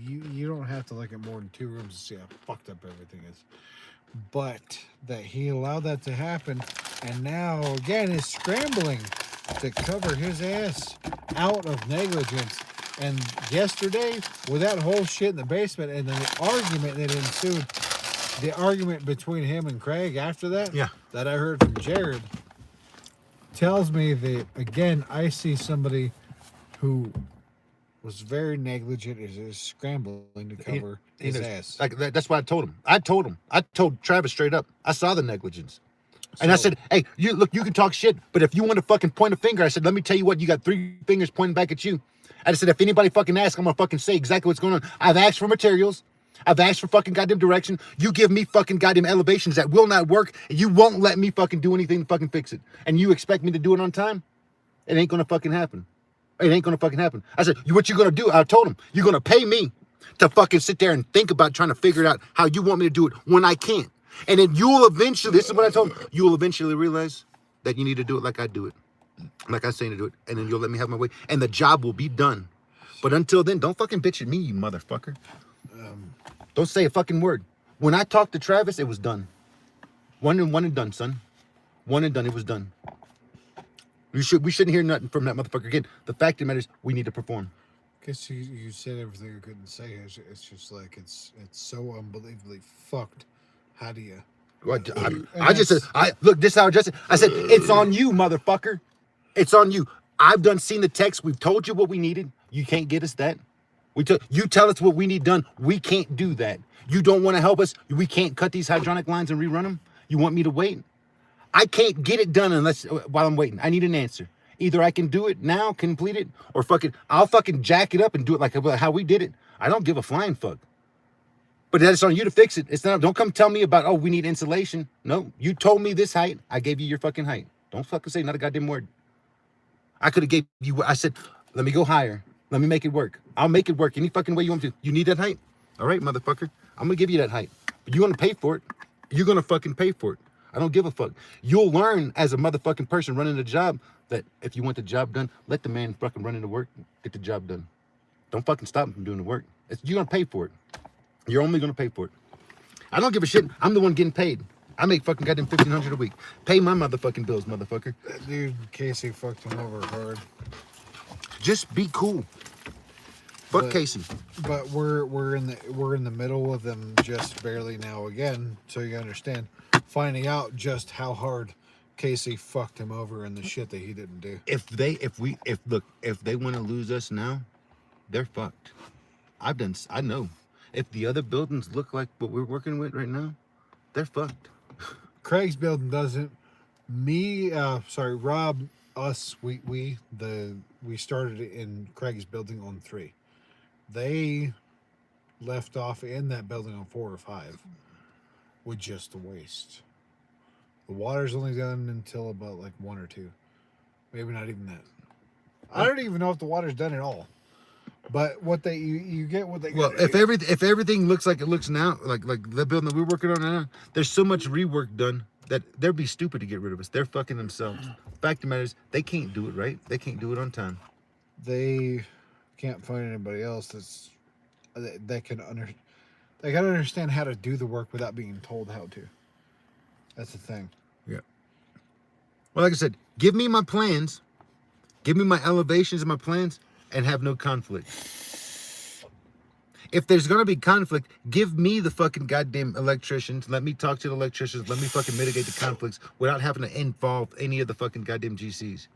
you don't have to look at more than 2 rooms to see how fucked up everything is. But that he allowed that to happen, and now again is scrambling to cover his ass out of negligence. And yesterday, with that whole shit in the basement and then the argument that ensued, the argument between him and Craig after that, that I heard from Jared, tells me that, again, I see somebody who was very negligent, is scrambling to cover his ass. Like that's what I told him. I told Travis straight up. I saw the negligence. And I said, hey, you can talk shit, but if you want to fucking point a finger, I said, let me tell you what, you got 3 fingers pointing back at you. I said, if anybody fucking asks, I'm going to fucking say exactly what's going on. I've asked for materials. I've asked for fucking goddamn direction. You give me fucking goddamn elevations that will not work. And you won't let me fucking do anything to fucking fix it. And you expect me to do it on time? It ain't going to fucking happen. It ain't going to fucking happen. I said, what you going to do? I told him, you're going to pay me to fucking sit there and think about trying to figure it out how you want me to do it when I can't. And then you'll eventually, this is what I told him, you'll eventually realize that you need to do it like I do it. Like I say to do it. And then you'll let me have my way. And the job will be done. But until then, don't fucking bitch at me, you motherfucker. Don't say a fucking word. When I talked to Travis, it was done. One and done, son. One and done. It was done. We shouldn't hear nothing from that motherfucker again. The fact of the matter is, we need to perform. Guess you said everything I couldn't say. It's just like it's so unbelievably fucked. How do you? I just said, look, this is how I addressed it. I said, it's on you, motherfucker. It's on you. I've seen the text. We've told you what we needed. You can't get us that. You tell us what we need done. We can't do that. You don't want to help us. We can't cut these hydronic lines and rerun them. You want me to wait? I can't get it done unless while I'm waiting. I need an answer. Either I can do it now, complete it, or fucking I'll fucking jack it up and do it like how we did it. I don't give a flying fuck. But that's on you to fix it. It's not. Don't come tell me about, oh, we need insulation. No, you told me this height. I gave you your fucking height. Don't fucking say not a goddamn word. I could have gave you. I said, let me go higher. Let me make it work. I'll make it work any fucking way you want to. You need that height? All right, motherfucker. I'm gonna give you that height. But you want to pay for it? You're gonna fucking pay for it. I don't give a fuck. You'll learn as a motherfucking person running the job that if you want the job done, let the man fucking run into work, get the job done. Don't fucking stop him from doing the work. You're gonna pay for it. You're only gonna pay for it. I don't give a shit. I'm the one getting paid. I make fucking goddamn $1,500 a week. Pay my motherfucking bills, motherfucker. That dude Casey fucked him over hard. Just be cool. Fuck Casey. But we're in the middle of them just barely now again, so you understand, finding out just how hard Casey fucked him over and the shit that he didn't do. If they want to lose us now, they're fucked. I know. If the other buildings look like what we're working with right now, they're fucked. Craig's building doesn't. Rob, us, we started in Craig's building on 3. They left off in that building on 4 or 5 with just the waste. The water's only done until about like 1 or 2. Maybe not even that. I don't even know if the water's done at all. But what you get what they well, if everything looks like it looks now, like the building that we're working on now, there's so much rework done that they'd be stupid to get rid of us. They're fucking themselves. Fact of the matter is, they can't do it right. They can't do it on time. They can't find anybody else that can they gotta understand how to do the work without being told how to. That's the thing. Yeah. Well, like I said, give me my plans, give me my elevations and my plans, and have no conflict. If there's gonna be conflict, give me the fucking goddamn electricians. Let me talk to the electricians. Let me fucking mitigate the conflicts without having to involve any of the fucking goddamn GCs.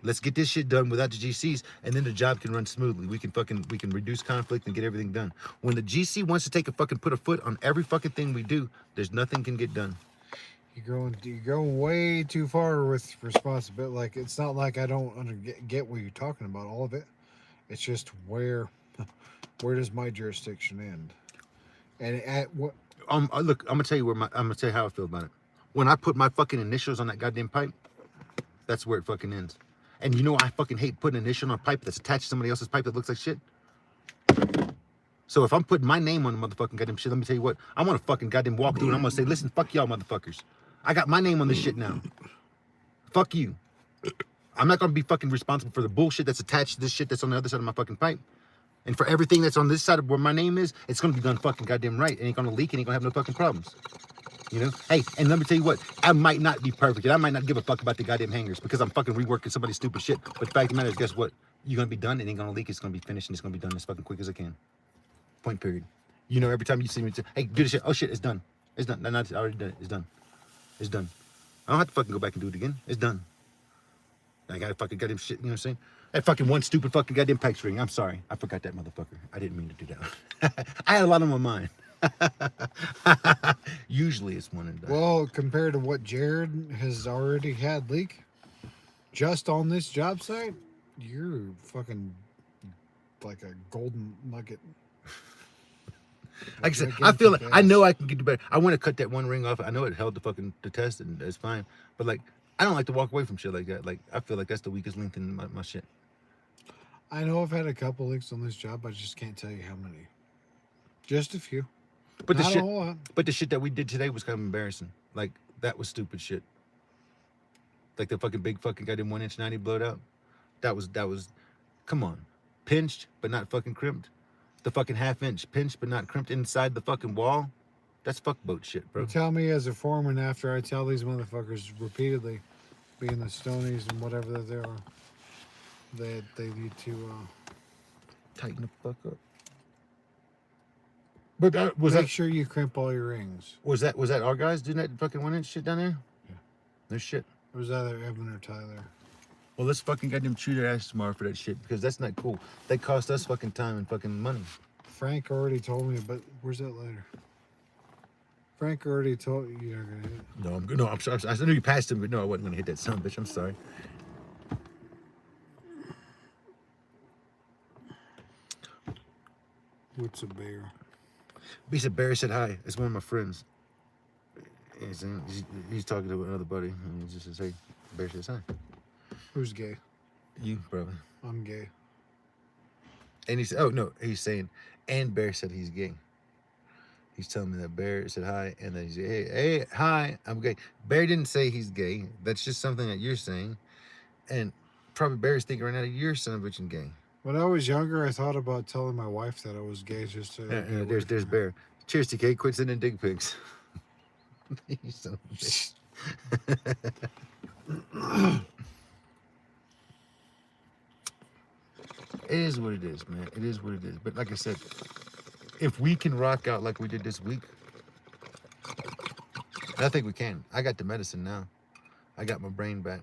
Let's get this shit done without the GCs, and then the job can run smoothly. We can reduce conflict and get everything done. When the GC wants to put a foot on every fucking thing we do, there's nothing can get done. You're going way too far with responsibility. Like, it's not like I don't get what you're talking about, all of it. It's just where does my jurisdiction end? And at what? Look, I'm gonna tell you how I feel about it. When I put my fucking initials on that goddamn pipe, that's where it fucking ends. And you know I fucking hate putting an initial on a pipe that's attached to somebody else's pipe that looks like shit. So if I'm putting my name on the motherfucking goddamn shit, let me tell you what, I want to fucking goddamn walk through and I'm gonna say, listen, fuck y'all motherfuckers. I got my name on this shit now. Fuck you. I'm not gonna be fucking responsible for the bullshit that's attached to this shit that's on the other side of my fucking pipe. And for everything that's on this side of where my name is, it's gonna be done fucking goddamn right. It ain't gonna leak, and ain't gonna have no fucking problems. You know? Hey, and let me tell you what, I might not be perfect, and I might not give a fuck about the goddamn hangers because I'm fucking reworking somebody's stupid shit. But the fact of the matter is, guess what? You're gonna be done, it ain't gonna leak, it's gonna be finished, and it's gonna be done as fucking quick as I can. Point period. You know, every time you see me, hey, do this shit. Oh shit, it's done. It's done. No, I already did it. It's done. It's done. I don't have to fucking go back and do it again. It's done. I got to fucking goddamn shit, you know what I'm saying? That fucking one stupid fucking goddamn pipe string. I'm sorry. I forgot that motherfucker. I didn't mean to do that. I had a lot on my mind. Usually it's one and done. Well, compared to what Jared has already had leak, just on this job site, you're fucking like a golden nugget. Like I said, I feel like I know I can get better. I want to cut that one ring off. I know it held the test and it's fine. But like, I don't like to walk away from shit like that. Like, I feel like that's the weakest link in my shit. I know I've had a couple leaks on this job. I just can't tell you how many. Just a few. But Not a whole lot. But the shit that we did today was kind of embarrassing. Like, that was stupid shit. Like the fucking big fucking goddamn 1-inch 90 blowed out. That was, come on. Pinched, but not fucking crimped. The fucking 1/2 inch pinched, but not crimped inside the fucking wall. That's fuckboat shit, bro. You tell me as a foreman after I tell these motherfuckers repeatedly, being the Stonies and whatever that they are, that they need to tighten the fuck up. But that make sure you crimp all your rings. Was that our guys doing that fucking 1-inch shit down there? Yeah. Their shit. Or was that Evan or Tyler? Well, let's fucking goddamn chew their ass tomorrow for that shit because that's not cool. They cost us fucking time and fucking money. Frank already told me, but where's that letter? Frank already told you you're not gonna hit it. No, I'm sorry. I knew you passed him, but no, I wasn't gonna hit that son of a bitch. I'm sorry. What's a bear? He said, Barry said hi. It's one of my friends. He's talking to another buddy, and he just says, hey, Barry says hi. Who's gay? You, probably. I'm gay. And he said, oh, no, he's saying, and Bear said he's gay. He's telling me that Bear said hi, and then he said, hey, hi, I'm gay. Bear didn't say he's gay. That's just something that you're saying. And probably Bear's thinking right now, you're son of a bitch and gay. When I was younger, I thought about telling my wife that I was gay just to. There's Bear. Cheers, TK. Quit sending dick pics. You son of a bitch. It is what it is, man. It is what it is. But like I said, if we can rock out like we did this week, I think we can. I got the medicine now. I got my brain back.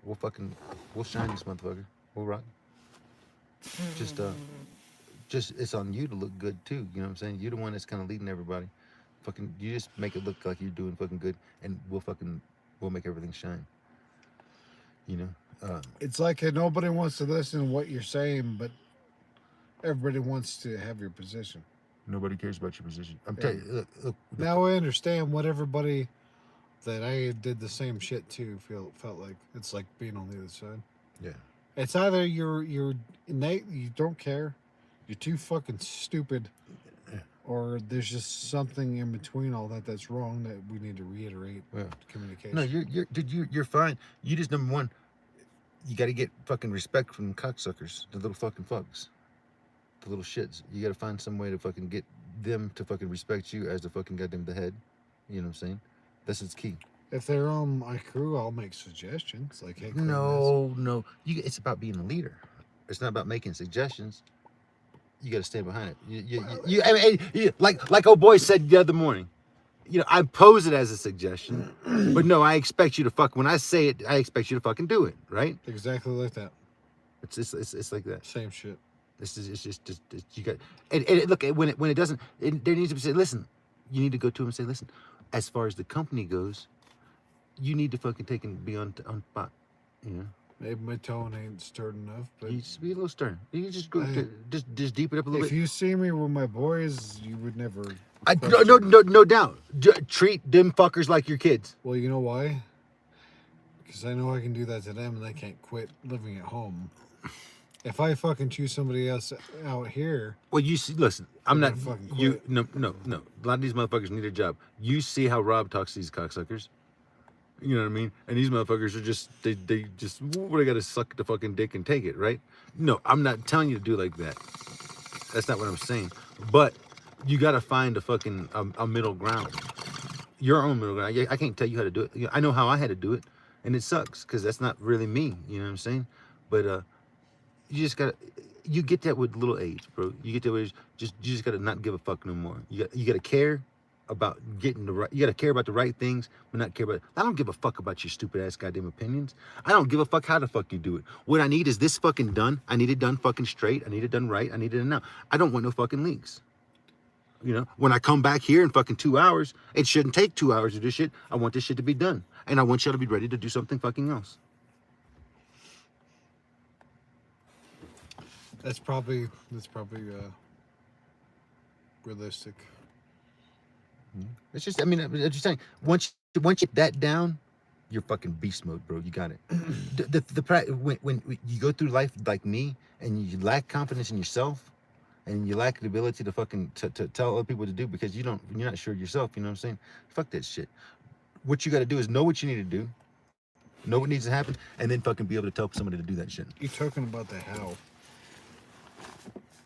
We'll shine this motherfucker. We'll rock. Just it's on you to look good too. You know what I'm saying? You're the one that's kind of leading everybody. Fucking, you just make it look like you're doing fucking good, and we'll make everything shine. You know? It's like nobody wants to listen to what you're saying, but everybody wants to have your position. Nobody cares about your position. I'm telling you. Look. Now I understand what everybody that I did the same shit to felt like. It's like being on the other side. Yeah. It's either you're innate, you don't care, you're too fucking stupid, or there's just something in between all that that's wrong that we need to reiterate. Yeah. Communication. No, you're fine. You just, number one, you got to get fucking respect from cocksuckers, the little fucking fucks, the little shits. You got to find some way to fucking get them to fucking respect you as the fucking goddamn the head. You know what I'm saying? This is key. If they're on my crew, I'll make suggestions. Like, hey, No. It's about being a leader. It's not about making suggestions. You got to stand behind it. I mean, like old boy said the other morning. You know, I pose it as a suggestion, but no, I expect you to when I say it, I expect you to fucking do it, right? Exactly like that. It's like that. Same shit. It's just you got and look, when it doesn't, there needs to be said. Listen, you need to go to him and say, listen. As far as the company goes, you need to fucking take and be on spot. You know. Maybe my tone ain't stern enough, but you just be a little stern. You just go, just deep it up a little bit. If you see me with my boys, you would never. No doubt. Treat them fuckers like your kids. Well, you know why? Because I know I can do that to them, and they can't quit living at home. If I fucking choose somebody else out here. Well, you see, listen, I'm not. You no. A lot of these motherfuckers need a job. You see how Rob talks to these cocksuckers. You know what I mean? And these motherfuckers are just they got to suck the fucking dick and take it, right? No, I'm not telling you to do like that. That's not what I'm saying. But you got to find a fucking a middle ground. Your own middle ground. I can't tell you how to do it. I know how I had to do it, and it sucks because that's not really me. You know what I'm saying? But you just gotta. You get that with little age, bro. You get that with you just gotta not give a fuck no more. You gotta care about getting the right. You gotta care about the right things, but not care about. I don't give a fuck about your stupid ass goddamn opinions. I don't give a fuck how the fuck you do it. What I need is this fucking done. I need it done fucking straight. I need it done right. I need it now. I don't want no fucking leaks. You know, when I come back here in fucking 2 hours, it shouldn't take 2 hours to do shit. I want this shit to be done, and I want y'all to be ready to do something fucking else. That's probably realistic. It's just, I mean, I'm just saying, once you get that down, you're fucking beast mode, bro. You got it. When you go through life like me, and you lack confidence in yourself, and you lack the ability to fucking to tell other people what to do because you're not sure yourself. You know what I'm saying? Fuck that shit. What you got to do is know what you need to do, know what needs to happen, and then fucking be able to tell somebody to do that shit. You're talking about the how.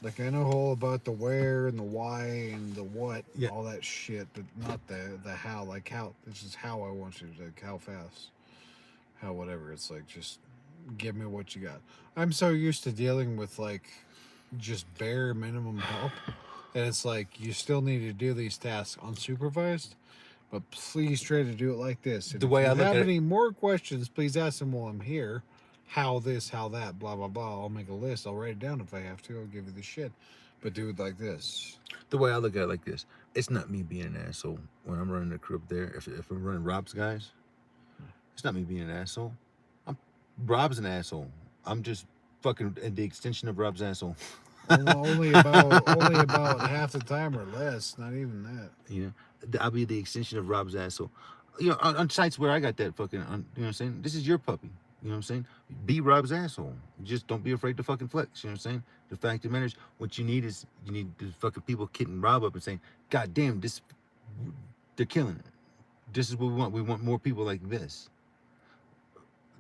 Like, I know all about the where and the why and the what, all that shit, but not the how. Like, how, this is how I want you to, like, how fast, how whatever. It's like, just give me what you got. I'm so used to dealing with, like, just bare minimum help. And it's like, you still need to do these tasks unsupervised, but please try to do it like this. And the way I look at it. If you have any more questions, please ask them while I'm here. How this, how that, blah, blah, blah. I'll make a list. I'll write it down if I have to. I'll give you the shit. But do it like this. The way I look at it like this. It's not me being an asshole when I'm running the crew up there. If I'm running Rob's guys, it's not me being an asshole. Rob's an asshole. I'm just fucking the extension of Rob's asshole. Only about half the time or less. Not even that. You know, I'll be the extension of Rob's asshole. You know, on sites where I got that fucking, you know what I'm saying? This is your puppy. You know what I'm saying? Be Rob's asshole. Just don't be afraid to fucking flex. You know what I'm saying? The fact of the matter is, what you need the fucking people hitting Rob up and saying, God damn, they're killing it. This is what we want. We want more people like this.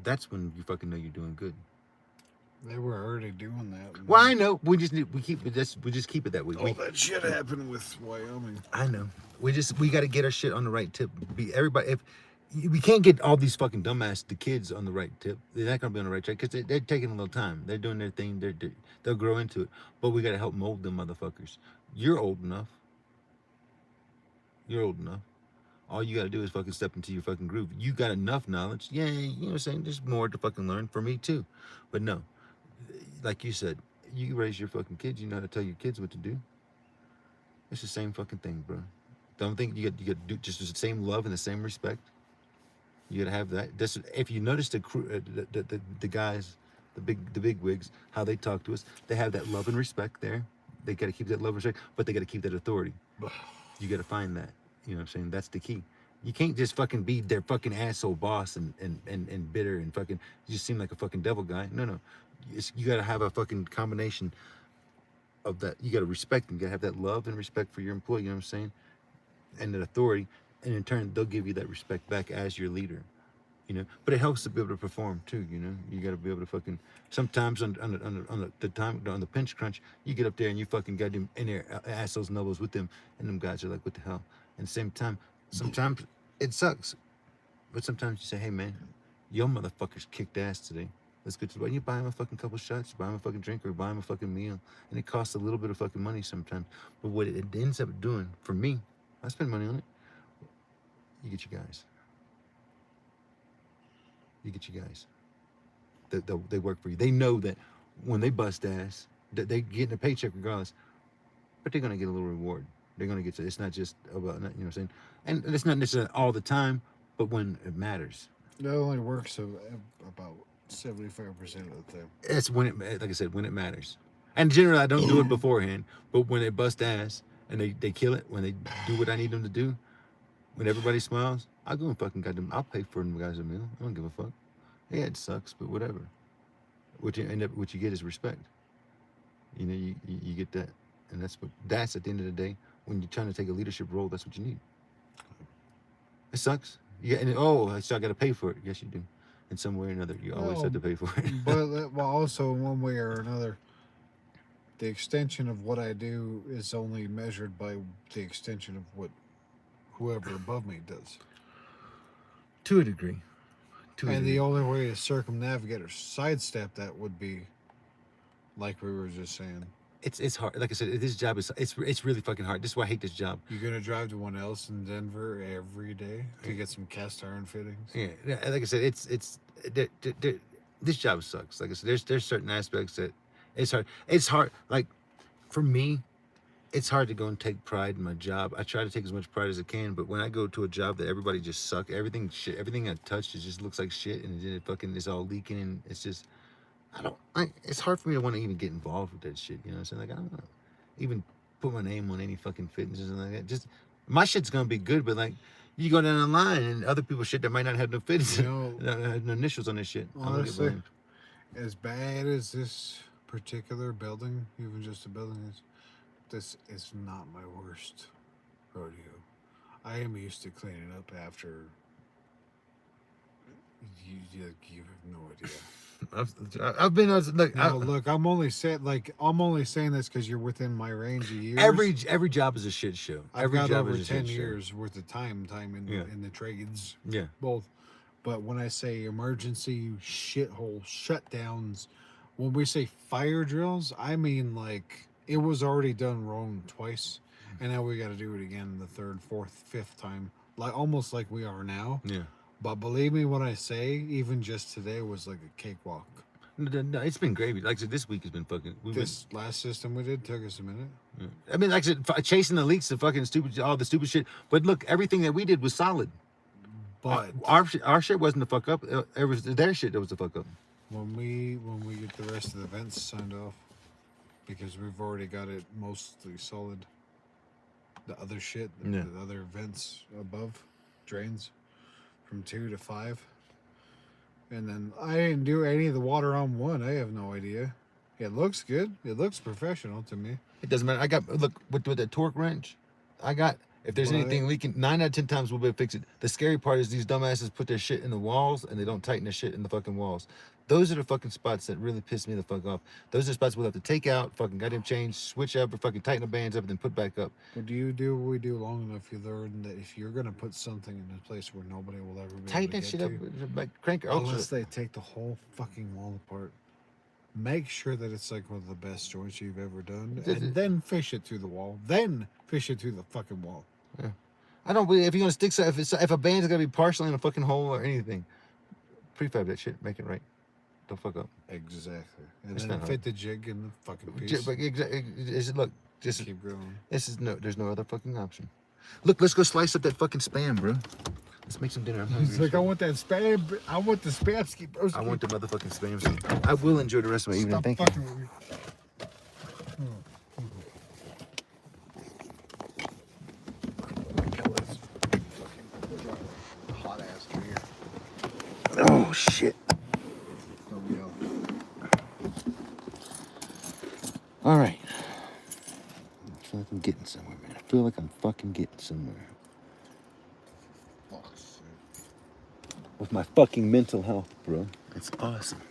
That's when you fucking know you're doing good. They were already doing that. Well, I know. We just keep it. We just keep it that way. All that shit happened with Wyoming. I know. We got to get our shit on the right tip. Be everybody. If we can't get all these fucking dumbass the kids on the right tip, they're not gonna be on the right track because they're taking a little time. They're doing their thing. They'll grow into it. But we got to help mold them motherfuckers. You're old enough. You're old enough. All you gotta do is fucking step into your fucking groove. You got enough knowledge. Yeah, you know what I'm saying? There's more to fucking learn for me too. But no, like you said, you raise your fucking kids, you know how to tell your kids what to do. It's the same fucking thing, bro. Don't think you got to do just the same love and the same respect. You gotta have that. That's, if you notice the crew, the guys, the big wigs, how they talk to us, they have that love and respect there. They gotta keep that love and respect, but they gotta keep that authority. You gotta find that. You know what I'm saying? That's the key. You can't just fucking be their fucking asshole boss and bitter and fucking, you just seem like a fucking devil guy. No. You gotta have a fucking combination of that. You gotta respect them. You gotta have that love and respect for your employee, you know what I'm saying? And that authority. And in turn, they'll give you that respect back as your leader. You know, but it helps to be able to perform too. You know, you got to be able to fucking. Sometimes on the pinch crunch, you get up there and you fucking got them in there assholes and elbows with them, and them guys are like, "What the hell?" And same time, sometimes it sucks, but sometimes you say, "Hey man, your motherfuckers kicked ass today. Let's go to the bar." You buy them a fucking couple shots, you buy them a fucking drink, or buy them a fucking meal, and it costs a little bit of fucking money sometimes. But what it ends up doing for me, I spend money on it. You get your guys. You get your guys. They work for you. They know that when they bust ass, that they get a paycheck regardless, but they're gonna get a little reward. They're gonna get. It's not just about, you know what I'm saying, and it's not necessarily all the time, but when it matters. That only works about 75% of the time. It's when it, like I said, when it matters. And generally, I don't do it beforehand, but when they bust ass and they kill it, when they do what I need them to do, when everybody smiles, I'll go and fucking goddamn, I'll pay for them guys a meal. I don't give a fuck. Yeah, it sucks, but whatever. What you get is respect. You know, you get that, and that's at the end of the day, when you're trying to take a leadership role, that's what you need. It sucks. Yeah, and so I got to pay for it. Yes, you do. In some way or another, you always have to pay for it. But also in one way or another, the extension of what I do is only measured by the extension of what whoever above me does. To a degree. The only way to circumnavigate or sidestep that would be, like we were just saying. It's hard. Like I said, this job is it's really fucking hard. This is why I hate this job. You're gonna drive to one else in Denver every day to get some cast iron fittings. Yeah, like I said, this job sucks. Like I said, there's certain aspects that it's hard. It's hard. Like for me, it's hard to go and take pride in my job. I try to take as much pride as I can, but when I go to a job that everybody just suck, everything I touch, it just looks like shit, and it fucking is all leaking, and it's just, it's hard for me to want to even get involved with that shit. You know what I'm saying? Like, I don't want to even put my name on any fucking fitness or something like that. Just, my shit's gonna be good, but like, you go down the line and other people's shit that might not have no fitness, no initials on this shit. Honestly, as bad as this particular building, even just a building is, this is not my worst rodeo. I am used to cleaning up after. You have no idea. I've been look. Look, I'm only saying this because you're within my range of years. Every job is a shit show. Every job over 10 years worth of time in the trades. Yeah, both. But when I say emergency shithole shutdowns, when we say fire drills, I mean like. It was already done wrong twice, and now we got to do it again the third, fourth, fifth time, like almost like we are now. Yeah. But believe me when I say, even just today was like a cakewalk. No, it's been gravy. Like I said, this week has been fucking. Last system we did took us a minute. Yeah. I mean, like I said, chasing the leaks, the fucking stupid, all the stupid shit. But look, everything that we did was solid. But our shit wasn't the fuck up. It was their shit that was the fuck up. When we get the rest of the vents signed off. because we've already got it mostly solid. The other shit, Yeah. the other vents above, drains from 2 to 5. And then I didn't do any of the water on one. I have no idea. It looks good. It looks professional to me. It doesn't matter. I got, look, with the torque wrench, I got, if there's Well, anything leaking, 9 out of 10 times we'll be able to fix it. The scary part is these dumbasses put their shit in the walls and they don't tighten the shit in the fucking walls. Those are the fucking spots that really piss me the fuck off. Those are the spots we'll have to take out, fucking goddamn change, switch up, or fucking tighten the bands up, and then put back up. What do you do? What we do long enough, you learn that if you're gonna put something in a place where nobody will ever be Tighten able that to shit get up, to, like crank it. unless they take the whole fucking wall apart, make sure that it's like one of the best joints you've ever done, and then fish it through the wall. Then fish it through the fucking wall. Yeah. I don't believe if you're gonna stick, if a band's gonna be partially in a fucking hole or anything, prefab that shit, make it right. Don't fuck up. Exactly. And It's then not fit the jig in the fucking piece. But look, just Keep going. this is there's no other fucking option. Look, let's go slice up that fucking Spam, bro. Let's make some dinner. I'm hungry. He's like, I want that spam. I want the spamski, bro. I want the motherfucking Spam. I will enjoy the rest of my evening. Thank you. With me. Hot ass beer. Oh shit. There we go. All right. I feel like I'm getting somewhere, man. I feel like I'm fucking getting somewhere. With my fucking mental health, bro. It's awesome.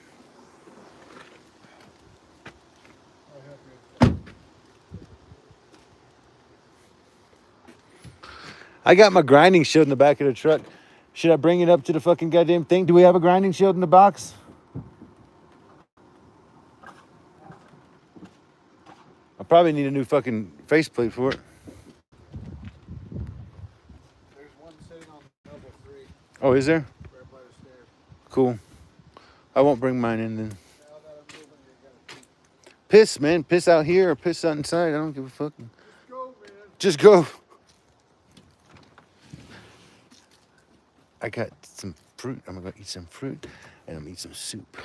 I got my grinding shield in the back of the truck. Should I bring it up to the fucking goddamn thing? Do we have a grinding shield in the box? I probably need a new fucking faceplate for it. There's one sitting on level 3, Oh, is there? right by the stairs. Cool. I won't bring mine in then. Now that I'm moving, you gotta Piss, man. Piss out here or piss out inside. I don't give a fuck. go, man. Just go. I got some fruit. I'm gonna go eat some fruit and I'm gonna eat some soup.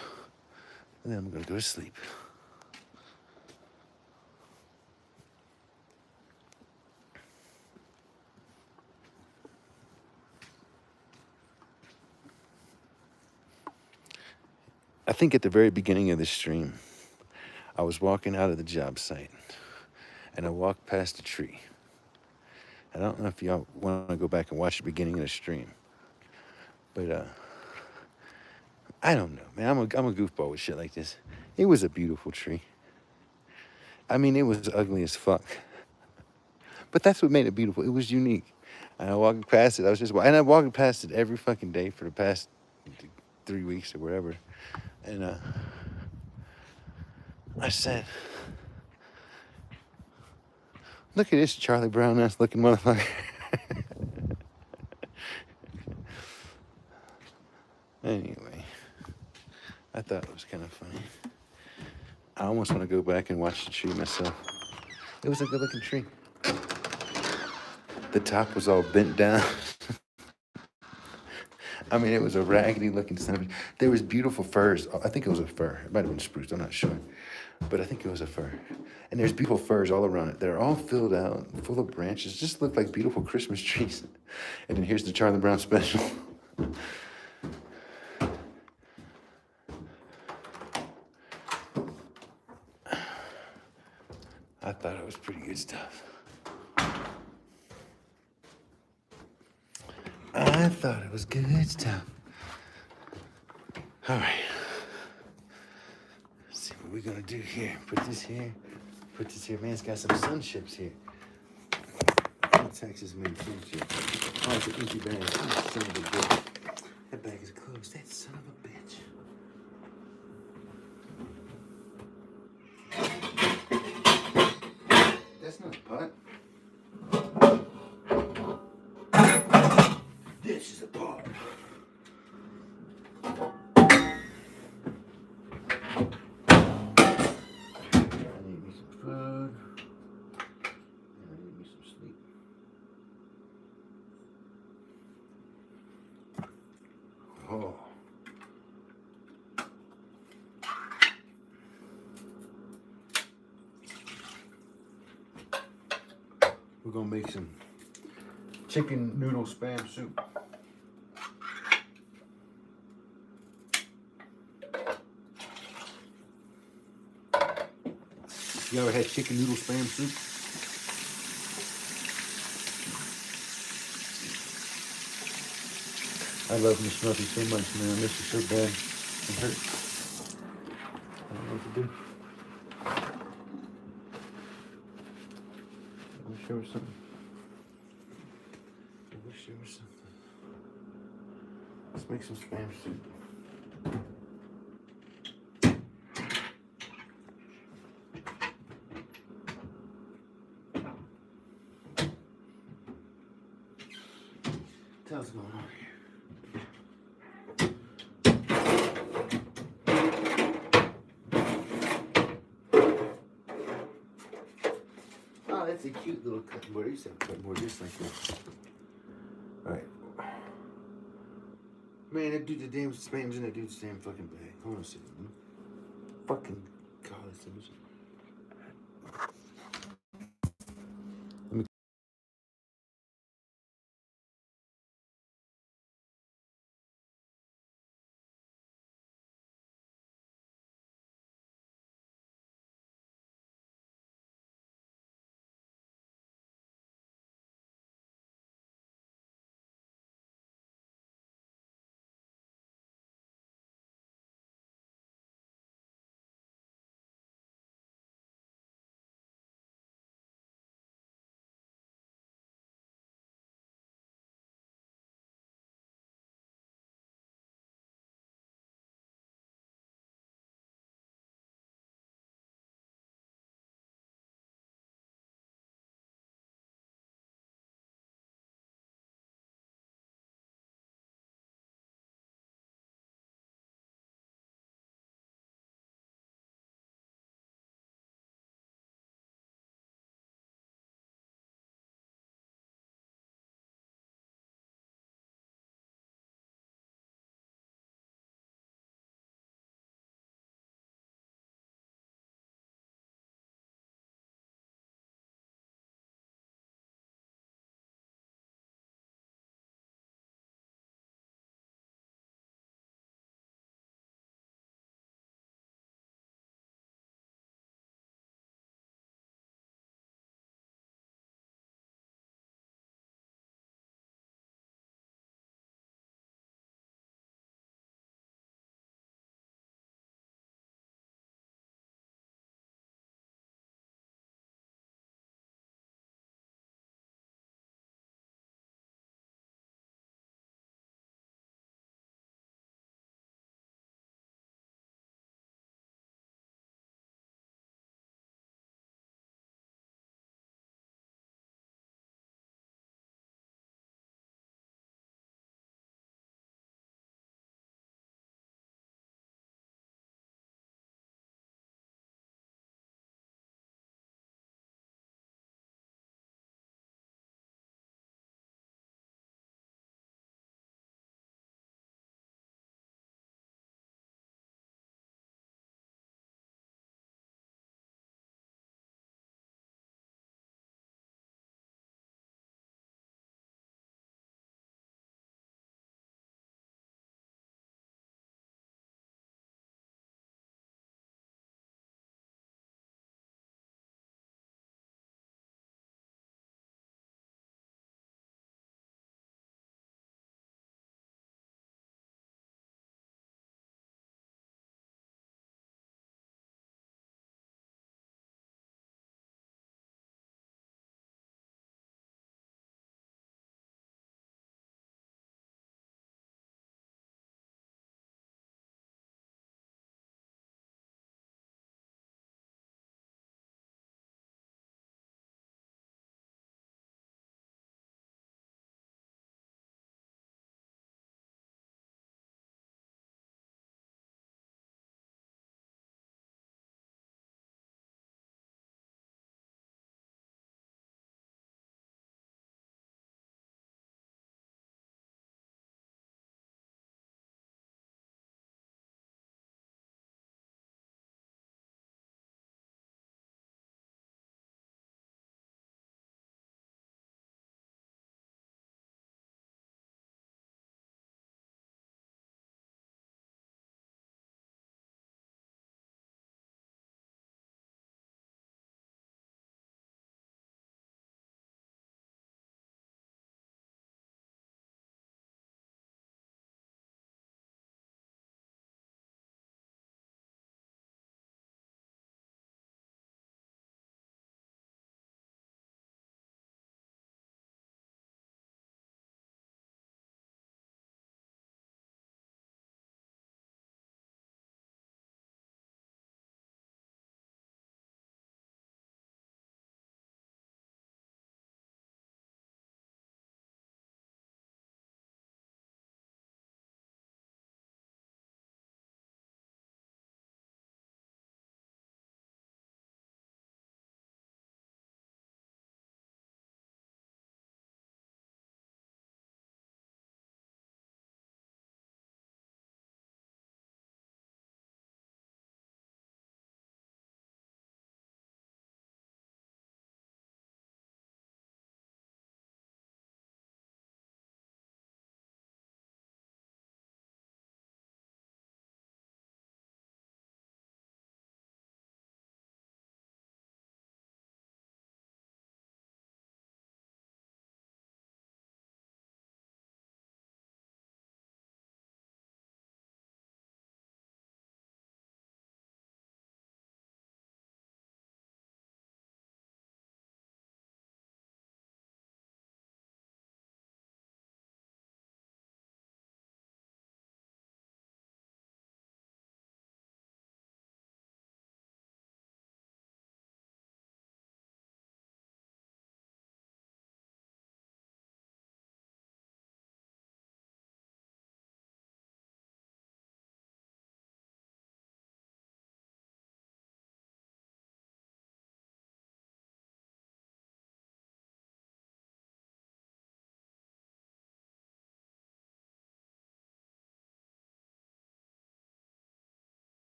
And then I'm gonna go to sleep. I think at the very beginning of this stream, I was walking out of the job site and I walked past a tree. I don't know if y'all want to go back and watch the beginning of the stream, but I don't know, man. I'm a goofball with shit like this. It was a beautiful tree. I mean, it was ugly as fuck, but that's what made it beautiful. It was unique. And I walked past it. And I walked past it every fucking day for the past 3 weeks or whatever. And I said, look at this Charlie Brown ass looking motherfucker. Anyway, I thought it was kind of funny. I almost want to go back and watch the tree myself. It was a good looking tree. The top was all bent down. I mean, it was a raggedy looking son of a... There was beautiful firs. I think it was a fir. It might have been spruce. I'm not sure. But I think it was a fir. And there's beautiful firs all around it. They're all filled out, full of branches. Just look like beautiful Christmas trees. And then here's the Charlie Brown special. I thought it was pretty good stuff. I thought it was good stuff. All right. Let's see what we're gonna do here. Put this here. Put this here. Man, it's got some sunships here. Texas made sunship. Oh, it's an empty bag. Oh, son of a bitch. That bag is closed. That son of a bitch. That's not a pot. This is a pot. I need me some food. And I need me some sleep. Oh. We're gonna make some chicken noodle spam soup. You ever had chicken noodle spam soup? I love Miss Snuffy so much, man. I miss her so bad. It hurts. I don't know what to do. I wish there was something. I wish there was something. Let's make some spam soup. What the hell's going on here? Oh, that's a cute little cutting board. I used to have a cutting board just like that. Alright. Man, that dude, the damn spam's in that dude's damn fucking bag. Hold on a second. Fucking God, that's so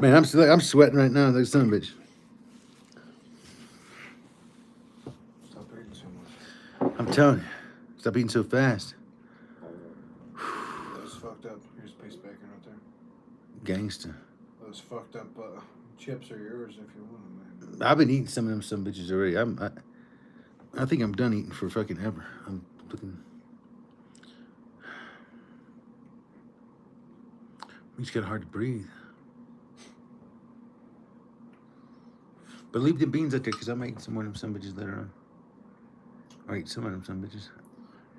Man, I'm sweating right now like son of a bitch. Stop eating so much. I'm telling you, stop eating so fast. Those fucked up. Here's a piece of bacon right there. Gangster. Those fucked up chips are yours if you want them, man. I've been eating some of them some bitches already. I think I'm done eating for fucking ever. I'm looking. You just get hard to breathe. But leave the beans out there because I might eat some more of them some bitches later on. Or eat some of them some bitches.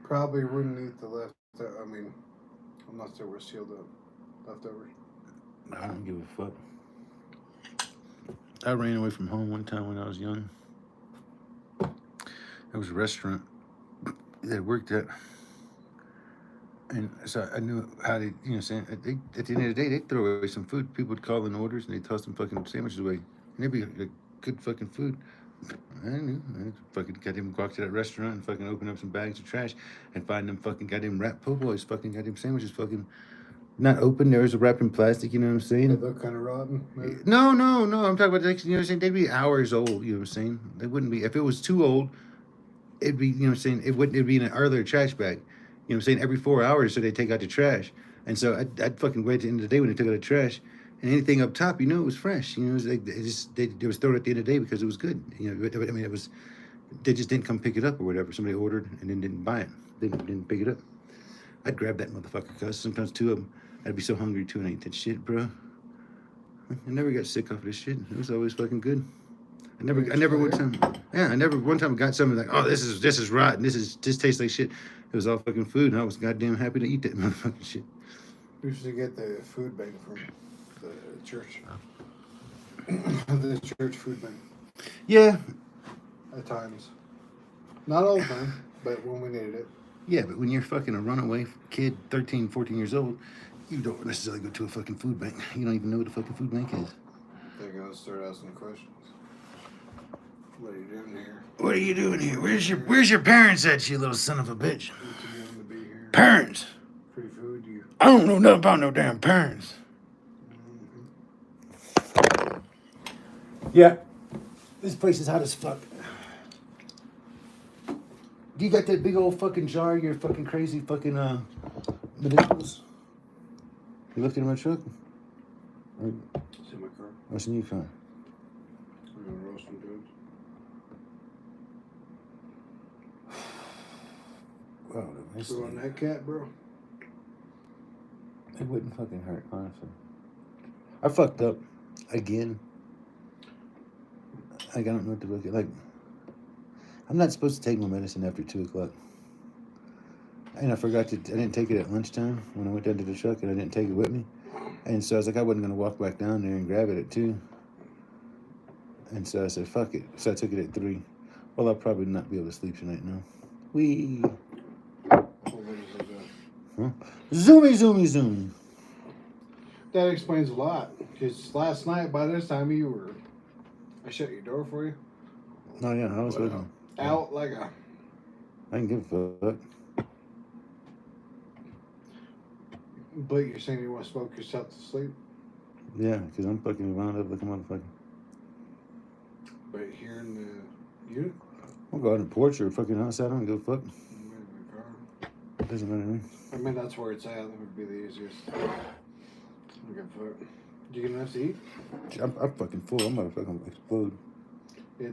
Probably wouldn't eat the left. I mean, unless they were sealed up leftovers. I don't give a fuck. I ran away from home one time when I was young. There was a restaurant that I worked at. And so I knew how to, saying, at the end of the day, they'd throw away some food. People would call in orders and they'd toss some fucking sandwiches away. And it'd be like good fucking food. I knew. I fucking goddamn go out to that restaurant and fucking open up some bags of trash and find them fucking goddamn wrapped po' boys, fucking goddamn sandwiches, fucking not open. There was a wrapped in plastic, you know what I'm saying? They look kind of rotten. Maybe. No. I'm talking about, like, you know what I'm saying? They'd be hours old, you know what I'm saying? They wouldn't be, if it was too old, it'd be, you know what I'm saying? It'd be in an earlier trash bag. You know what I'm saying? Every 4 hours, so they take out the trash. And so I'd fucking wait to the end of the day when they took out the trash. And anything up top, it was fresh. It was like it was thrown at the end of the day because it was good. I mean, it was, they just didn't come pick it up or whatever. Somebody ordered and then didn't buy it. Didn't pick it up. I'd grab that motherfucker because sometimes two of them, I'd be so hungry too and I eat that shit, bro. I never got sick off of this shit. It was always fucking good. I never one time got something like, oh, this is rotten. This tastes like shit. It was all fucking food, and I was goddamn happy to eat that motherfucking shit. We used to get the food bank from the church. The church food bank. Yeah. At times. Not all the time, but when we needed it. Yeah, but when you're fucking a runaway kid, 13, 14 years old, you don't necessarily go to a fucking food bank. You don't even know what a fucking food bank is. They're going to start asking questions. What are you doing here? What are you doing here? Where's your parents at, you little son of a bitch? What you doing to be here? Parents! Free food, you. I don't know nothing about no damn parents. Mm-hmm. Yeah. This place is hot as fuck. Do you got that big old fucking jar, your fucking crazy fucking medicinals? You left it in my truck? It's in my car. What's in your car? We're going to roast some dudes. Wow, So on that cat, bro? It wouldn't fucking hurt, honestly. I fucked up again. Like, I don't know what to look at. Like, I'm not supposed to take my medicine after 2 o'clock. And I didn't take it at lunchtime when I went down to the truck, and I didn't take it with me. And so I was like, I wasn't going to walk back down there and grab it at 2. And so I said, fuck it. So I took it at 3. Well, I'll probably not be able to sleep tonight now. Wee. Huh? Zoomy. That explains a lot. Because last night, by this time, I shut your door for you. Oh, yeah, I was with him. Out like a... I didn't give a fuck. But you're saying you want to smoke yourself to sleep? Yeah, because I'm fucking wound up like a motherfucker. But here in the unit? I'll go out on the porch or fucking outside. I don't give a fuck. It doesn't matter to me. I mean, that's where it's at. That would be the easiest. I don't give a fuck. Do you get enough to eat? I'm fucking full. I'm about to fucking explode. Yeah,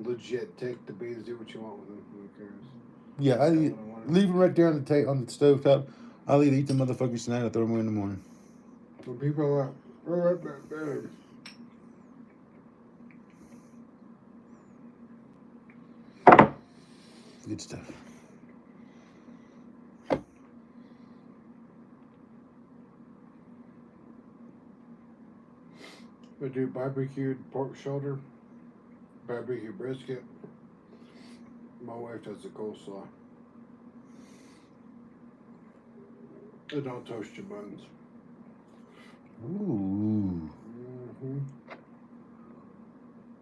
legit. Take the beans, do what you want with them. Who cares? Yeah, leave them right there on the stove top. I'll either eat the motherfuckers tonight or throw them away in the morning. When people are like, right back there. Good stuff. We do barbecued pork shoulder, barbecue brisket. My wife does the coleslaw. And don't toast your buns. Ooh. Mm-hmm.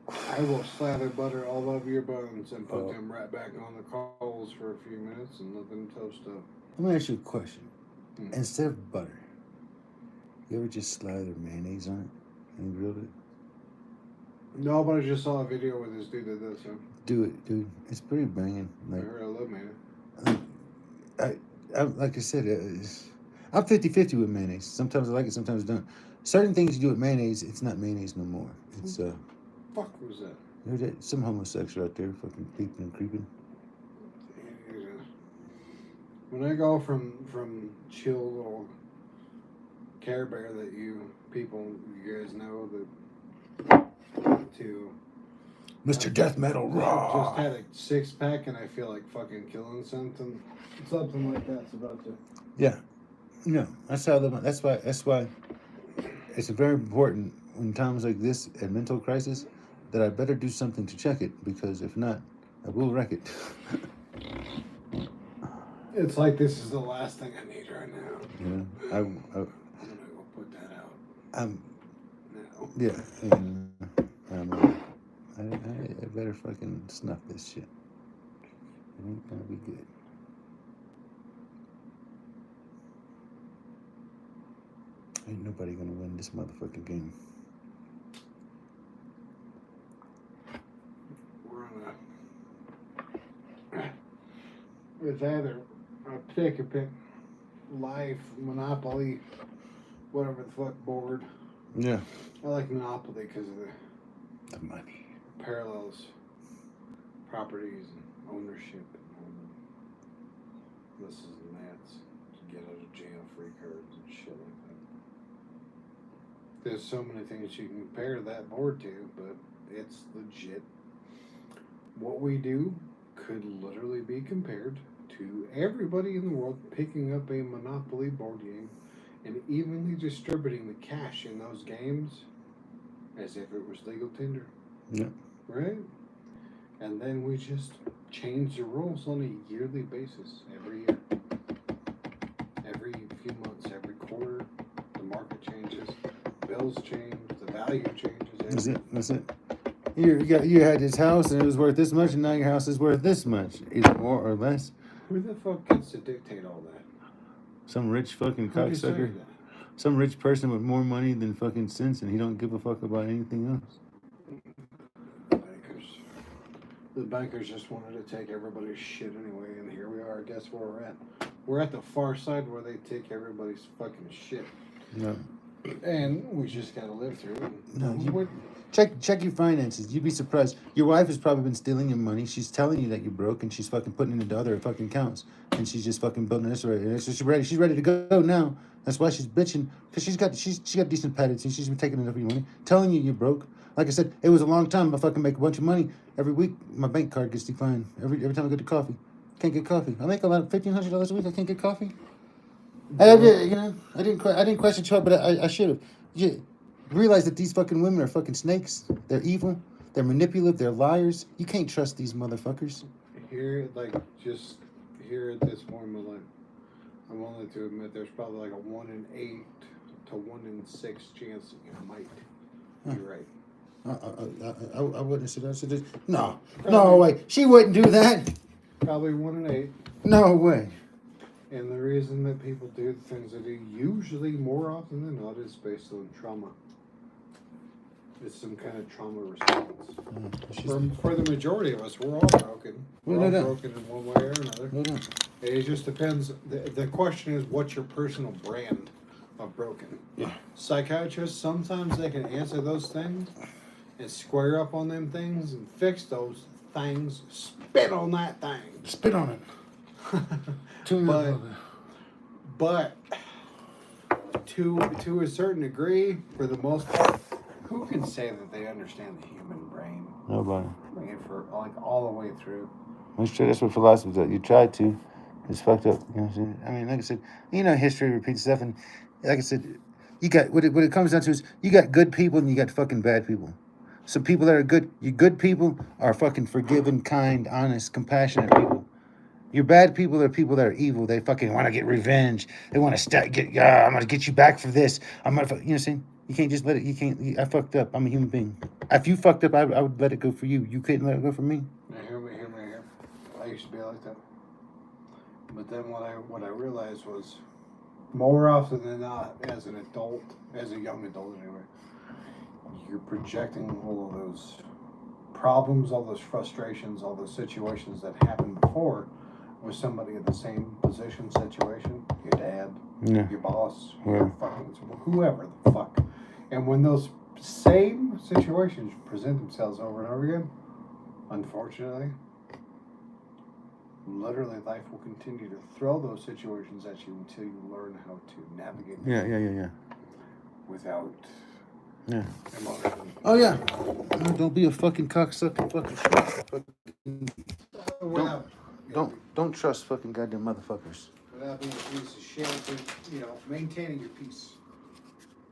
I will slather butter all over your buns and put them right back on the coals for a few minutes and let them toast up. Let me ask you a question. Instead of butter, you ever just slather mayonnaise on it and grilled it. No, but I just saw a video where this dude did this. So. Do it, dude. It's pretty banging. Like, I love mayonnaise. like I said, I'm 50-50 with mayonnaise. Sometimes I like it, sometimes I don't. Certain things you do with mayonnaise, it's not mayonnaise no more. It's Fuck was that? There's some homosexual out there fucking peeping and creeping. When I go from chill little Care Bear that you guys know to Mr. Death Metal Raw. Just had a 6-pack and I feel like fucking killing something like that's about to. Yeah, that's how that's why it's very important in times like this, a mental crisis, that I better do something to check it, because if not, I will wreck it. It's like this is the last thing I need right now. I'm gonna go put that out. No. Yeah, and I better fucking snuff this shit. It ain't gonna be good. Ain't nobody gonna win this motherfucking game. It's either a pick life, Monopoly, whatever the fuck board. Yeah. I like Monopoly because of the money. Parallels, properties, and ownership, and all the this and that's to get out of jail free cards and shit like that. There's so many things you can compare that board to, but it's legit. What we do could literally be compared to everybody in the world picking up a Monopoly board game and evenly distributing the cash in those games as if it was legal tender. Yeah. Right? And then we just change the rules on a yearly basis every year. Every few months, every quarter, the market changes, bills change, the value changes. That's it. You had this house and it was worth this much, and now your house is worth this much, either more or less. Who the fuck gets to dictate all that? Some rich fucking cocksucker. Some rich person with more money than fucking sense, and he don't give a fuck about anything else. The bankers just wanted to take everybody's shit anyway, and here we are. Guess where we're at? We're at the far side where they take everybody's fucking shit. No. And we just gotta live through it. No, check your finances. You'd be surprised. Your wife has probably been stealing your money. She's telling you that you're broke, and she's fucking putting it into other fucking accounts, and she's just fucking building this right. So she's ready to go now. That's why she's bitching, because she got decent padded, and she's been taking enough of your money, telling you you're broke. Like I said, it was a long time. I fucking make a bunch of money every week. My bank card gets declined every time I get to coffee. Can't get coffee. I make about $1,500 a week. I can't get coffee. I didn't question Chubb, but I should have. You realize that these fucking women are fucking snakes. They're evil. They're manipulative. They're liars. You can't trust these motherfuckers. Here at this point in my life, I'm willing to admit there's probably like a 1 in 8 to 1 in 6 chance that you might be right. I wouldn't say that. No way. She wouldn't do that. Probably 1 in 8. No way. And the reason that people do the things they do, usually more often than not, is based on trauma. It's some kind of trauma response. For the majority of us, we're all broken. We're all broken in one way or another. It just depends. The question is, what's your personal brand of broken? Yeah. Psychiatrists, sometimes they can answer those things and square up on them things and fix those things. Spit on that thing. Spit on it. But to a certain degree, for the most part, who can say that they understand the human brain? Nobody. For all the way through. That's what philosophy does. You try to. It's fucked up. You know what I'm saying? I mean, like I said, history repeats itself, and like I said, you got what it comes down to is you got good people and you got fucking bad people. So people that are good, your good people are fucking forgiving, kind, honest, compassionate people. Your bad people are people that are evil. They fucking want to get revenge. They want to I'm gonna get you back for this. You know what I'm saying? You can't just let it. You can't. I fucked up. I'm a human being. If you fucked up, I would let it go for you. You couldn't let it go for me. Now, hear me. I used to be like that. But then what I realized was, more often than not, as an adult, as a young adult anyway, you're projecting all of those problems, all those frustrations, all those situations that happened before with somebody in the same position, situation, your dad, your boss, your fucking whoever the fuck. And when those same situations present themselves over and over again, unfortunately, literally life will continue to throw those situations at you until you learn how to navigate them. Yeah. Without emotion. Oh yeah. No, don't be a fucking cocksucker. Don't trust fucking goddamn motherfuckers. Without being a piece of shit, maintaining your peace.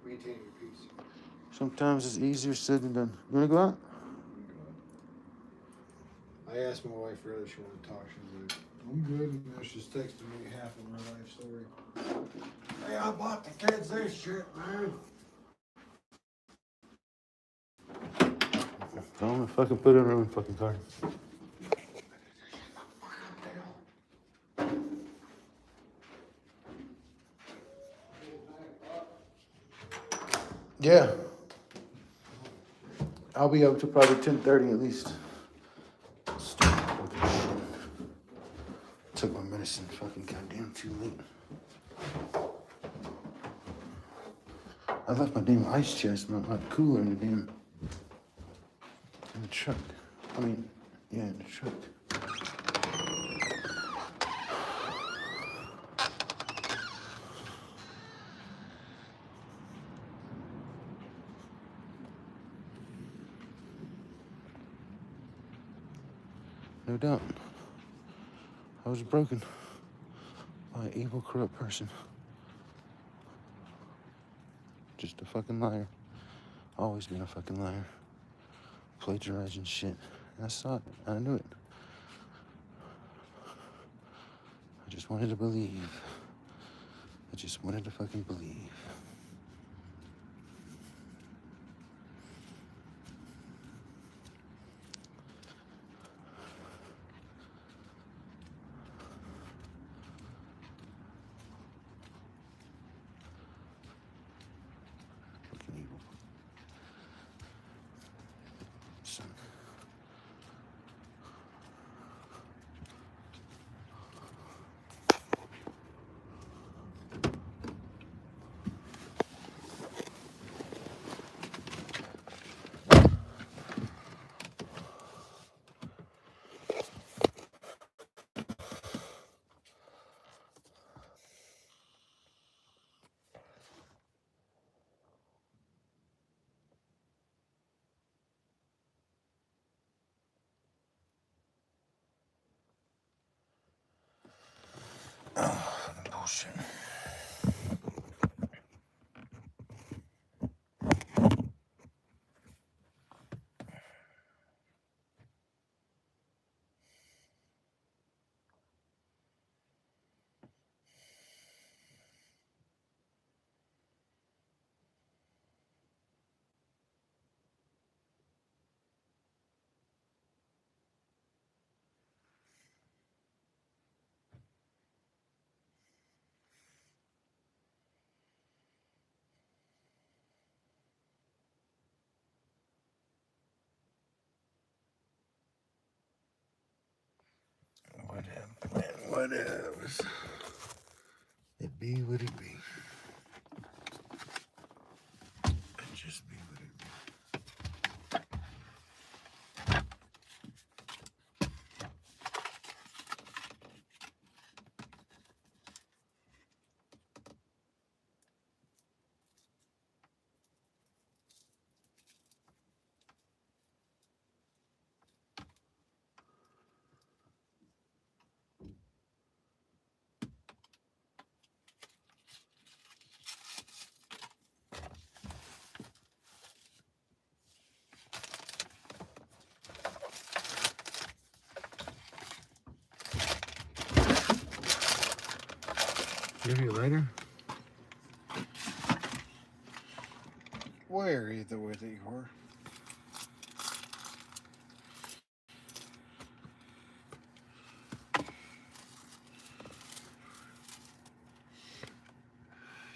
Maintaining your peace. Sometimes it's easier said than done. You wanna go out? I asked my wife earlier if she wanted to talk. She was like, I'm good. And now she's texting me half of her life story. Hey, I bought the kids this shit, man. Don't fucking put it in her own fucking car. Yeah. I'll be up to probably 10:30 at least. Stupid fucking shit. Took my medicine fucking goddamn too late. I left my damn ice chest, my cooler in the truck. In the truck. No doubt. I was broken by an evil, corrupt person. Just a fucking liar. Always been a fucking liar. Plagiarizing shit. And I saw it. I knew it. I just wanted to believe. I just wanted to fucking believe. Fucking evil. Son. Fucking bullshit. Whatever. It be what it be. It just be what it be. Give you a lighter? Where either way that you were.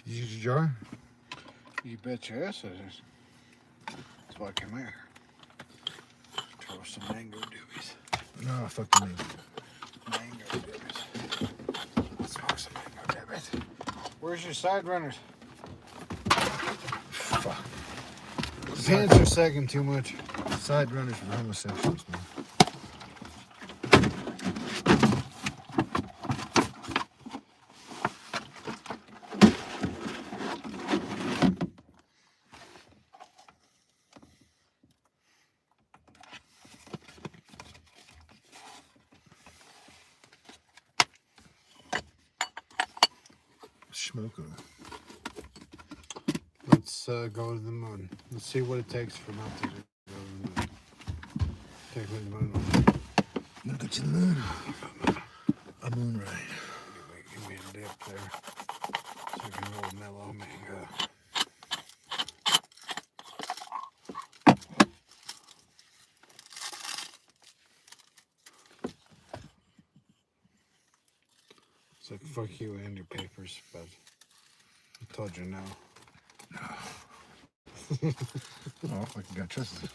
You use a jar? You bet your ass it is. fucking there. Throw some mango doobies. No, fucking me. Mango doobies. Let's smoke some mango doobies. Where's your side runners? Fuck. The pants are sagging too much. Side runners for homosexuals, man. Smoke 'em. Let's go to the moon. Let's see what it takes for not to go to the moon. Take me to the moon. Look at your moon. A moon ride. Give me a dip there. So I can roll mellow mango. It's like, fuck you and your papers, but I told you no. Oh, fucking got trusted.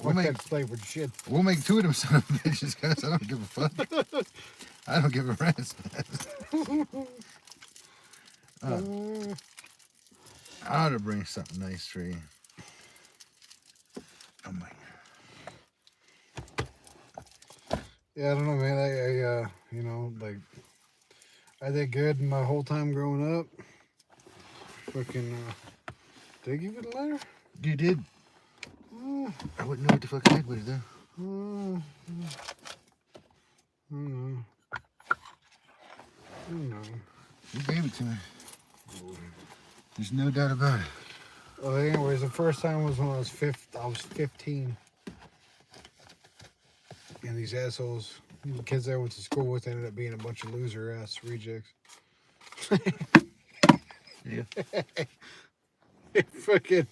Fuck that flavored shit. We'll make 2 of them son of bitches, guys. I don't give a fuck. I don't give a rat's I ought to bring something nice for you. Oh my. Yeah, I don't know, man. I you know, like, I did good my whole time growing up. Fucking, did I give you the letter? You did. I wouldn't know what the fuck I had with it though. I don't know. You gave it to me. There's no doubt about it. Well, anyways, the first time was when I was 15. And these assholes, the kids I went to school with, ended up being a bunch of loser ass rejects. Yeah. Fucking.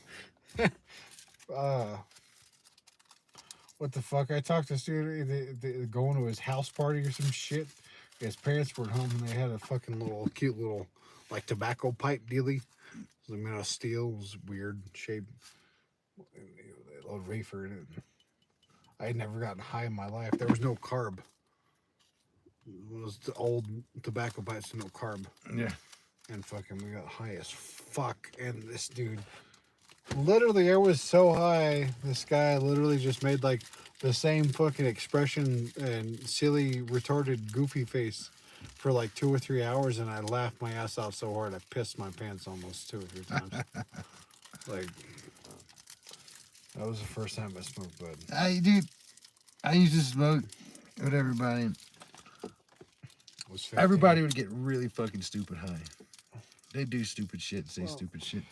What the fuck? I talked to a student, they going to his house party or some shit. His parents were at home and they had a fucking cute little, like, tobacco pipe dealie. It was made out of steel. It was weird shape. A little reefer in it. I had never gotten high in my life. There was no carb. It was the old tobacco pipes, no carb. Yeah. And fucking we got high as fuck. And this dude, literally, I was so high, this guy literally just made like the same fucking expression and silly, retarded, goofy face for like 2 or 3 hours, and I laughed my ass off so hard I pissed my pants almost 2 or 3 times. Like, that was the first time I smoked bud. I used to smoke with everybody. Everybody would get really fucking stupid high. They'd do stupid shit, say stupid shit.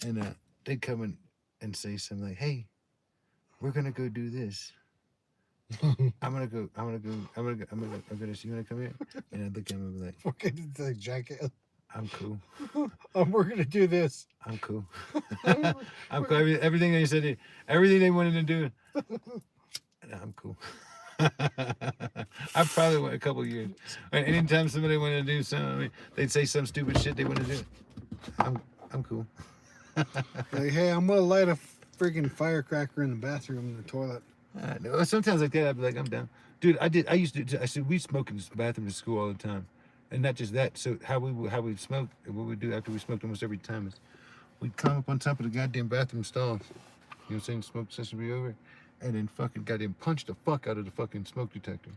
And they'd come in and say something like, hey, we're gonna go do this. You wanna come here? And I'd look at him and be like, fucking like jackass. I'm cool. We're gonna do this. I'm cool. I'm cool. Everything they said, everything they wanted to do, I'm cool. I probably went a couple of years. Anytime somebody wanted to do something, they'd say some stupid shit they want to do. I'm cool. Like, hey, I'm gonna light a freaking firecracker in the bathroom in the toilet. Sometimes like that, I'd be like, I'm down, dude. I said we smoke in the bathroom in school all the time, and not just that. So how we smoke, and what we do after we smoked almost every time is we'd climb up on top of the goddamn bathroom stalls. You know what I'm saying? Smoke session would be over. And then fucking goddamn punch the fuck out of the fucking smoke detector.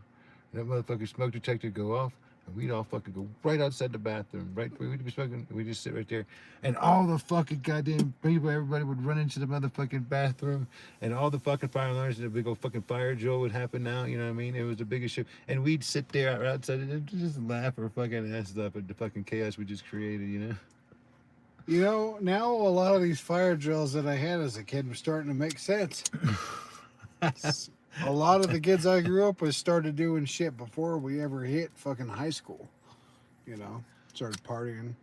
And that motherfucking smoke detector go off, and we'd all fucking go right outside the bathroom, right where we'd be smoking. We just sit right there, and all the fucking goddamn people, everybody would run into the motherfucking bathroom, and all the fucking fire alarms and the big old fucking fire drill would happen now. You know what I mean? It was the biggest shit, and we'd sit there outside and just laugh our fucking asses up at the fucking chaos we just created. You know? You know, now a lot of these fire drills that I had as a kid were starting to make sense. A lot of the kids I grew up with started doing shit before we ever hit fucking high school. You know, started partying.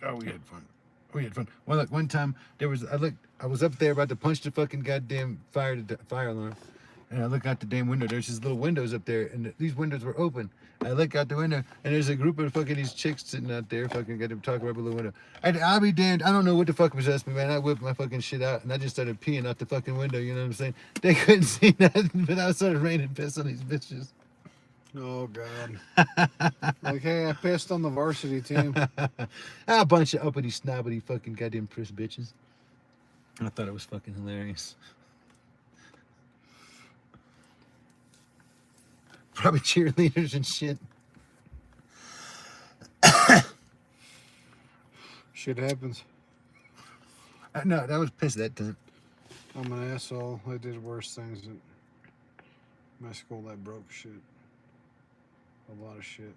Oh, we had fun. We had fun. Well, like one time I was up there about to punch the fucking goddamn fire alarm, And I look out the damn window. There's these little windows up there, and these windows were open. I look out the window, and there's a group of fucking these chicks sitting out there, fucking got them talking right below the window. I'll be damned. I don't know what the fuck possessed me, man. I whipped my fucking shit out, and I just started peeing out the fucking window. You know what I'm saying? They couldn't see nothing, but I started raining piss on these bitches. Oh God! Like, hey, I pissed on the varsity team. A bunch of uppity, snobbity, fucking goddamn piss bitches. And I thought it was fucking hilarious. Probably cheerleaders and shit. Shit happens. No, that was piss that time. I'm an asshole. I did worse things at my school that broke shit. A lot of shit.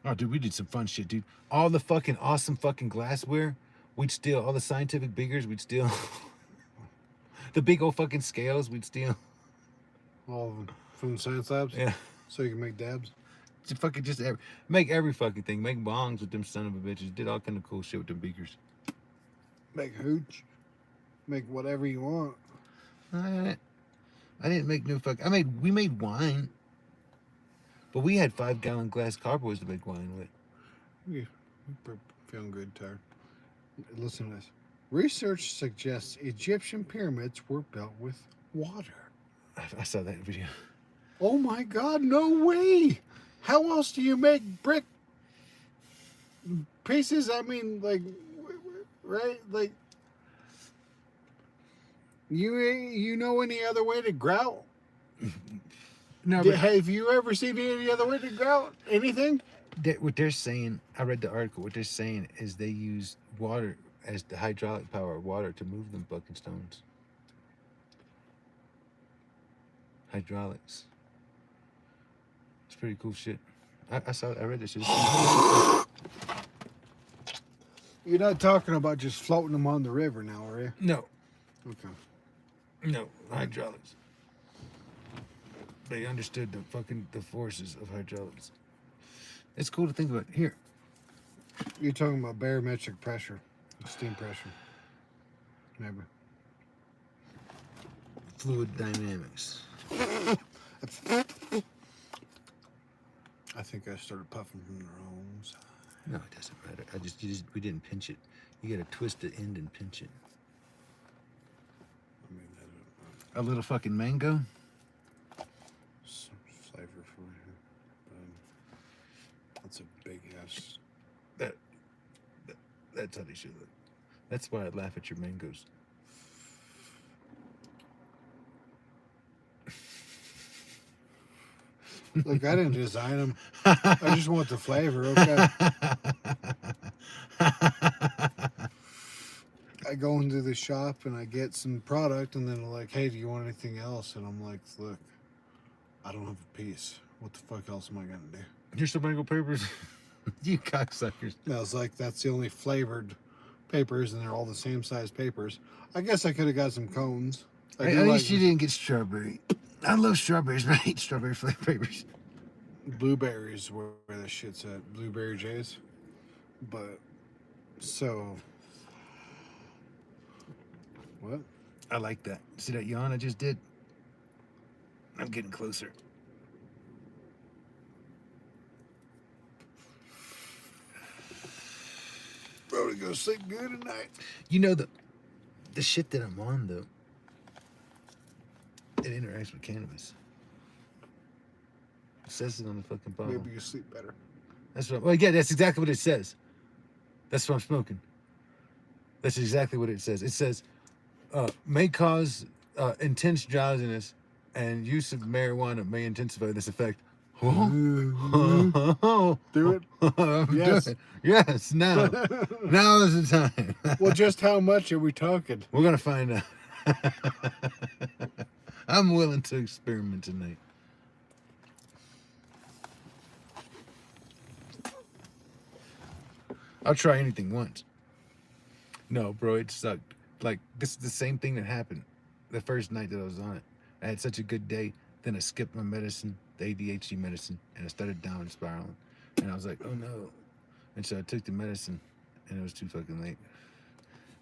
Oh, dude, we did some fun shit, dude. All the fucking awesome fucking glassware, we'd steal. All the scientific beakers, we'd steal. The big old fucking scales, we'd steal. All of them from the science labs. Yeah. So you can make dabs. Make every fucking thing. Make bongs with them son of a bitches. Did all kind of cool shit with them beakers. Make hooch. Make whatever you want. I didn't make no fuck. We made wine. But we had 5-gallon glass carboys to make wine with. Yeah, feeling good, tired. Listen to this. Research suggests Egyptian pyramids were built with water. I saw that video. Oh my God, no way! How else do you make brick pieces? I mean, like, right? Like, you know any other way to grout? No, but Have you ever seen any other way to grout anything? what they're saying, I read the article, what they're saying is they use water as the hydraulic power of water to move them fucking stones. Hydraulics. It's pretty cool shit. I read this shit. You're not talking about just floating them on the river now, are you? No. Okay. No, hydraulics. They understood the forces of hydraulics. It's cool to think about. Here. You're talking about barometric pressure, steam pressure. Maybe. Fluid dynamics. I think I started puffing from the wrong side. No, it doesn't matter. We didn't pinch it. You gotta twist the end and pinch it. I mean, A little fucking mango. some flavor for you. That's a big ass. That's how they should look. That's why I laugh at your mangoes. Look, I didn't design them. I just want the flavor, okay? I go into the shop and I get some product and then they're like, hey, do you want anything else? And I'm like, look, I don't have a piece. What the fuck else am I going to do? Here's some mango papers. You cocksuckers. And I was like, that's the only flavored papers and they're all the same size papers. I guess I could have got some cones. At least you didn't get strawberry. I love strawberries, but I hate strawberry flavored papers. Blueberries where the shit's at. Blueberry J's. But, so... What? I like that. See that yawn I just did? I'm getting closer. Probably gonna sleep good tonight. You know the shit that I'm on though, it interacts with cannabis. It says it on the fucking bottle. Maybe you sleep better. That's what. Well, yeah, that's exactly what it says. That's what I'm smoking. That's exactly what it says. It says may cause intense drowsiness, and use of marijuana may intensify this effect. Do it. Yes. Doing it. Yes. Now. Now is the time. Well, just how much are we talking? We're gonna find out. I'm willing to experiment tonight. I'll try anything once. No, bro, it sucked. Like, this is the same thing that happened the first night that I was on it. I had such a good day. Then I skipped my medicine, the ADHD medicine, and I started down spiraling. And I was like, oh no. And so I took the medicine, and it was too fucking late.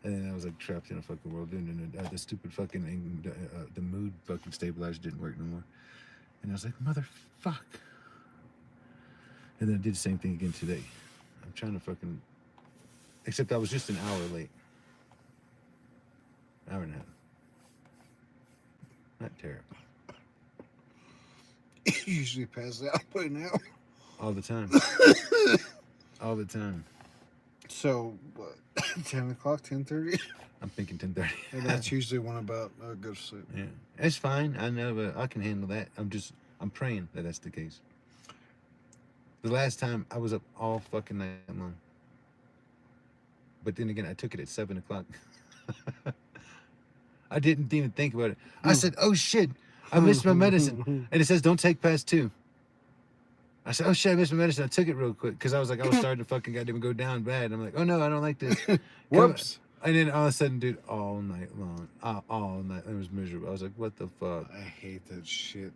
And then I was like trapped in a fucking world, and the stupid fucking the mood fucking stabilizer didn't work no more. And I was like, motherfuck. And then I did the same thing again today. I'm trying to fucking, except I was just an hour late. Hour and a half. Not terrible. You usually pass out by now. All the time. All the time. So, what, 10 o'clock, 10:30? I'm thinking 10:30. And that's usually when about I go to sleep. Yeah, it's fine. I know, but I can handle that. I'm praying that that's the case. The last time I was up all fucking night long. But then again, I took it at 7 o'clock. I didn't even think about it. I said, oh shit, I missed my medicine. And it says don't take past 2. I said, oh shit, I missed my medicine. I took it real quick because I was starting to fucking goddamn go down bad. I'm like, oh no, I don't like this. Whoops. And then all of a sudden, dude, all night long, all night, it was miserable. I was like, what the fuck? I hate that shit.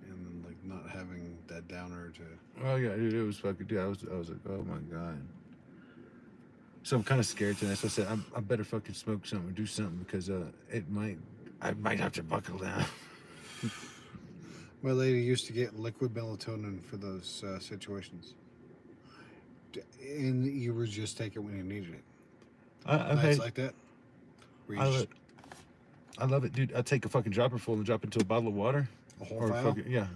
And then, like, not having that downer to. Oh yeah, dude, it was fucking, dude. I was like, oh my god. So I'm kind of scared tonight. So I said, I better fucking smoke something or do something because I might have to buckle down. My lady used to get liquid melatonin for those situations. And you would just take it when you needed it. Nights like that. I love it, dude. I take a fucking dropper full and drop it into a bottle of water. A whole vial? Yeah.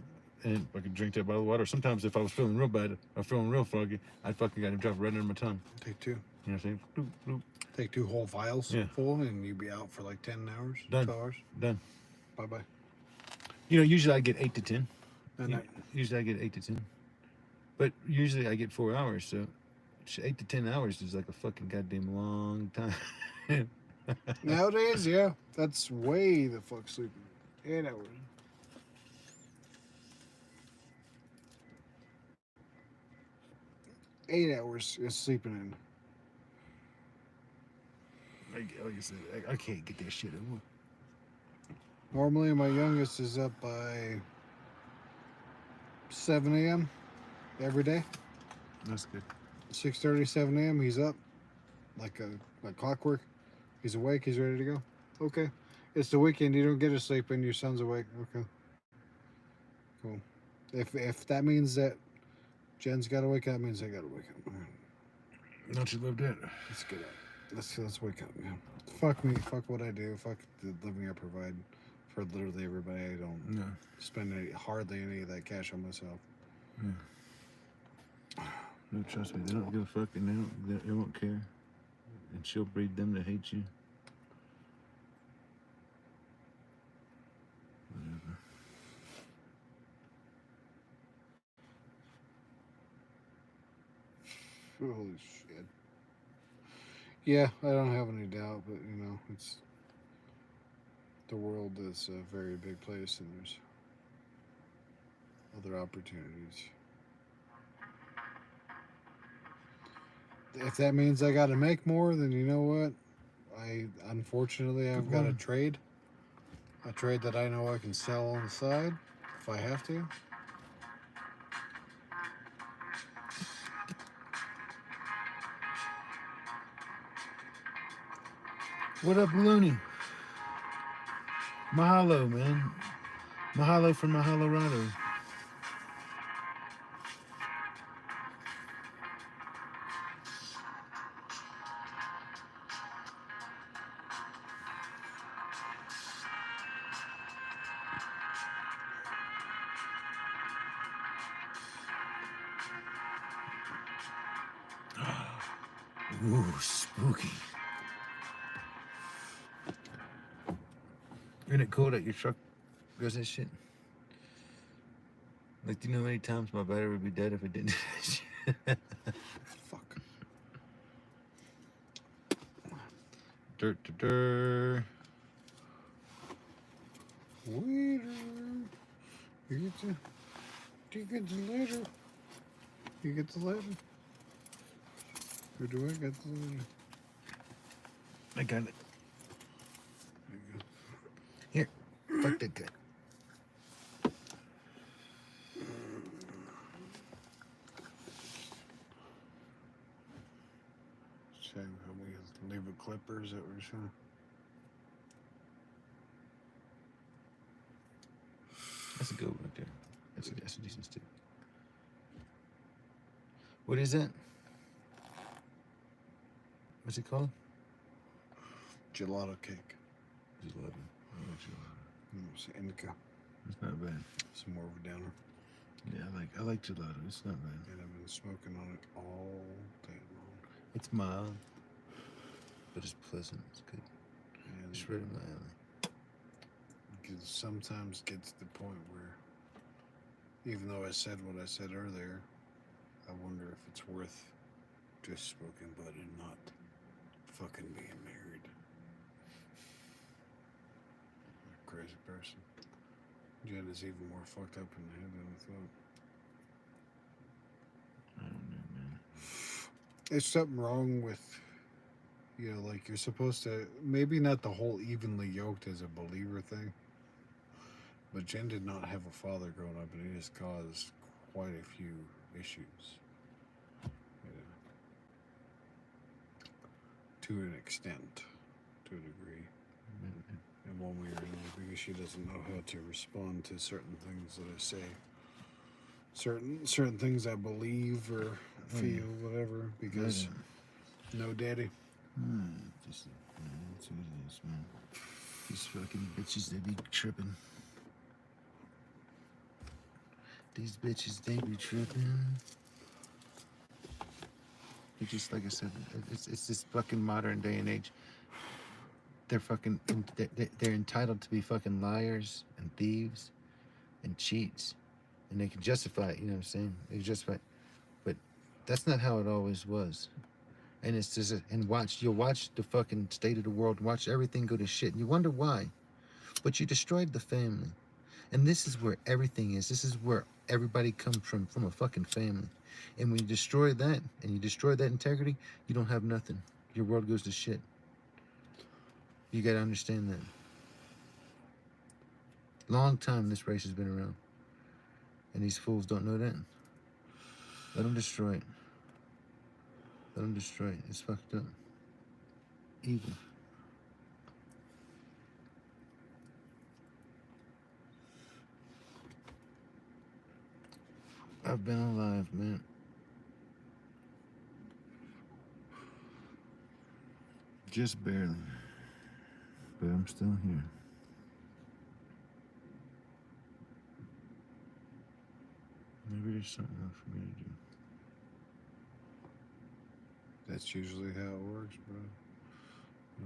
And I could drink that bottle of water. Sometimes if I was feeling real bad or feeling real foggy, I'd fucking got him drop it right under my tongue. Take 2. You know what I'm saying? Bloop, bloop. Take 2 whole vials full, and you'd be out for like 10 hours, Done. 12 hours. Done. Bye-bye. You know, usually I get 8 to 10. And Usually I get 8 to 10. But usually I get 4 hours, so 8 to 10 hours is like a fucking goddamn long time. nowadays, yeah, that's way the fuck sleeping. 8 hours. Eight hours is sleeping in. Like I said, I can't get that shit anymore. Normally, my youngest is up by 7 a.m. every day. That's good. 6:30, 7 a.m. He's up like clockwork. He's awake. He's ready to go. Okay. It's the weekend. You don't get to sleep and your son's awake. Okay. Cool. If that means that Jen's got to wake up, that means I got to wake up. Don't you love that? Let's get up. Let's wake up, man. Fuck me. Fuck what I do. Fuck the living I provide for literally everybody. I don't spend hardly any of that cash on myself. Yeah. No, trust me. They don't give a fuck, and they won't care. And she'll breed them to hate you. Whatever. Holy shit. Yeah, I don't have any doubt, but you know, it's the world is a very big place, and there's other opportunities. If that means I got to make more, then you know what? I've got a trade that I know I can sell on the side if I have to. What up, Looney? Mahalo, man. Mahalo from Mahalorado. Ooh, spooky. Isn't it cool that your truck does that shit? Like, do you know how many times my battery would be dead if it didn't do that shit? Fuck. Dirt. Waiter. Do you get the letter? You get the letter? Or do I get the letter? I got it. There you go. Here, fuck that guy. saying we leave a clipper, is that what you're saying? That's a good one right there. That's a decent stick. What is that? What's it called? Gelato cake. Gelato. I like gelato. It's indica. It's not bad. It's more of a downer. Yeah, I like gelato. It's not bad. And I've been smoking on it all day long. It's mild, but it's pleasant. It's good. And It's right in my alley. it sometimes gets to the point where, even though I said what I said earlier, I wonder if it's worth just smoking bud and not fucking being married. A crazy person. Jen is even more fucked up in the head than I thought. I don't know, man. There's something wrong with, like you're supposed to, maybe not the whole evenly yoked as a believer thing, but Jen did not have a father growing up, and it has caused quite a few issues. To an extent, to a degree. And one way or another, because she doesn't know how to respond to certain things that I say. Certain things I believe or feel, whatever, because no daddy. That's what it is, man. These fucking bitches, they be tripping. These bitches, they be tripping. It's just like I said, it's this fucking modern day and age. They're fucking, they're entitled to be fucking liars and thieves and cheats, and they can justify it. You know what I'm saying? They can justify it, but that's not how it always was. And it's just, you'll watch the fucking state of the world, watch everything go to shit, and you wonder why. But you destroyed the family, and this is where everything is. This is where everybody comes from a fucking family. And when you destroy that, and you destroy that integrity, you don't have nothing. Your world goes to shit. You gotta understand that. Long time this race has been around. And these fools don't know that. Let them destroy it. Let them destroy it. It's fucked up. Evil. I've been alive, man. Just barely. But I'm still here. Maybe there's something else for me to do. That's usually how it works, bro.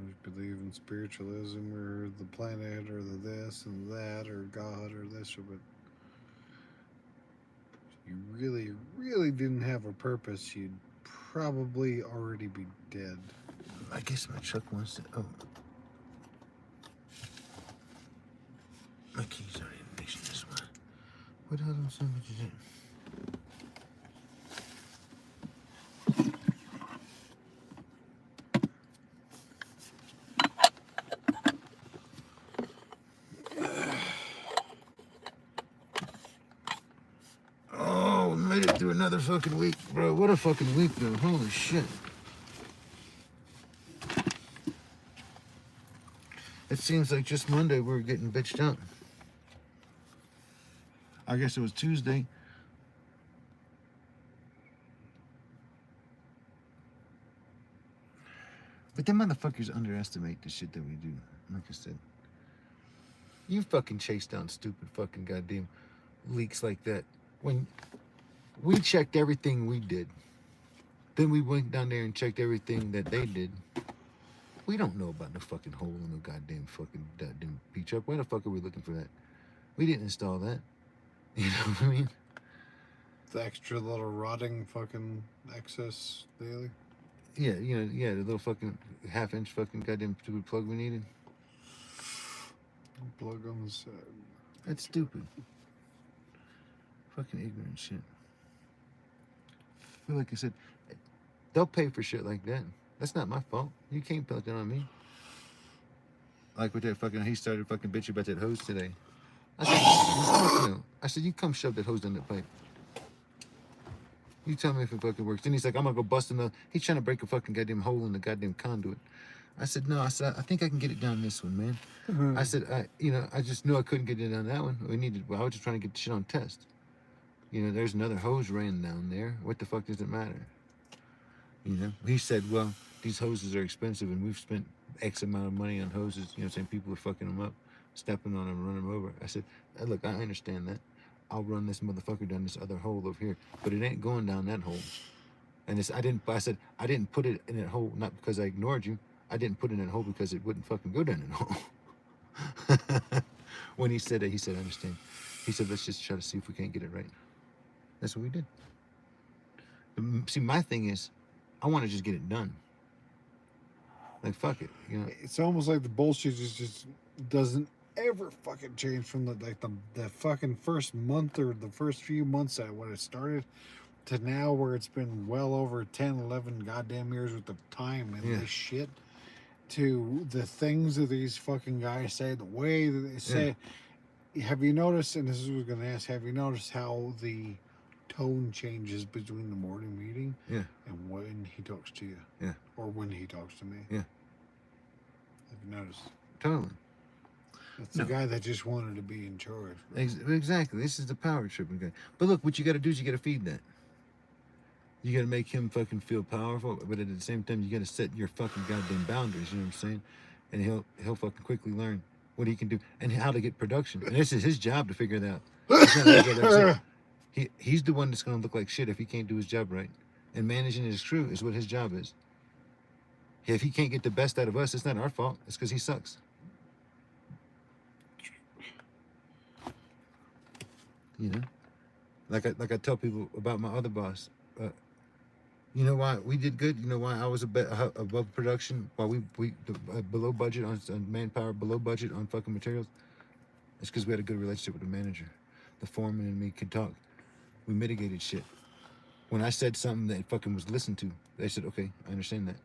You believe in spiritualism or the planet or the this and that or God or this or but you really, really didn't have a purpose, you'd probably already be dead. I guess my truck wants to. Oh. My keys are in ignition this one. What the hell am I saying what you did? Oh, made it through another fucking week, bro. What a fucking week, though. Holy shit. It seems like just Monday we were getting bitched out. I guess it was Tuesday. But them motherfuckers underestimate the shit that we do. Like I said. You fucking chase down stupid fucking goddamn leaks like that. When we checked everything we did, then we went down there and checked everything that they did. We don't know about the fucking hole in the goddamn beach truck. Why the fuck are we looking for that? We didn't install that. You know what I mean? The extra little rotting fucking excess daily. Yeah, the little fucking half-inch fucking goddamn stupid plug we needed. Plug on the side. That's stupid. Fucking ignorant shit. But like I said, they'll pay for shit like that. That's not my fault. You can't put that on me. Like with that fucking, he started fucking bitching about that hose today. I said, you come shove that hose down that pipe. You tell me if it fucking works. Then he's like, I'm gonna go bust another. He's trying to break a fucking goddamn hole in the goddamn conduit. I said, no. I said, I think I can get it down this one, man. I said, I just knew I couldn't get it down that one. I was just trying to get the shit on test. There's another hose ran down there. What the fuck does it matter? He said, well, these hoses are expensive and we've spent X amount of money on hoses. Saying people are fucking them up, stepping on them, running them over. I said, look, I understand that. I'll run this motherfucker down this other hole over here, but it ain't going down that hole. And I said, I didn't put it in that hole, not because I ignored you. I didn't put it in that hole because it wouldn't fucking go down that hole. When he said that, he said, I understand. He said, let's just try to see if we can't get it right. That's what we did. See, my thing is, I want to just get it done. Like, fuck it, It's almost like the bullshit just doesn't ever fucking change from the fucking first month or the first few months when it started to now, where it's been well over 10, 11 goddamn years with the time and this shit, to the things that these fucking guys say, the way that they say. Have you noticed, and this is what I was going to ask, have you noticed how the tone changes between the morning meeting and when he talks to you? Yeah. Or when he talks to me? Yeah. Have you noticed? Totally. That's the guy that just wanted to be in charge. Exactly. This is the power tripping guy. But look, what you got to do is you got to feed that. You got to make him fucking feel powerful, but at the same time, you got to set your fucking goddamn boundaries. You know what I'm saying? And he'll fucking quickly learn what he can do and how to get production. And this is his job to figure it out. He's the one that's going to look like shit if he can't do his job right. And managing his crew is what his job is. If he can't get the best out of us, it's not our fault. It's because he sucks. Like I tell people about my other boss. You know why we did good? You know why I was above production? Why we below budget on manpower, below budget on fucking materials? It's because we had a good relationship with the manager. The foreman and me could talk. We mitigated shit. When I said something that fucking was listened to, they said, okay, I understand that.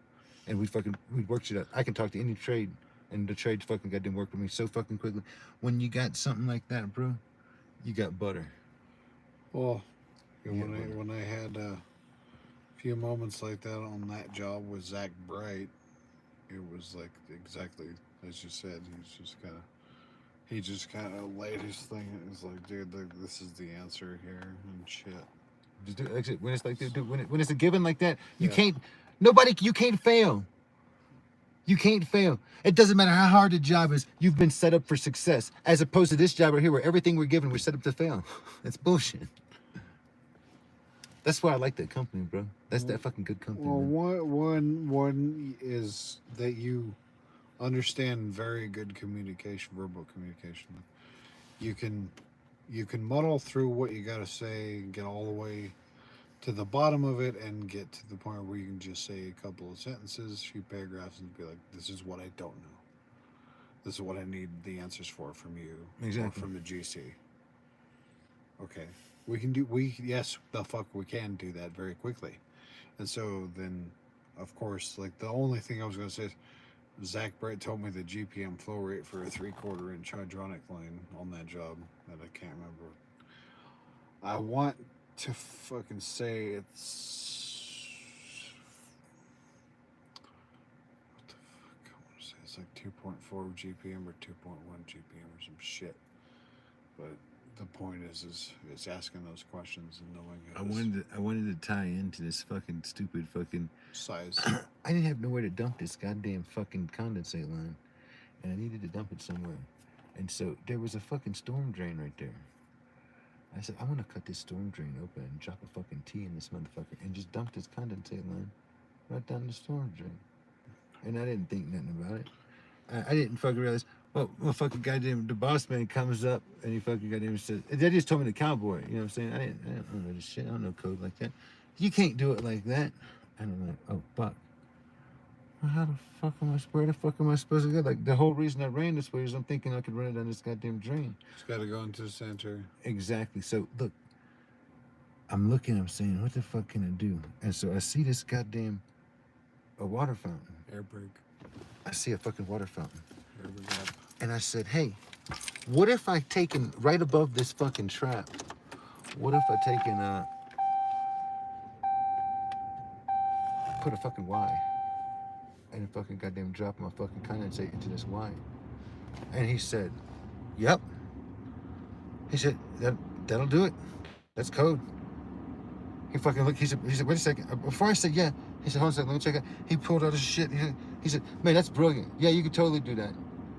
And we'd work shit out. I can talk to any trade, and the trade fucking goddamn work with me so fucking quickly. When you got something like that, bro, you got butter. Well, when I had a few moments like that on that job with Zach Bright, it was like exactly as you said. He just kind of laid his thing. It was like, dude, this is the answer here and shit. Just do it. When it's like, dude, when it's a given like that, you can't. You can't fail. You can't fail. It doesn't matter how hard the job is. You've been set up for success, as opposed to this job right here, where everything we're given, we're set up to fail. That's bullshit. That's why I like that company, bro. That's that fucking good company. Well, one is that you understand very good communication, verbal communication. You can muddle through what you got to say and get all the way to the bottom of it and get to the point where you can just say a couple of sentences, a few paragraphs, and be like, this is what I don't know. This is what I need the answers from you. Exactly. Or from the GC. Okay. We can do that very quickly. And so then, of course, like the only thing I was going to say is Zach Bright told me the GPM flow rate for a 3/4 inch hydronic line on that job that I can't remember. I want to fucking say it's what the fuck I want to say it's like 2.4 GPM or 2.1 GPM or some shit. But the point is asking those questions and knowing I wanted to tie into this fucking stupid fucking size. I didn't have nowhere to dump this goddamn fucking condensate line, and I needed to dump it somewhere. And so there was a fucking storm drain right there. I said, I want to cut this storm drain open and drop a fucking T in this motherfucker and just dump this condensate line right down the storm drain. And I didn't think nothing about it. I didn't fucking realize. Well, fucking goddamn, the boss man comes up and he fucking goddamn says, they just told me the cowboy, you know what I'm saying? I don't know this shit. I don't know code like that. You can't do it like that. And I'm like, oh, fuck. Well, where the fuck am I supposed to go? Like, the whole reason I ran this way is I'm thinking I could run it down this goddamn drain. It's got to go into the center. Exactly. So, look, I'm looking, I'm saying, what the fuck can I do? And so I see this goddamn, a water fountain. Air brake. I see a fucking water fountain. Air brake up. And I said, hey, what if I taken right above this fucking trap? What if I taken put a fucking Y and fucking goddamn drop my fucking condensate into this Y. And he said, yep. He said, that'll do it. That's code. He fucking looked, he said, wait a second. Before I said, yeah, he said, hold on a second, let me check it. He pulled out his shit. He said, man, that's brilliant. Yeah, you could totally do that.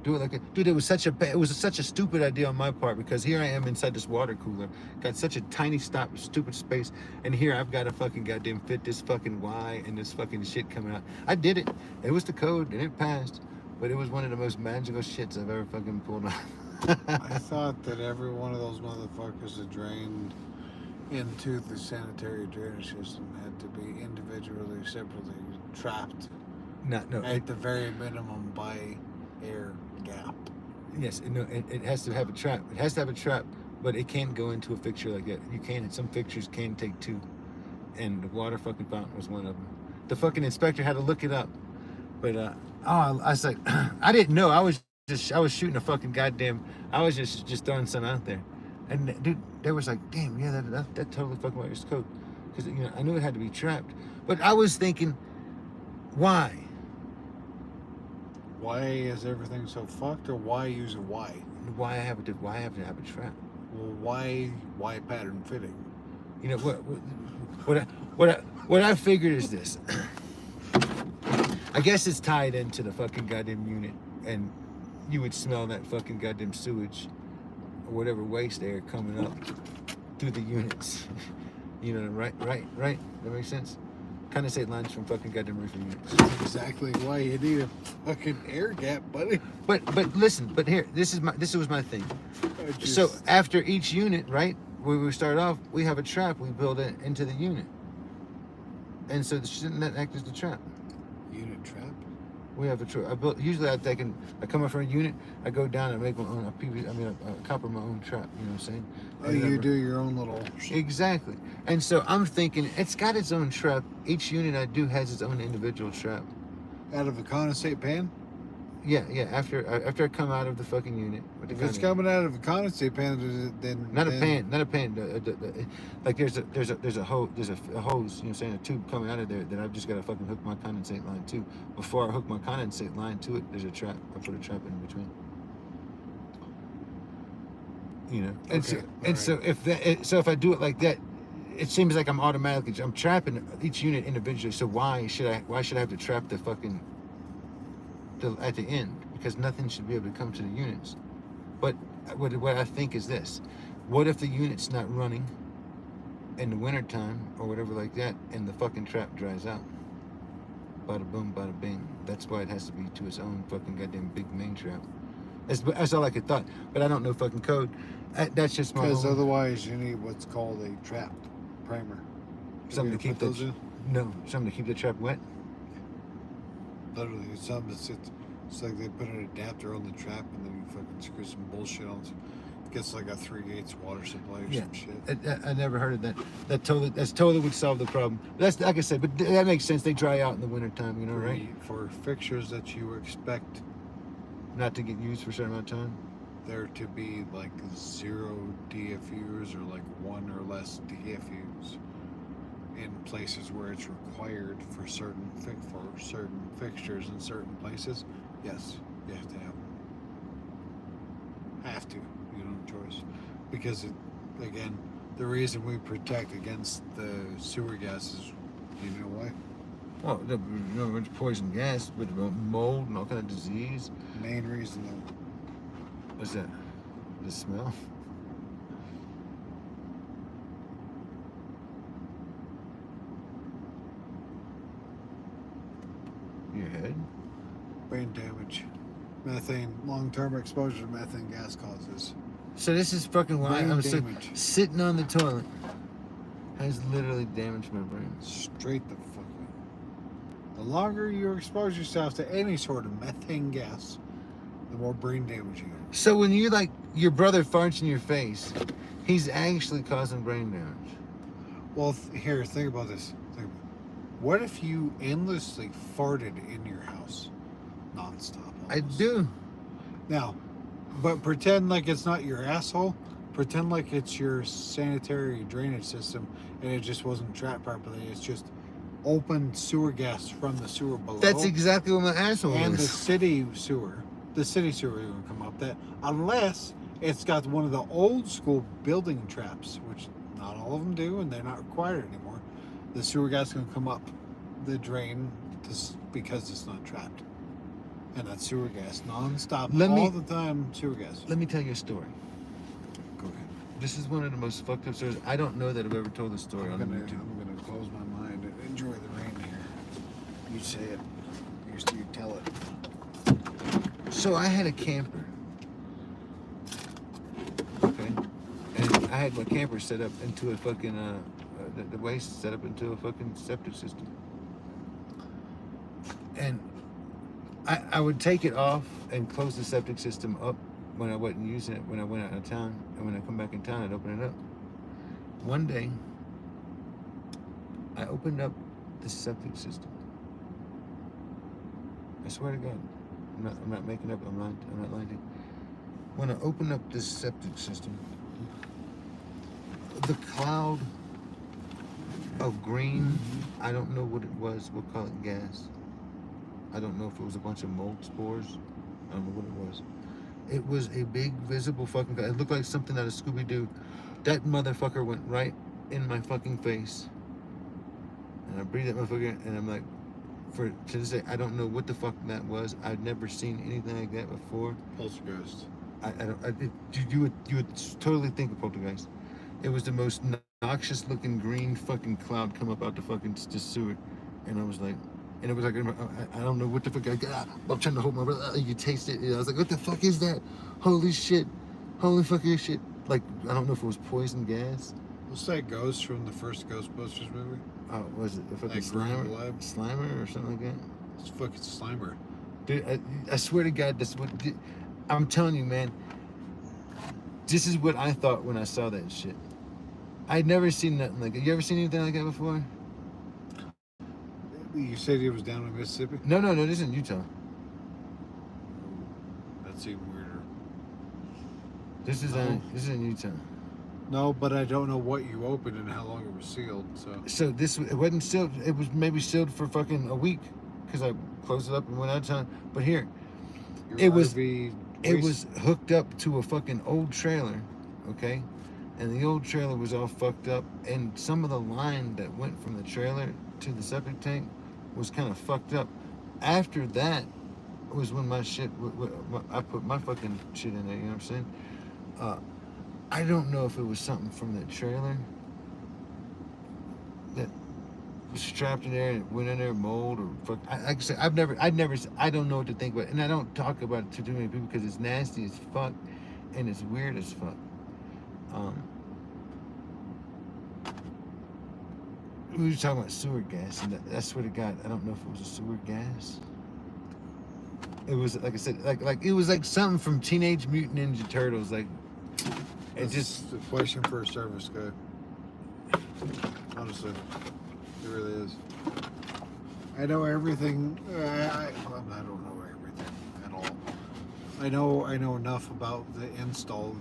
Do it like a, dude, it was such a stupid idea on my part, because here I am inside this water cooler, got such a tiny stupid space, and here I've got to fucking goddamn fit this fucking Y and this fucking shit coming out. I did it. It was the code and it passed, but it was one of the most magical shits I've ever fucking pulled off. I thought that every one of those motherfuckers that drained into the sanitary drainage system had to be individually, separately trapped No, at the very minimum by air gap. Yes, it has to have a trap. It has to have a trap, but it can't go into a fixture like that. You can't. Some fixtures can take two, and the water fucking fountain was one of them. The fucking inspector had to look it up, but I was like, I didn't know. I was shooting a fucking goddamn. I was just throwing some out there, and dude, they was like, damn, yeah, that totally fucking wires code, because I knew it had to be trapped, but I was thinking, why? Why is everything so fucked, or why use a Y? Why I have to have a trap? Well, why pattern fitting? You know what I figured is this. I guess it's tied into the fucking goddamn unit, and you would smell that fucking goddamn sewage or whatever waste air coming up through the units. You know, right? That makes sense. Condensate lines from fucking goddamn roofing units. That's exactly why you need a fucking air gap, buddy. But listen, but here, this was my thing. So after each unit, right, where we start off, we have a trap we build it into the unit, and so shouldn't that act as the trap? Unit trap. We have a trap. Usually I come up from a unit, I go down and make my own a copper my own trap. You know what I'm saying? Oh, you do your own little. Exactly. And so I'm thinking it's got its own trap. Each unit I do has its own individual trap. Out of a condensate pan? Yeah. After I come out of the fucking unit. If it's coming out of a condensate pan, then not a pan. Like there's a hose. You know what I'm saying? A tube coming out of there that I've just got to fucking hook my condensate line to. Before I hook my condensate line to it, there's a trap. I put a trap in between. You know, and so if I do it like that, it seems like I'm trapping each unit individually. So why should I have to trap the fucking at the end? Because nothing should be able to come to the units. But what I think is this: what if the unit's not running in the wintertime or whatever like that, and the fucking trap dries out? Bada boom, bada bing. That's why it has to be to its own fucking goddamn big main trap. That's all I could thought, but I don't know fucking code. That's just my. Because otherwise, you need what's called a trapped primer. Something to keep those in. No, something to keep the trap wet. Literally, it's something that's it's like they put an adapter on the trap, and then you fucking screw some bullshit on. It gets like a 3/8 water supply or some shit. I never heard of that. That totally would solve the problem. That's like I said, but that makes sense. They dry out in the wintertime, you know, right? For fixtures that you expect not to get used for a certain amount of time. There to be like 0 DFUs or like 1 or less DFUs in places where it's required for certain fixtures in certain places. Yes, you have to have them. Have to. You don't have a choice. Because again, the reason we protect against the sewer gases, you know why? Well, it's poison gas with mold and all kind of disease. Main reason though. What's that? The smell? Your head? Brain damage. Methane, long-term exposure to methane gas causes. So this is fucking why Brain I'm damage. sitting on the toilet. Has literally damaged my brain. Straight the fuck up. The longer you expose yourself to any sort of methane gas, the more brain damage you get. So when you your brother farts in your face, he's actually causing brain damage. Well, here, think about this. What if you endlessly farted in your house, nonstop? Almost? I do. Now, but pretend like it's not your asshole. Pretend like it's your sanitary drainage system, and it just wasn't trapped properly. It's just open sewer gas from the sewer below. That's exactly what my asshole And the is. city sewer is going to come up. That unless it's got one of the old school building traps, which not all of them do, and they're not required anymore. The sewer gas is going to come up the drain because it's not trapped, and that's sewer gas nonstop all the time. Sewer gas. Let me tell you a story. Go ahead. This is one of the most fucked up stories. I don't know that I've ever told this story on YouTube. I'm gonna close my mind and enjoy the rain here. You say it. You tell it. So I had a camper. Okay? And I had my camper set up into a fucking, the waste set up into a fucking septic system. And I would take it off and close the septic system up when I wasn't using it, when I went out of town. And when I come back in town, I'd open it up. One day, I opened up the septic system. I swear to God, I'm not making up. I'm not lying to you. When I opened up this septic system, the cloud of green, I don't know what it was. We'll call it gas. I don't know if it was a bunch of mold spores. I don't know what it was. It was a big, visible fucking... It looked like something out of Scooby-Doo. That motherfucker went right in my fucking face. And I breathed that motherfucker, and I'm like... To this day, I don't know what the fuck that was. I'd never seen anything like that before. Poltergeist. You would totally think of poltergeist. It was the most noxious looking green fucking cloud come up out the fucking sewer. And I was like... And it was like, I don't know what the fuck. I'm trying to hold my breath. You taste it. I was like, what the fuck is that? Holy shit. Holy fucking shit. Like, I don't know if it was poison gas. What's that ghost from the first Ghostbusters movie? Was it the fucking Slimer? Slimer or something like that? It's fucking Slimer. Dude, I swear to God, that's what... I'm telling you, man. This is what I thought when I saw that shit. I'd never seen nothing like that. You ever seen anything like that before? You said it was down in Mississippi? No, this is in Utah. That's even weirder. This is in Utah. No, but I don't know what you opened and how long it was sealed. So it wasn't sealed. It was maybe sealed for fucking a week because I closed it up and went out of town. But here, it was hooked up to a fucking old trailer, okay? And the old trailer was all fucked up, and some of the line that went from the trailer to the septic tank was kind of fucked up. After that was when my shit, I put my fucking shit in there, you know what I'm saying? I don't know if it was something from that trailer that was strapped in there and it went in there, mold or fuck. Like I said, I don't know what to think about it. And I don't talk about it to too many people because it's nasty as fuck and it's weird as fuck. We were talking about sewer gas, and I swear to God, I don't know if it was a sewer gas. It was, like I said, like it was like something from Teenage Mutant Ninja Turtles. Like, it just a question for a service guy. Honestly, it really is. I know everything. I don't know everything at all. I know enough about the install,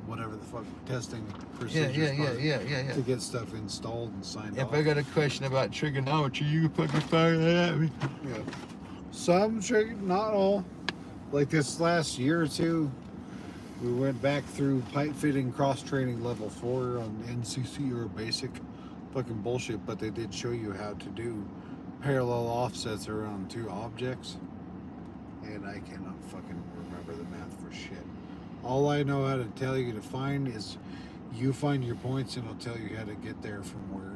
whatever the fuck testing procedures. Yeah. To get stuff installed and signed off. If I got a question about trigonometry, you can fucking fire that at me. Yeah. Some, not all. Like this last year or two, we went back through pipe fitting cross training level 4 on NCC or basic fucking bullshit, but they did show you how to do parallel offsets around two objects, and I cannot fucking remember the math for shit. All I know how to tell you to find is you find your points, and I'll tell you how to get there from where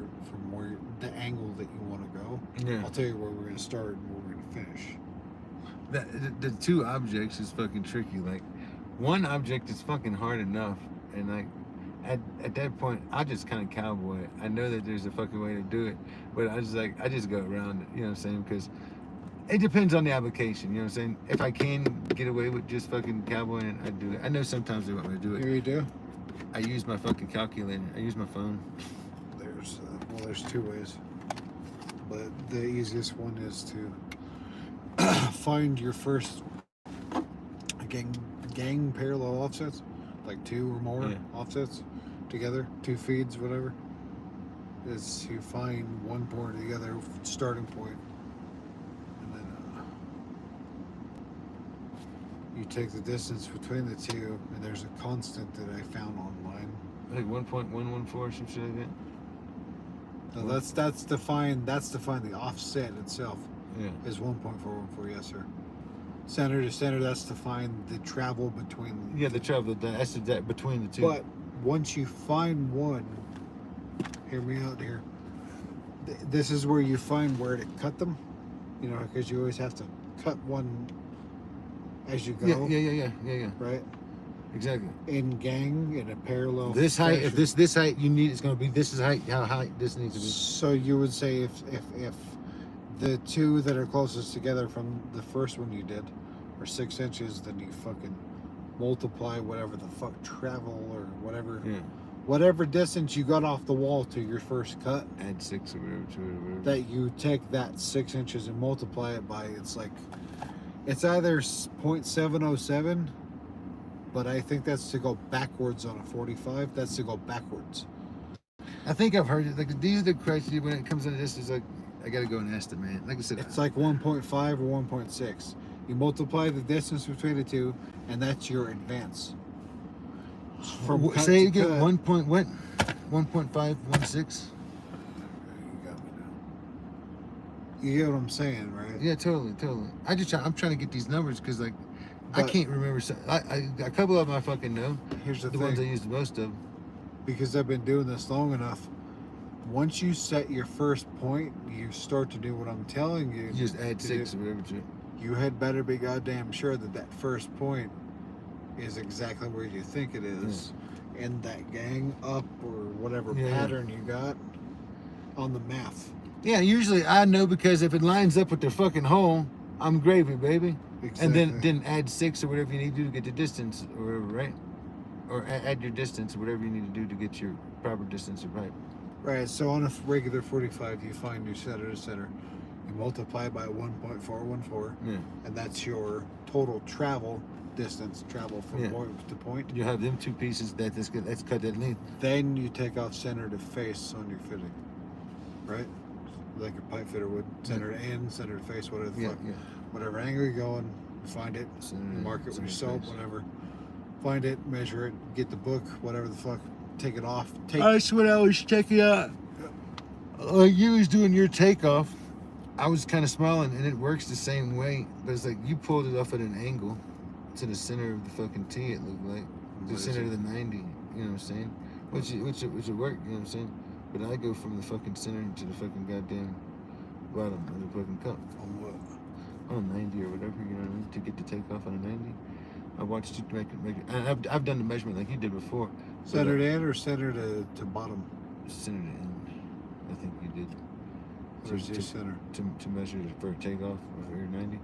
the angle that you want to go. Yeah. I'll tell you where we're going to start and where we're going to finish. The two objects is fucking tricky. Like, one object is fucking hard enough, and like at that point, I just kind of cowboy it. I know that there's a fucking way to do it, but I just go around it. You know what I'm saying? Because it depends on the application. You know what I'm saying? If I can get away with just fucking cowboying it, I do it. I know sometimes they want me to do it. Here you do. I use my fucking calculator. I use my phone. There's two ways, but the easiest one is to find your first gang parallel offsets, like 2 or more offsets together, 2 feeds, whatever, is you find one point or the other starting point, and then you take the distance between the two, and there's a constant that I found online. Like 1.114, some shit like that. No, that's defined the offset itself Yeah. is 1.414. Yes, sir. Center to center, that's defined the travel between. Yeah, the travel, that's that between the two. But once you find one, hear me out here. This is where you find where to cut them, you know, because you always have to cut one as you go. Yeah. Right. Exactly. In gang, in a parallel. This height, fashion. if this height you need, it's gonna be this is height. How high this needs to be. So you would say if the two that are closest together from the first one you did are 6 inches, then you fucking multiply whatever the fuck travel or whatever. Yeah. Whatever distance you got off the wall to your first cut, Add 6 or whatever to it or whatever. that you take that 6 inches and multiply it by, it's either 0.707, but I think that's to go backwards on a 45. That's to go backwards. I think I've heard it. Like these are the criteria when it comes to this. Is like I gotta go and ask the man. Like I said, It's like 1.5 or 1.6. You multiply the distance between the two, and that's your advance. From cut say to again. cut. 1.516. You got me now. You get what I'm saying, right? Yeah, totally. I'm trying to get these numbers because like I But- can't remember. A couple of them I fucking know. Here's the The ones I thing. use the most of. Because I've been doing this long enough, once you set your first point, you start to do what I'm telling you. You just add to 6 do. or whatever to it. You had better be goddamn sure that that first point is exactly where you think it is. And that gang up or whatever Yeah. pattern you got on the math. Yeah, usually I know because if it lines up with the fucking hole, I'm gravy, baby. Exactly. And then add 6 or whatever you need to do to get the distance or whatever, right? Or add your distance or whatever you need to do to get your proper distance of pipe. Right, so on a regular 45, you find your center to center. You multiply by 1.414, Yeah. and that's your total travel distance, travel from Yeah. point to point. You have them two pieces that's cut that length. Then you take off center to face on your fitting, right? Like a pipe fitter would. Center to end, center to face, whatever the Yeah, fuck. yeah. Whatever angle you're going, find it, Center to- mark it with your center to soap, face. whatever. Find it, measure it, get the book, whatever the fuck, take it off. That's what I was checking out. Like you was doing your takeoff, I was kind of smiling, and it works the same way. But it's like you pulled it off at an angle to the center of the fucking T. It looked like What the is center it? of the 90. You know what I'm saying? Which would work. You know what I'm saying? But I go from the fucking center to the fucking goddamn bottom of the fucking cup On what? on a 90 or whatever. You know what I mean? To get the takeoff on a 90. I watched you make it. And I've done the measurement like you did before. but, Center to end or center to bottom? center to end. I think you did. Where's your center? To measure it for takeoff for your 90.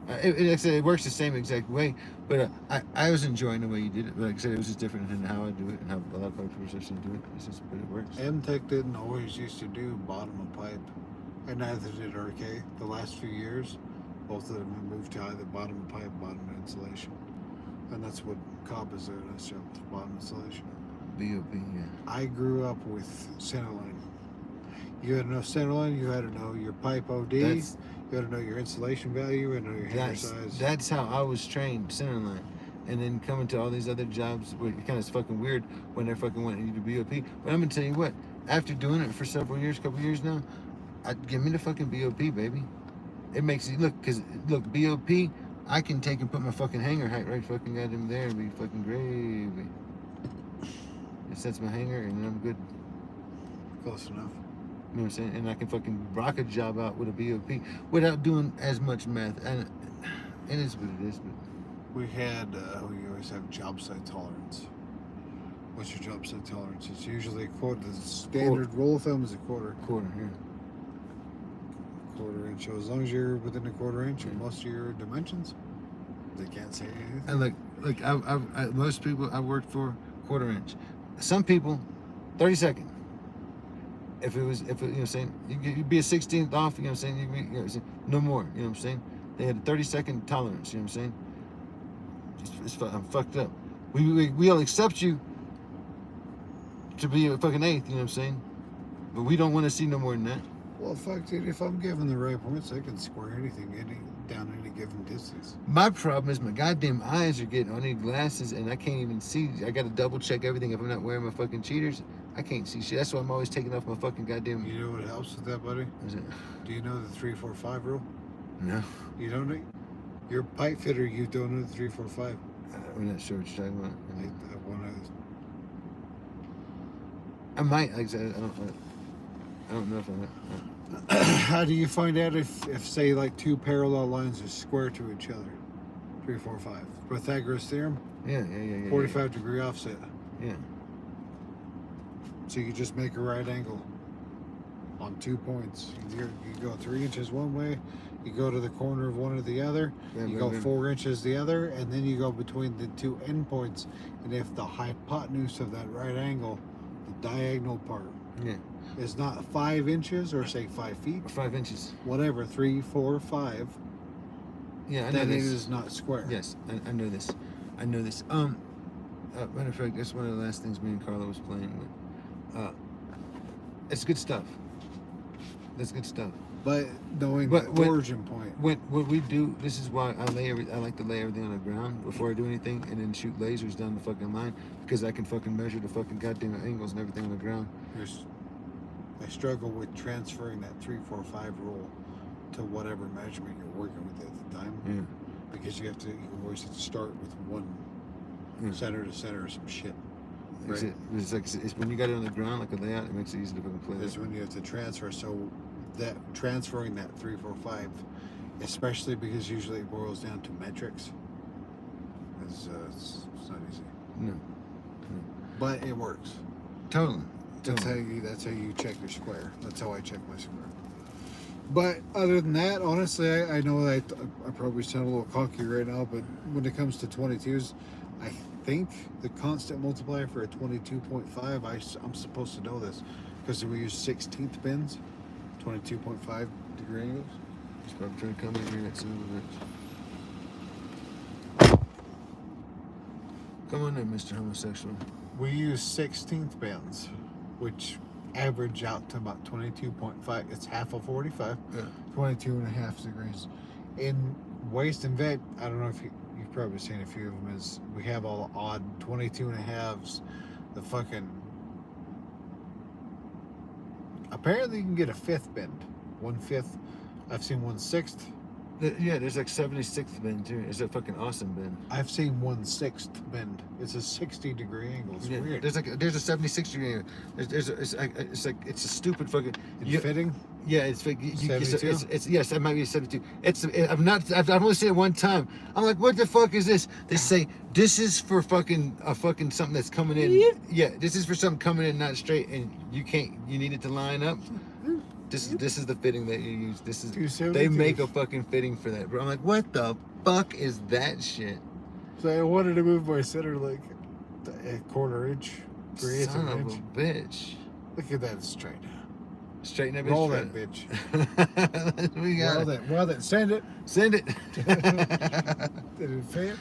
Like I said, it works the same exact way, but I was enjoying the way you did it. Like I said, it was just different than how I do it and how a lot of pipe fitters actually do it. It's just, but it works. M-Tech didn't always used to do bottom of pipe, and neither did RK. The last few years, both of them have moved to either bottom of pipe, bottom of insulation. And that's what Cobb is doing, that's just bottom insulation. BOP, yeah. I grew up with centerline. You had to know centerline, you had to know your pipe OD, you had to know your insulation value, you had to know your hanger size. That's how I was trained, centerline. And then coming to all these other jobs, where it kind of fucking weird when they're fucking wanting you to BOP. But I'm gonna tell you what, after doing it for several years, couple years now, give me the fucking BOP, baby. It makes you look, BOP, I can take and put my fucking hanger height right fucking goddamn there and be fucking gravy. It sets my hanger and then I'm good. Close enough. You know what I'm saying? And I can fucking rock a job out with a BOP without doing as much math. And it is what it is. But We had, we always have job site tolerance. What's your job site tolerance? It's usually a quarter. The standard rule of thumb is a quarter. quarter here. Quarter inch. So as long as you're within a quarter inch of most of your dimensions, they can't say anything. And like I've most people I worked for, quarter inch. Some people, 32nd. If it you know what I'm saying, you'd be a 16th off, you know what I'm saying, you know what I'm saying, no more, you know what I'm saying. They had a 30-second tolerance, you know what I'm saying. I'm fucked up. We'll accept you to be a fucking eighth, you know what I'm saying. But we don't want to see no more than that. Well, fuck, dude. If I'm given the right points, I can square anything down any given distance. My problem is my goddamn eyes are getting. I need glasses and I can't even see. I got to double check everything if I'm not wearing my fucking cheaters. I can't see shit. That's why I'm always taking off my fucking goddamn. You know what helps with that, buddy? Is it? Do you know the 3-4-5 rule? No. You don't know? You're a pipe fitter. You don't know the 3-4-5. I'm not sure what you're talking about. I want I might. Like I said, I don't know if I'm. to. How do you find out if say like two parallel lines are square to each other? 3-4-5. Pythagoras theorem. Yeah. 45-degree offset. Yeah. So you just make a right angle on 2 points. You go 3 inches one way, you go to the corner of one or the other, Yeah, you go 4 inches the other, and then you go between the two endpoints. And if the hypotenuse of that right angle, the diagonal part, Yeah. is not 5 inches or say 5 feet, 5 inches. whatever, 3, 4, 5, Yeah, I know then it this. is not square. Yes, I know this. I know this. Matter of fact, that's one of the last things me and Carla was playing with. It's good stuff. That's good stuff. But knowing But the origin point. What we do, this is why I like to lay everything on the ground before I do anything, and then shoot lasers down the fucking line, because I can fucking measure the fucking goddamn angles and everything on the ground. I struggle with transferring that 3-4-5 rule to whatever measurement you're working with at the time. Yeah. Because you always have to start with one center to center or some shit. Right. It's when you got it on the ground like a layout, it makes it easy to fucking play. That's when you have to transfer. So that transferring that 3-4-5, especially because usually it boils down to metrics, is it's not easy. No. But it works. Totally. That's how you check your square. That's how I check my square. But other than that, honestly, I know that I probably sound a little cocky right now, but when it comes to 22s, I think the constant multiplier for a 22.5, I'm supposed to know this because we use 16th bends, 22.5 degree angles. He's probably trying to come in here at some of it. Come on in, Mr. Homosexual. We use 16th bends, which average out to about 22.5. It's half of 45, 22.5 degrees. In waist and vet, I don't know if you've probably seen a few of them, is we have all odd 22.5s. The fucking, apparently you can get a 5th bend, 1/5. I've seen 1/6. Yeah, there's like 76th bend too. It's a fucking awesome bend. I've seen 1/6 bend. It's a 60-degree angle. It's weird. There's a 76 degree angle. It's a stupid fucking. Fitting. Yeah, it's fake. 72? It's yes, it might be 72. I've only seen it one time. I'm like, what the fuck is this? They say this is for fucking something that's coming in. Yeah, this is for something coming in not straight, and you need it to line up. This is the fitting that you use. They make a fucking fitting for that, bro. I'm like, what the fuck is that shit? So I wanted to move my center like a 1/4 inch, 3/8 Son of inch. a bitch. Look at that straight. Straighten that bitch. Roll that bitch. We got Well, then send it. Send it. Did it fit?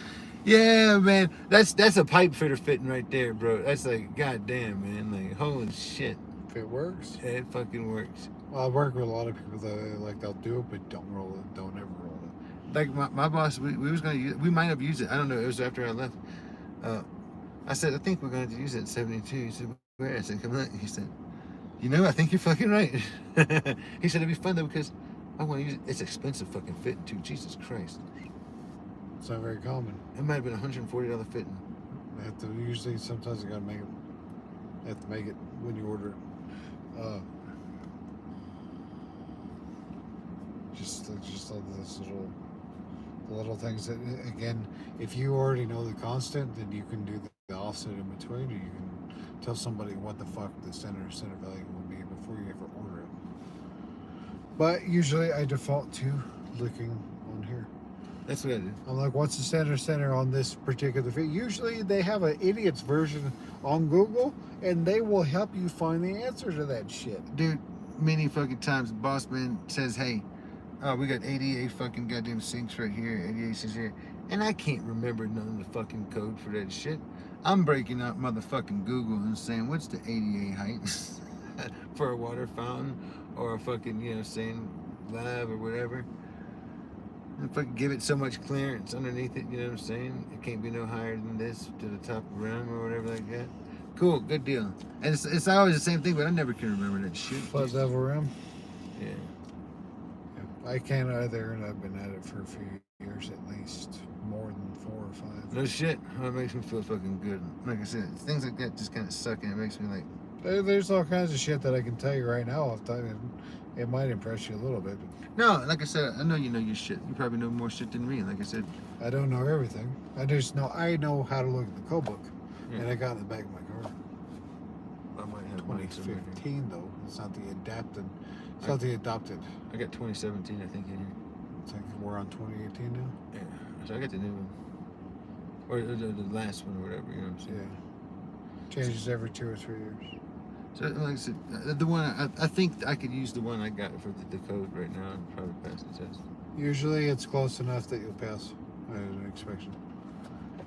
Yeah, man. That's a pipe fitter fitting right there, bro. That's like, goddamn, man. Like, holy shit. If it works. It fucking works. Well, I work with a lot of people that they'll do it, but don't roll it. Don't ever roll it. Like my boss, we was gonna use it. We might have used it. I don't know. It was after I left. I said, I think we're going to use it at 72. He said, where? I said, come on. He said, I think you're fucking right. He said, it'd be fun though because I want to use it. It's expensive fucking fitting too. Jesus Christ. It's not very common. It might have been $140 fitting. They have to usually. Sometimes you gotta make it. You have to make it when you order it. Just all those little things that, again, if you already know the constant, then you can do the offset in between, or you can tell somebody what the fuck the center value will be before you ever order it. But usually I default to looking on here. That's what I did. I'm like, what's the center on this particular fit? Usually they have an idiot's version on Google, and they will help you find the answer to that shit. Dude, many fucking times, boss man says, hey, we got 88 fucking goddamn sinks right here, 88 sinks here, and I can't remember none of the fucking code for that shit. I'm breaking out motherfucking Google and saying, what's the 88 height? for a water fountain or a fucking, you know, saying lab or whatever. And fucking give it so much clearance underneath it, you know what I'm saying? It can't be no higher than this to the top of the rim or whatever like that. Cool, good deal. And it's always the same thing, but I never can remember that shit. Flat devil rim. Yeah. I can't either, and I've been at it for a few years at least, more than 4 or 5. No shit. Oh, it makes me feel fucking good. Like I said, things like that just kind of suck, and it makes me like. There's all kinds of shit that I can tell you right now off time, and it might impress you a little bit. No, like I said, I know you know your shit. You probably know more shit than me. Like I said, I don't know everything. I know how to look at the code book, and I got it in the back of my car. I might have mine somewhere here. 2015 though. It's not the adapted. It's not the adopted. I got 2017, I think, in here. I think we're on 2018 now. Yeah, so I got the new one, or the last one, or whatever. You know what I'm saying? Yeah. Changes every 2 or 3 years. So, like I said, the one I think I could use the one I got for the code right now and probably pass the test. Usually it's close enough that you'll pass an inspection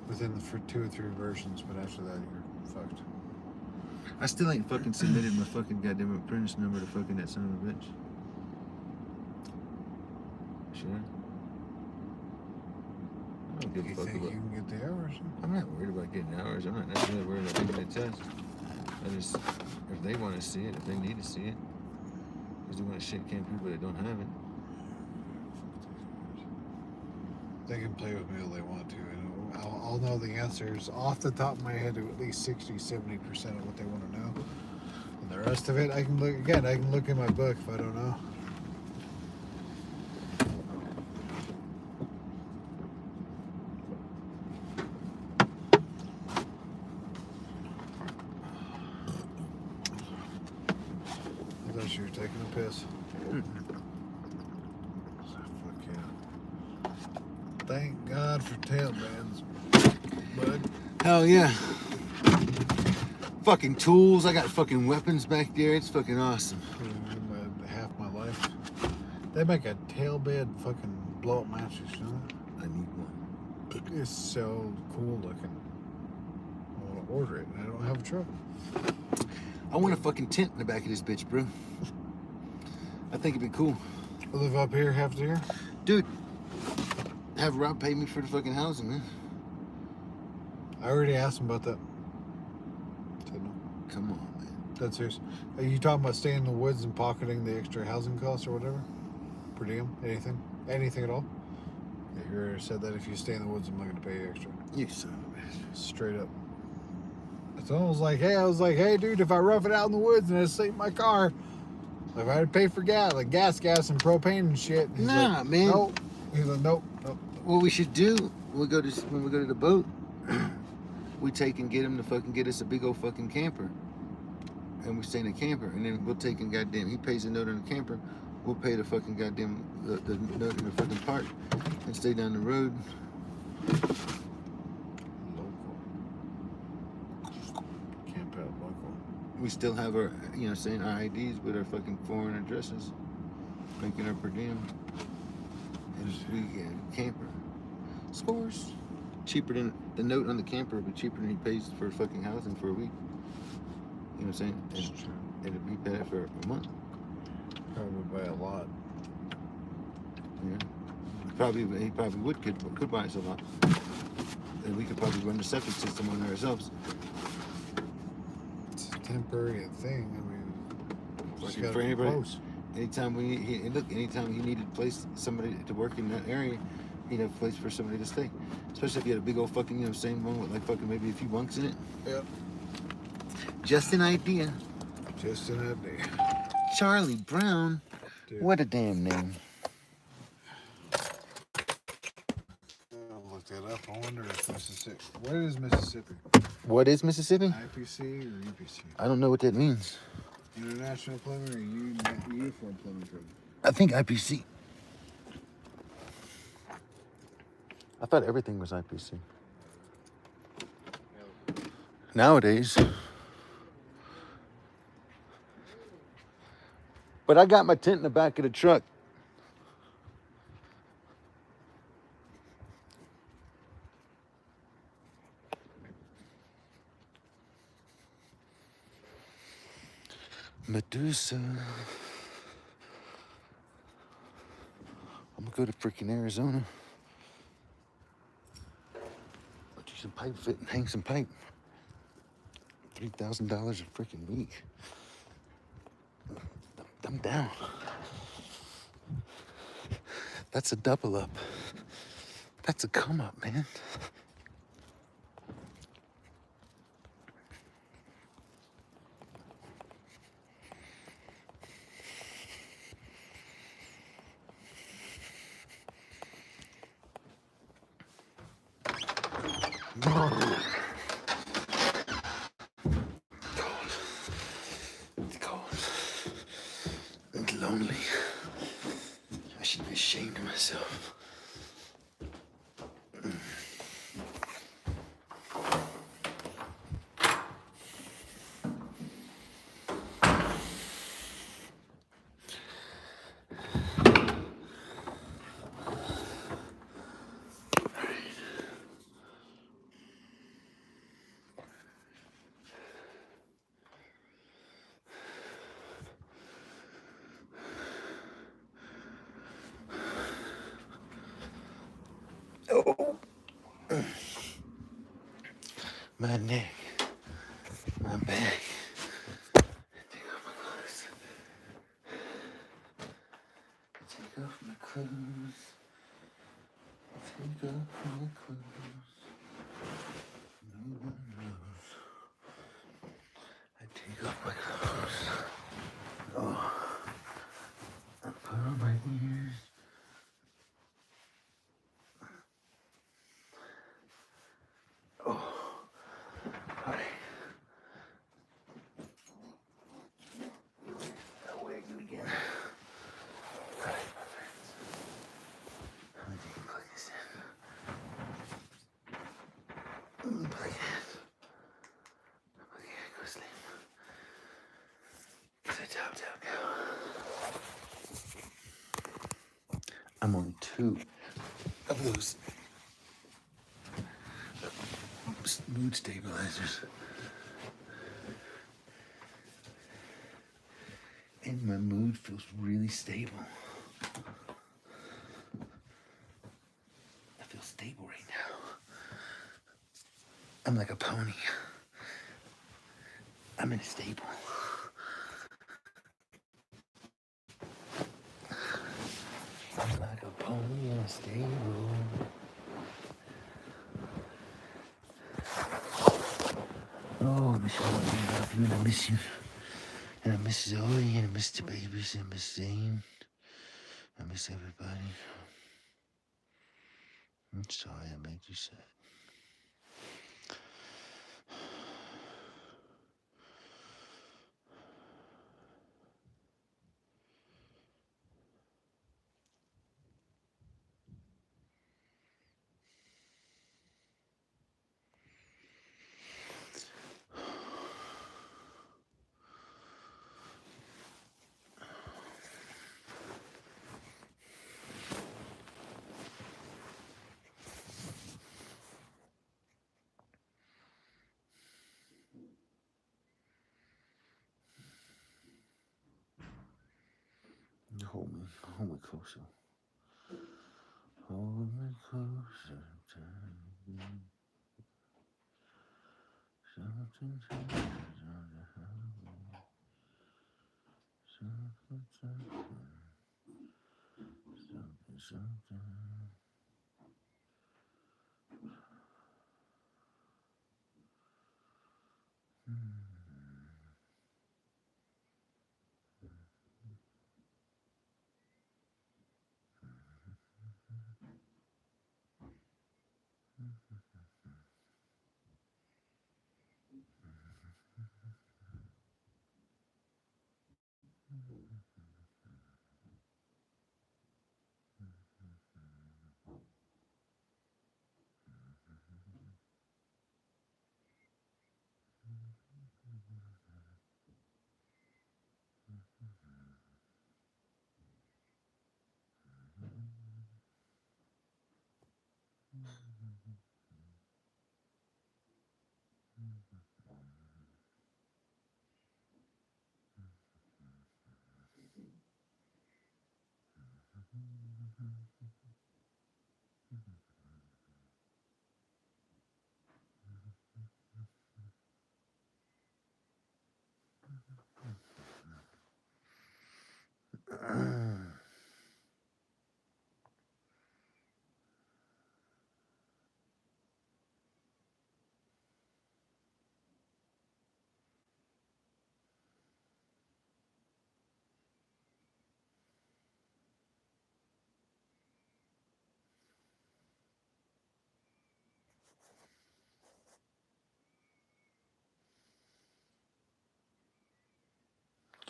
within the 2 or 3 versions, but after that you're fucked. I still ain't fucking submitted my fucking goddamn apprentice number to fucking that son of a bitch. Should I? I don't give You a fuck think about. you can get the hours? I'm not worried about getting hours. I'm not necessarily worried about taking the test. I just, if they want to see it, if they need to see it, because they want to shit can people that don't have it. They can play with me all they want to. And I'll know the answers off the top of my head to at least 60-70% of what they want to know. And the rest of it, I can look in my book if I don't know. I thought you were taking a piss. Fuck yeah. Thank God for tail bands, bud. Hell yeah. Fucking tools. I got fucking weapons back there. It's fucking awesome. Half my life. They make a tail bed fucking blow up mattress, you know? I need one. It's so cool looking. I want to order it. I don't have a truck. I want a fucking tent in the back of this bitch, bro. I think it'd be cool. I live up here half the year. Dude, have Rob pay me for the fucking housing, man. I already asked him about that. Said no. Come on, man. That's serious. Are you talking about staying in the woods and pocketing the extra housing costs or whatever? Per diem? Anything? Anything at all? Yeah, you already said that if you stay in the woods, I'm not going to pay you extra. You son of a bitch. Straight up. So I was like, hey, dude, if I rough it out in the woods and I sleep in my car, if I had to pay for gas, like gas, and propane and shit. He's Nah, like, man. Nope. He's like, nope. What we should do when we go to the boat, we take and get him to fucking get us a big old fucking camper, and we stay in a camper, and then we'll take and goddamn he pays a note on the camper, we'll pay the fucking goddamn the note in the fucking park, and stay down the road. Camp out local. We still have our, you know, saying our IDs with our fucking foreign addresses, making our per diem, and we get a camper. Scores. Cheaper than the note on the camper would be cheaper than he pays for fucking housing for a week. You know what I'm saying? That's true. It'd be better for a month. Probably by a lot. Yeah. He probably could buy us a lot. And we could probably run the septic system on ourselves. It's a temporary thing. I mean, Like just gotta for be anybody, close. anytime anytime he needed somebody to work in that area, he'd have a place for somebody to stay. Especially if you had a big old fucking, you know, same one with like fucking maybe a few bunks in it. Yep. Just an idea. Just an idea. Charlie Brown. Dude. What a damn name. I'll look that up. I wonder if Mississippi. What is Mississippi? What is Mississippi? IPC or UPC? I don't know what that means. International Plumbing or Uniform Plumbing Code? I think IPC. I thought everything was IPC. Nowadays. But I got my tent in the back of the truck. Medusa. I'm gonna go to freaking Arizona. Do some pipe fit and hang some pipe. $3,000 a freaking week. I'm down. That's a double up. That's a come up, man. It's cold. It's lonely. I should be ashamed of myself. Oh, my neck, my back. Take off my clothes. Take off my clothes. Take off my clothes. No one knows. I take off my clothes. Oh, I put on my ears. Oh, hi. I'll wake you again. All right, my friends. I'm gonna take a plug this in. Plug it. Okay, go sleep. Sit down now. I'm on 2 of those mood stabilizers. And my mood feels really stable. I feel stable right now. I'm like a pony. I'm in a stable. I'm like a pony in a stable. Oh, Michelle, I love you and I miss you. And I miss Zoe and I miss the babies and I miss Zane. I miss everybody. I'm sorry I made you sad. Hold me closer. Hold me closer. Something.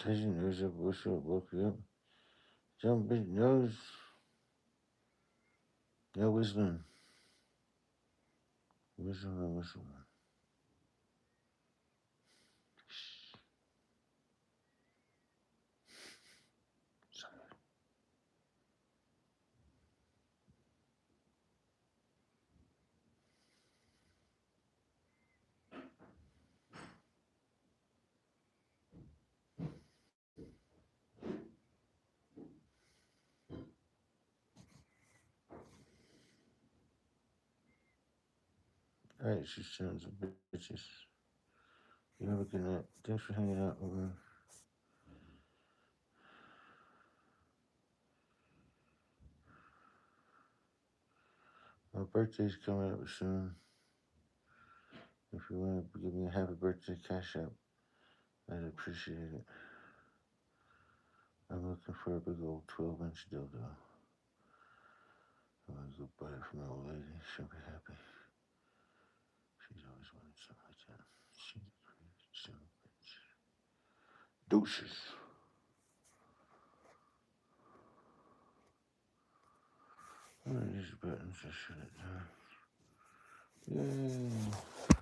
Pigeon nose up, whistle, woke you up. Jump big nose. No whistling. Whistle, no whistle. Alright, you sons of bitches. You have a good night. Thanks for hanging out with me. My birthday's coming up soon. If you want to give me a happy birthday cash app, I'd appreciate it. I'm looking for a big old 12-inch dildo. I'm gonna go buy it from my old lady. She'll be happy. She's always wanted something like that. She's a crazy son of a bitch. Deuces. One of these buttons I shut it down. Yay.